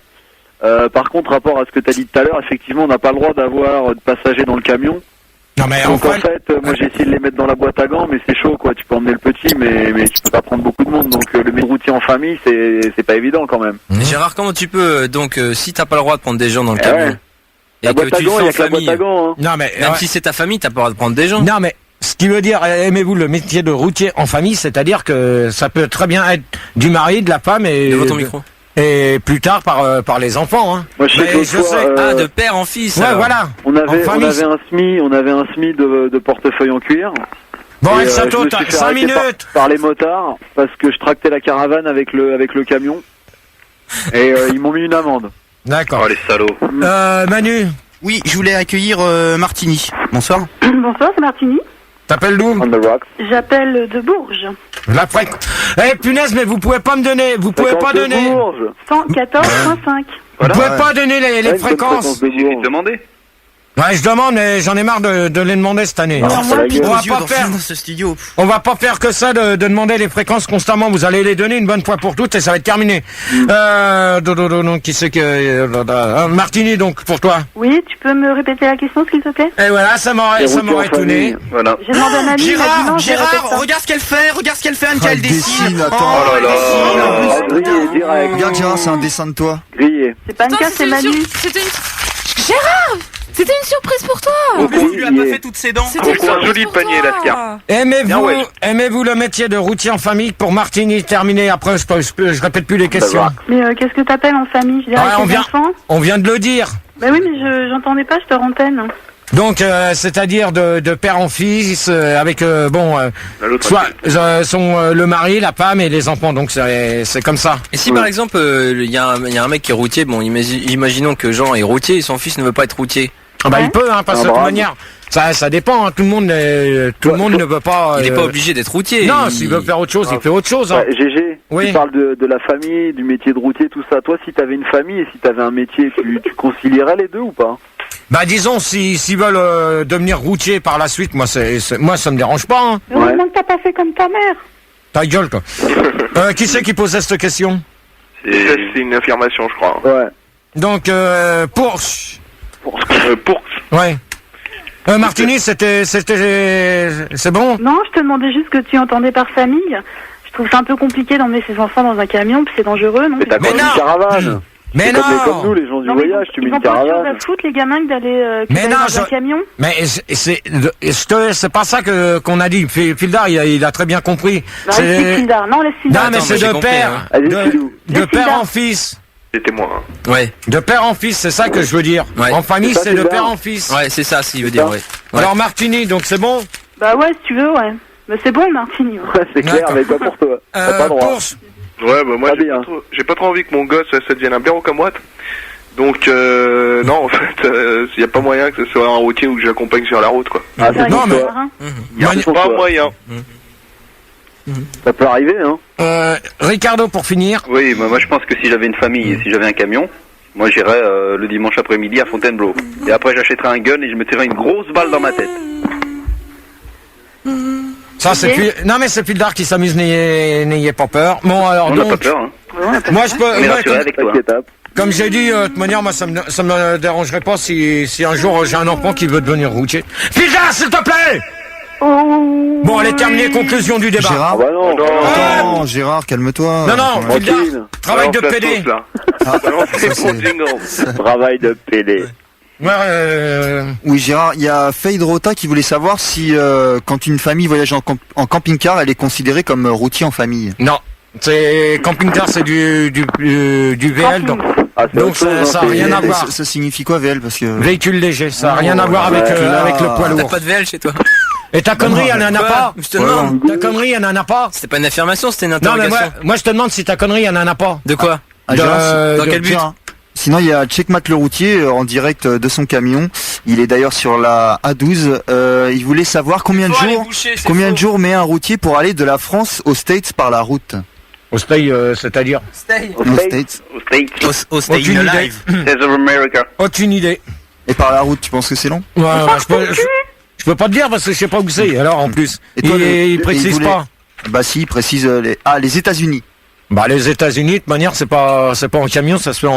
Par contre, rapport à ce que tu as dit tout à l'heure, effectivement on n'a pas le droit d'avoir de passagers dans le camion. Non mais donc en fait, moi j'ai essayé de les mettre dans la boîte à gants, mais c'est chaud quoi. Tu peux emmener le petit, mais tu peux pas prendre beaucoup de monde. Donc le métier de routier en famille, c'est pas évident quand même. Gérard, comment tu peux donc si t'as pas le droit de prendre des gens dans le camion? La boîte à gants, il y a que la boîte à gants. Hein. Non mais même si c'est ta famille, t'as pas le droit de prendre des gens. Non mais ce qui veut dire, aimez-vous le métier de routier en famille, c'est-à-dire que ça peut très bien être du mari, de la femme et devant ton micro. Et plus tard par les enfants. Hein. Moi je sais ah, de père en fils. Ouais, voilà. On avait un SMI de portefeuille en cuir. Bon, El Sato, t'as 5 minutes. Par les motards parce que je tractais la caravane avec le camion et ils m'ont mis une amende. D'accord. Oh les salauds. Manu. Oui, je voulais accueillir Martini. Bonsoir. Bonsoir, c'est Martini. T'appelles d'où? J'appelle de Bourges. La fréquence. Eh punaise, mais vous pouvez pas me donner. Vous pouvez pas donner. 114.5. Vous pouvez pas donner les fréquences. Demandez. Ouais, je demande, mais j'en ai marre de les demander cette année. On va pas faire que ça de demander les fréquences constamment. Vous allez les donner une bonne fois pour toutes et ça va être terminé. Donc qui c'est que Martini, donc pour toi. Oui, tu peux me répéter la question s'il te plaît? Et voilà, ça m'aurait étonné. Voilà. J'ai demandé à un ami. Gérard, regarde ce qu'elle fait, Anne-Kael dessine. Attends. Oh là là. Grillé direct. Regarde Gérard, c'est un dessin de toi. Grillé. C'est pas une carte, c'est Manu. Gérard, c'était une surprise pour toi. Tu lui as pas fait toutes ses dents. C'était C'est un joli panier, Lascar. Aimez-vous le métier de routier en famille? Pour Martini, terminé. Après, je répète plus les questions. Mais qu'est-ce que t'appelles en famille? Je dirais on vient de le dire. Bah oui, mais j'entendais pas, je te rentaine. Donc, c'est-à-dire de père en fils, avec soit le mari, la femme et les enfants. Donc c'est comme ça. Et si par exemple il y a un mec qui est routier, bon, imaginons que Jean est routier et son fils ne veut pas être routier. Ah bah il peut, hein, parce que de toute manière, ça dépend. Hein, tout le monde ne veut pas. Il est pas obligé d'être routier. Non, s'il veut faire autre chose, il fait autre chose. Hein. GG, tu parles de la famille, du métier de routier, tout ça. Toi, si t'avais une famille et si t'avais un métier, tu concilierais les deux ou pas? Bah disons, s'ils veulent devenir routier par la suite, moi ça me dérange pas. Hein. Heureusement que t'as pas fait comme ta mère. Ta gueule, toi. Qui c'est qui posait cette question? C'est une affirmation, je crois. Ouais. Donc, Porsche. Ouais. Martini, c'est bon? Non, je te demandais juste ce que tu entendais par famille. Je trouve ça un peu compliqué d'emmener ses enfants dans un camion, puis c'est dangereux, non? Mais t'as pas une caravane. Mais non! Comme nous, les gens du voyage, tu mets une caravane. Ils vont pas foutre les gamins d'aller dans un camion. Mais c'est pas ça qu'on a dit. Fildar, il a très bien compris. Non, laisse Fildar. Non, mais c'est de père, de père en fils. C'était moi. Hein. Ouais. De père en fils, c'est ça que je veux dire. Ouais. En famille, c'est de père en fils. Ouais, c'est ça, s'il veut dire, ouais. Alors Martini, donc c'est bon? Bah ouais, si tu veux, ouais. Mais c'est bon, Martini. Ouais, c'est clair, mais pas pour toi. T'as pas droit. Ouais, bah moi j'ai pas trop envie que mon gosse ça devienne un blaireau comme moi. Donc non, en fait, y a pas moyen que ce soit un routier ou que j'accompagne sur la route, quoi. Ah, c'est non, mais y a pas moyen. Ça peut arriver, hein. Ricardo, pour finir. Oui, moi je pense que si j'avais une famille et si j'avais un camion, moi j'irais le dimanche après-midi à Fontainebleau. Et après j'achèterais un gun et je me tirerais une grosse balle dans ma tête. Ça c'est non mais c'est Fildar qui s'amuse, n'ayez pas peur. Bon alors on donc. n'a pas peur, hein. Moi je peux. On est rassuré avec toi. Comme j'ai dit, de toute manière, moi ça me dérangerait pas si un jour j'ai un enfant qui veut devenir routier. Fildar, s'il te plaît. Bon, allez, terminer, conclusion du débat. Gérard, attends, Gérard, calme-toi. Non, Gilda, travail de PD. Travail de PD. Oui, Gérard, il y a Fade Rota qui voulait savoir si quand une famille voyage en camping-car, elle est considérée comme routier en famille. Non, c'est camping-car, c'est du VL, donc ça n'a rien à voir. Ça signifie quoi VL parce que véhicule léger, ça n'a rien à voir avec le poids lourd. T'as pas de VL chez toi? Et ta connerie, elle n'en a pas. Je te demande. Ta connerie, elle n'en a pas. C'était pas une affirmation, c'était une Non, interrogation. mais moi je te demande si ta connerie, elle n'en a pas. De quoi? Dans quel but? Sinon, il y a Checkmat le routier en direct de son camion. Il est d'ailleurs sur la A12. Il voulait savoir combien de jours met un routier pour aller de la France aux States par la route. Au States, c'est-à-dire Aux States. Au States Live. States of America. Aucune idée. Et par la route, tu penses que c'est long? Ouais, je peux pas te dire parce que je sais pas où c'est. Alors en plus, et toi, il précise pas. Bah si, il précise les États-Unis. Bah les États-Unis, de toute manière, c'est pas en camion, ça se fait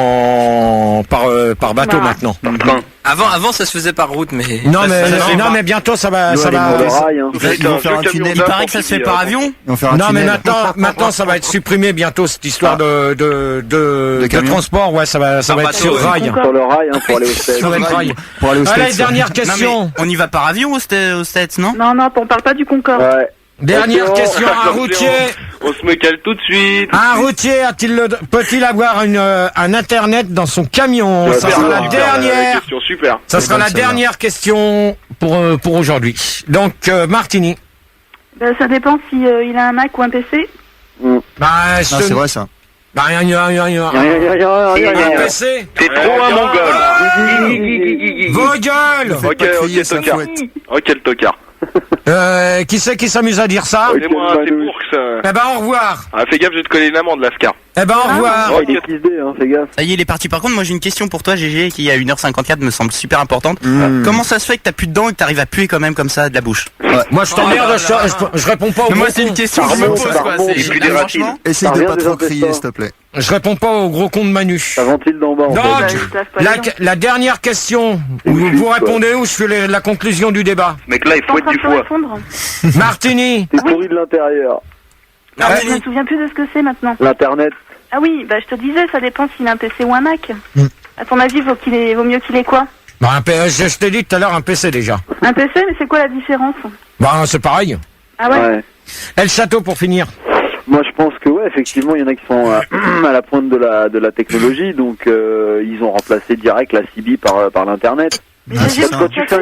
par bateau maintenant. Avant ça se faisait par route, mais mais bientôt ça va. Ils vont faire un tunnel. Il paraît que ça se fait par avion. Non mais maintenant ça va être supprimé bientôt cette histoire de transport. Ouais, ça va être sur rail. Sur le rail pour aller au States. Allez, dernière question. On y va par avion aux States, non? Non, on parle pas du Concorde. Ouais. Dernière question, un routier. On se me cale tout de suite. Un routier peut-il avoir un internet dans son camion? Ça sera la dernière. Super. Ça sera la dernière question pour aujourd'hui. Donc Martini. Ça dépend si il a un Mac ou un PC. C'est vrai ça. Bah rien. Un PC. T'es trop un mongol. Vos gueules. Ok, le tocard. Qui c'est qui s'amuse à dire ça? C'est moi, c'est Bourg ça. Eh ben au revoir. Fais gaffe, je vais te coller une amende, Lascar. Eh ben au revoir. Il est XD, fais gaffe. Ça y est, il est parti. Par contre, moi j'ai une question pour toi, GG, qui à 1h54 me semble super importante. Comment ça se fait que t'as plus de dents et que t'arrives à puer quand même comme ça de la bouche? Moi je t'emmerde, je réponds pas aux moi c'est une question que je me pose quoi. Franchement, essaye de pas trop crier, s'il te plaît. Je réponds pas au gros con de Manu. Ça ventile d'en bas. Donc, la dernière question, vous répondez ou je fais la conclusion du débat? Mec là, il faut être du foie. Martini. T'es pourri de l'intérieur. Je me souviens plus de ce que c'est maintenant. L'internet. Ah oui, je te disais, ça dépend s'il a un PC ou un Mac. À ton avis, vaut mieux qu'il ait quoi? Je t'ai dit tout à l'heure un PC déjà. Un PC, mais c'est quoi la différence? C'est pareil. Ah ouais. El Château pour finir. Moi je pense que effectivement il y en a qui sont à la pointe de la technologie, donc ils ont remplacé direct la CB par l'internet. Quand tu fais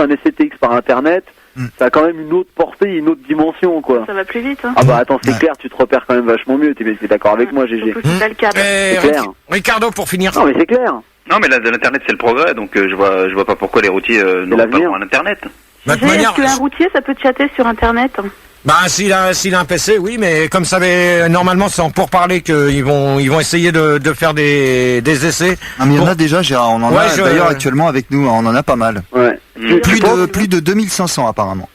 un SCTX, par internet, ça a quand même une autre portée, une autre dimension quoi. Ça va plus vite. Hein. Ah bah attends, c'est clair, tu te repères quand même vachement mieux. T'es d'accord avec moi, GG? C'est clair. Ricardo pour finir. Non mais c'est clair. Non mais l'internet c'est le progrès, donc je vois pas pourquoi les routiers n'ont pas droit à l'internet. Est-ce qu'un routier ça peut chatter sur internet? S'il a un PC, oui, mais comme ça normalement c'est en pourparler qu'ils vont essayer de faire des essais. Mais il y en a déjà, Gérard, on en a d'ailleurs actuellement avec nous, on en a pas mal. Ouais. Plus de 2500 apparemment.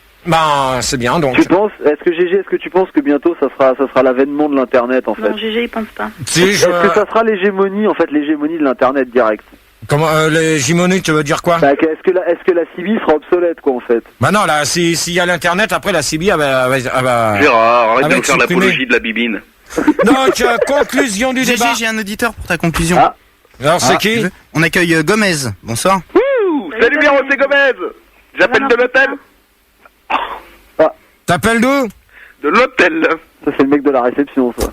C'est bien donc. Est-ce que tu penses que bientôt ça sera l'avènement de l'internet en fait? Non, GG il pense pas. Est-ce que ça sera l'hégémonie de l'internet direct? Comment l'hégémonie, tu veux dire quoi? Est-ce que la CB sera obsolète quoi en fait? Non, là s'il y a l'internet, après la CB elle va Gérard, arrête de faire l'apologie de la bibine. Donc conclusion du débat. J'ai un auditeur pour ta conclusion. Alors c'est qui? On accueille Gomez. Bonsoir. Salut Biro, c'est Gomez. J'appelle de l'hôtel. T'appelles d'où? De l'hôtel. Ça c'est le mec de la réception ça.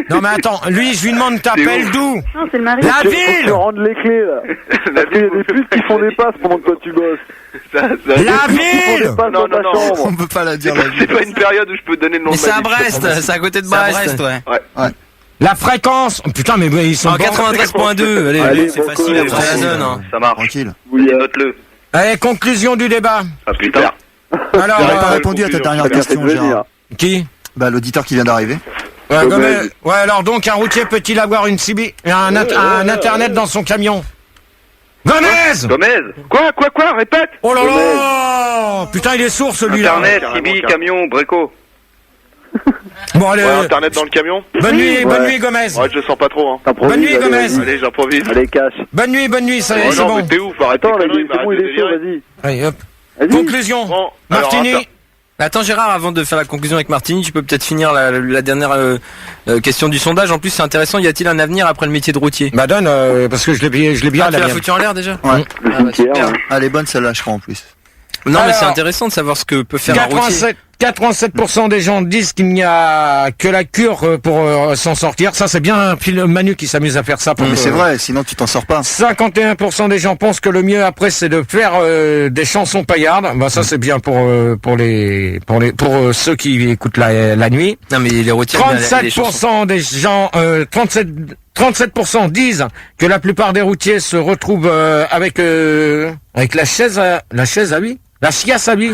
Non mais attends, lui je lui demande t'appelles d'où? Non c'est le mari. La ville. Tu rendre les clés là. Parce qu'il y a des puces qui font des passes pendant que toi tu bosses. La ville. Non. On peut pas la dire. C'est pas une période où je peux donner le nom de c'est à Brest, c'est à côté de Brest. Ouais. La fréquence. Putain mais ils sont 93.2. Allez, c'est facile après la zone. Ça marche. Tranquille. Oui, note-le. Allez, conclusion du débat. À plus tard. Alors, j'aurais pas répondu à ta dernière question, Gérard. Qui? L'auditeur qui vient d'arriver. Ouais, alors donc un routier peut-il avoir une CB, un internet dans son camion? Gomez. Quoi? Répète. Oh là là. Putain, il est sourd celui-là. Internet, CB, camion, Breco. Bon allez. Internet dans le camion. Bonne nuit Gomez. Ouais, je sens pas trop. Bonne nuit Gomez. Allez, j'improvise. Allez, cache. Bonne nuit, c'est bon. Mais t'es ouf, arrête. Attends, c'est bon, il est chaud, vas-y. Allez, hop. Conclusion. Bon, Martini. alors, Attends Gérard, avant de faire la conclusion avec Martini, tu peux peut-être finir la dernière question du sondage. En plus c'est intéressant, y a-t-il un avenir après le métier de routier? Bah donne, parce que je l'ai bien tu l'as foutu en l'air déjà? Ouais. Super. Elle est bonne celle-là, je crois en plus. Non Alors, mais c'est intéressant de savoir ce que peut faire un routier. 87% des gens disent qu'il n'y a que la cure pour s'en sortir. Ça, c'est bien Manu qui s'amuse à faire ça. Mais c'est vrai, sinon tu t'en sors pas. 51% des gens pensent que le mieux après, c'est de faire des chansons paillardes. Bah ça, c'est bien pour ceux qui écoutent la nuit. Non mais les routiers. 37% des gens, 37% disent que la plupart des routiers se retrouvent avec la chaise à lui, la chiasse à lui.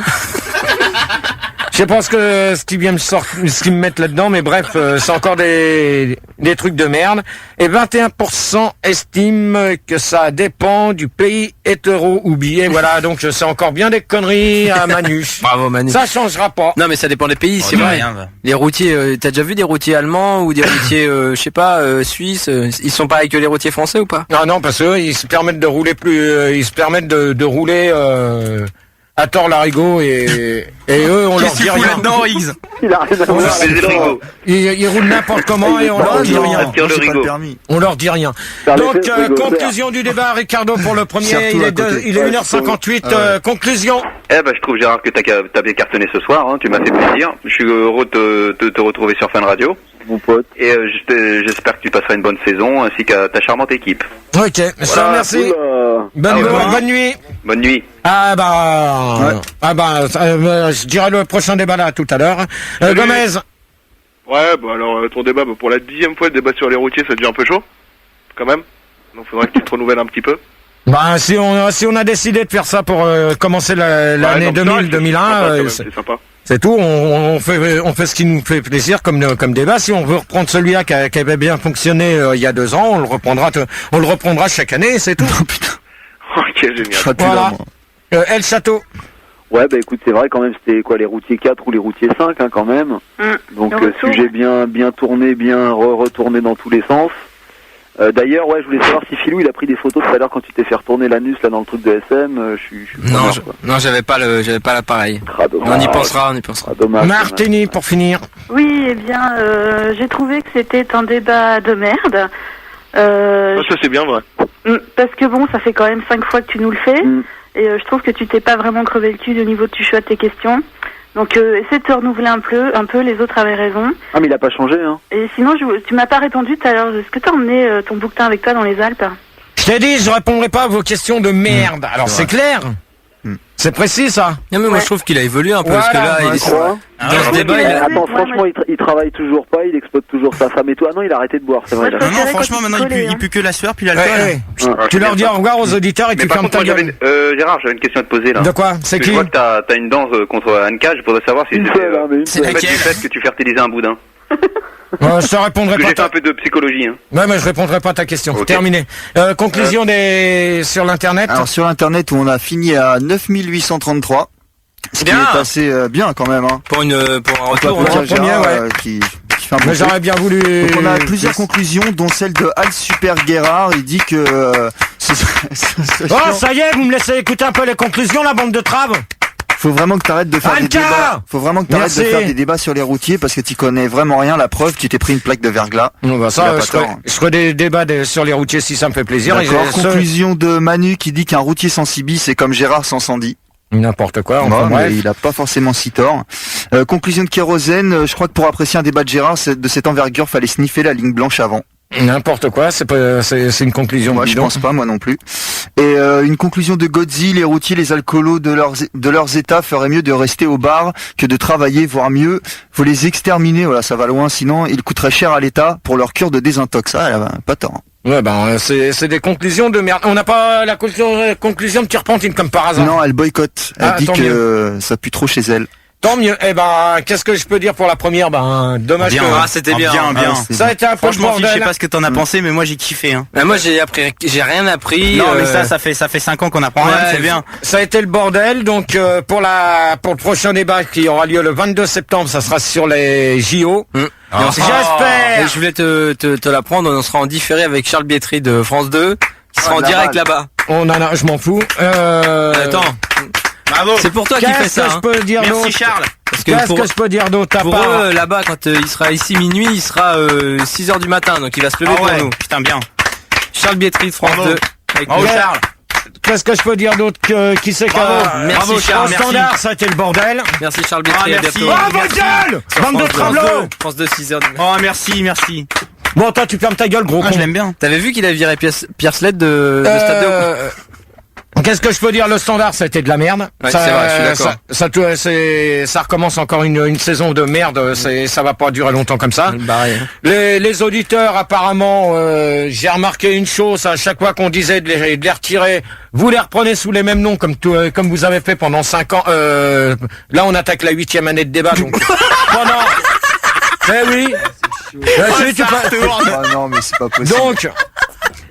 Je pense que ce qui vient ce qu'ils me mettent là-dedans, mais bref, c'est encore des trucs de merde. Et 21% estiment que ça dépend du pays hétéro ou bi. Et voilà, donc c'est encore bien des conneries à Manu. Bravo Manu. Ça changera pas. Non mais ça dépend des pays, c'est vrai. Les routiers, t'as déjà vu des routiers allemands ou des routiers, je sais pas, suisses, ils sont pareils que les routiers français ou pas? Non, parce que ils se permettent de rouler ils se permettent de rouler à tort l'arigot et eux on leur dit rien. Maintenant, Higgs. Il a rien à voir. Ils roulent n'importe comment et on leur dit rien. On leur dit rien. Donc conclusion du débat, Ricardo pour le premier. Il est 1h58. Conclusion. Eh ben je trouve Gérard que t'as bien cartonné ce soir. Hein, tu m'as fait plaisir. Je suis heureux de te retrouver sur Fun Radio. Mon pote. Et j'espère que tu passeras une bonne saison ainsi qu'à ta charmante équipe. Ok, voilà. Merci. Bonne nuit. Bonne nuit. Je dirai le prochain débat là tout à l'heure. Gomez. Ouais, bah alors ton débat, pour la 10e fois, le débat sur les routiers, ça devient un peu chaud, quand même. Donc faudrait que tu te renouvelles un petit peu. Bah si on a décidé de faire ça pour commencer l'année 2000-2001, c'est sympa. C'est tout, on fait ce qui nous fait plaisir comme débat. Si on veut reprendre celui-là qui avait bien fonctionné il y a 2 ans, on le reprendra chaque année, c'est tout. Oh putain. Ok, génial. Voilà. El Château. Ouais, bah écoute, c'est vrai quand même, c'était quoi, les routiers 4 ou les routiers 5 hein, quand même. Donc sujet bien tourné, bien retourné dans tous les sens. D'ailleurs, ouais, je voulais savoir si Philou il a pris des photos tout à l'heure quand tu t'es fait retourner l'anus là dans le truc de SM. Non, j'avais pas l'appareil. On y pensera. Dommage. Martini pour finir. Oui, eh bien, j'ai trouvé que c'était un débat de merde. Ça c'est bien vrai. Parce que bon, ça fait quand même 5 fois que tu nous le fais. Et je trouve que tu t'es pas vraiment crevé le cul au niveau du choix de tes questions. Donc essaie de te renouveler un peu, les autres avaient raison. Ah mais il a pas changé hein. Et sinon, tu m'as pas répondu tout à l'heure. Est-ce que t'as emmené ton bouquetin avec toi dans les Alpes? Je t'ai dit, je répondrai pas à vos questions de merde. Alors c'est clair. C'est précis ça. Non mais moi je trouve qu'il a évolué un peu parce que là il est dans ce débat. Attends, franchement, il travaille toujours pas, il exploite toujours sa femme et tout. Ah non, il a arrêté de boire, c'est vrai. Non, franchement, maintenant il pue que la sueur puis l'alcool. Tu leur dis au revoir aux auditeurs et tu fermes ta gueule. Gérard, j'avais une question à te poser là. De quoi? C'est qui? Je vois que t'as une danse contre Anka, je voudrais savoir si c'est du fait que tu fertilises un boudin. Je te répondrai pas. J'ai fait un peu de psychologie. Hein. Ouais, mais je répondrai pas à ta question. Okay. Terminé. Conclusion sur l'internet. Alors sur l'internet où on a fini à 9833. Ce qui est assez bien quand même. Hein. Pour un retour. Qui fait un bon mais j'aurais bien voulu. Donc on a plusieurs conclusions, dont celle de Al Super Guérard. Il dit que. Ça y est, vous me laissez écouter un peu les conclusions, la bande de traves. Faut vraiment que t'arrêtes de faire des débats. Faut vraiment que t'arrêtes de faire des débats sur les routiers parce que tu connais vraiment rien. La preuve, tu t'es pris une plaque de verglas. Je ferai des débats sur les routiers si ça me fait plaisir. Conclusion de Manu qui dit qu'un routier sans Sibi, c'est comme Gérard sans Sandy. N'importe quoi. Mais il a pas forcément si tort. Conclusion de Kérosène. Je crois que pour apprécier un débat de Gérard de cette envergure, fallait sniffer la ligne blanche avant. N'importe quoi, c'est une conclusion. Moi, je pense pas, moi non plus. Et une conclusion de Godzi, les routiers, les alcoolos de leurs états feraient mieux de rester au bar que de travailler, voire mieux. Faut les exterminer, voilà, ça va loin, sinon ils coûteraient cher à l'État pour leur cure de désintox. Ah, elle a pas tort. Ouais, c'est des conclusions de merde. On n'a pas la conclusion de Turpentine comme par hasard. Non, elle boycotte. Elle dit que ça pue trop chez elle. Tant mieux. Qu'est-ce que je peux dire pour la première? Dommage que... c'était bien. Ça a été un peu franchement, je sais pas ce que t'en as pensé, mais moi j'ai kiffé. Hein. Moi j'ai rien appris. Non, mais ça fait 5 ans qu'on apprend rien, c'est bien. Ça a été le bordel. Donc pour le prochain débat qui aura lieu le 22 septembre, ça sera sur les JO. J'espère. Je voulais te l'apprendre. On sera en différé avec Charles Bietri de France 2, qui sera en direct là-bas. Je m'en fous. Attends. Bravo. C'est pour toi qu'il fait ça. Qu'est-ce que je peux dire d'autre? Merci Charles. Qu'est-ce que je peux dire d'autre à Pour part eux, là-bas, quand il sera ici minuit, il sera 6h du matin, donc il va se lever pour nous. Putain, bien. Charles Bietri de France 2. Bravo Charles. Qu'est-ce que je peux dire d'autre qui c'est Merci Charles, merci. Standard, ça a été le bordel. Merci Charles Bietri, à bientôt. Oh, votre gueule! Bande de travelots! France 2, 6h du matin. Oh, merci. Bon, toi, tu fermes ta gueule, gros con. Je l'aime bien. T'avais vu qu'il a viré Pierre Sled de Stade 2? Qu'est-ce que je peux dire? Le Standard, ça a été de la merde. Ouais, c'est vrai, je suis d'accord. Ça recommence encore une saison de merde. Ça va pas durer longtemps comme ça. Les auditeurs, apparemment, j'ai remarqué une chose. À chaque fois qu'on disait de les retirer, vous les reprenez sous les mêmes noms, comme vous avez fait pendant 5 ans. Là, on attaque la 8e année de débat, donc pendant. Eh oui. Ah non, mais c'est pas possible.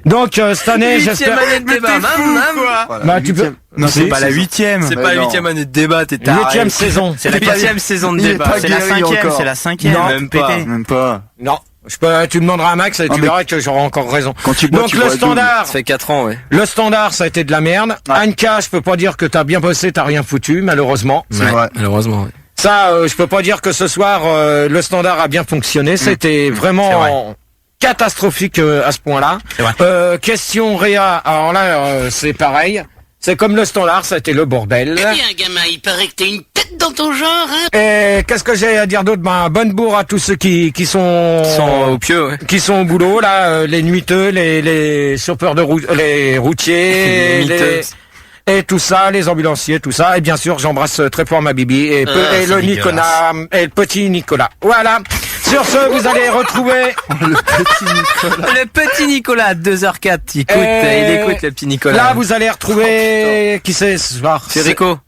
Donc cette année, j'espère. 8e année de débat, Bah, tu peux. Non, c'est pas la 8e. C'est pas la 8e année de débat, t'es taré. 8e saison. C'est la 4e saison de débat. C'est la 5e, c'est la 5e. Non, Même pas. Non. Tu demanderas à Max et tu verras que j'aurai encore raison. Donc le Standard. Ça fait 4 ans, ouais. Le Standard, ça a été de la merde. Anka, je peux pas dire que t'as bien bossé, t'as rien foutu, malheureusement. C'est vrai. Malheureusement, ouais. Ça, je peux pas dire que ce soir, le Standard a bien fonctionné. C'était vraiment catastrophique à ce point-là. Question Réa, alors là, c'est pareil. C'est comme le Standard, ça a été le bordel. Eh bien, gamin, il paraît que t'as une tête dans ton genre, hein. Et qu'est-ce que j'ai à dire d'autre? Ben, bonne bourre à tous ceux qui sont au pieu, ouais. Qui sont au boulot, là, les nuiteux, les chauffeurs de les routiers, et tout ça, les ambulanciers, tout ça. Et bien sûr, j'embrasse très fort ma bibi et le Nicolas, et le petit Nicolas. Voilà. Sur ce, vous allez retrouver le petit Nicolas à 2h04. Il écoute le petit Nicolas. Là, vous allez retrouver qui c'est ce soir? C'est Rico.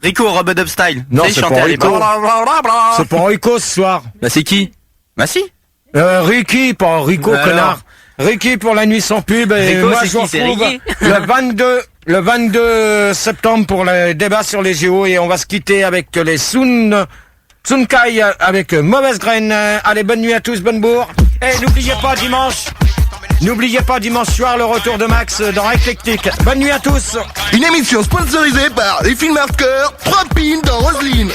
Rico, Robot Up Style. Non, c'est pas Rico. C'est pas Rico ce soir. Bah c'est qui? Bah si. Ricky, pas Rico, connard. Ricky pour la nuit sans pub. Et Rico, moi, je vous retrouve le 22 septembre pour le débat sur les JO et on va se quitter avec les Sunkai avec Mauvaise Graine. Allez, bonne nuit à tous, bonne bourre. Et n'oubliez pas dimanche soir le retour de Max dans Eclectic. Bonne nuit à tous. Une émission sponsorisée par les films hardcore 3 pins dans Roselyne.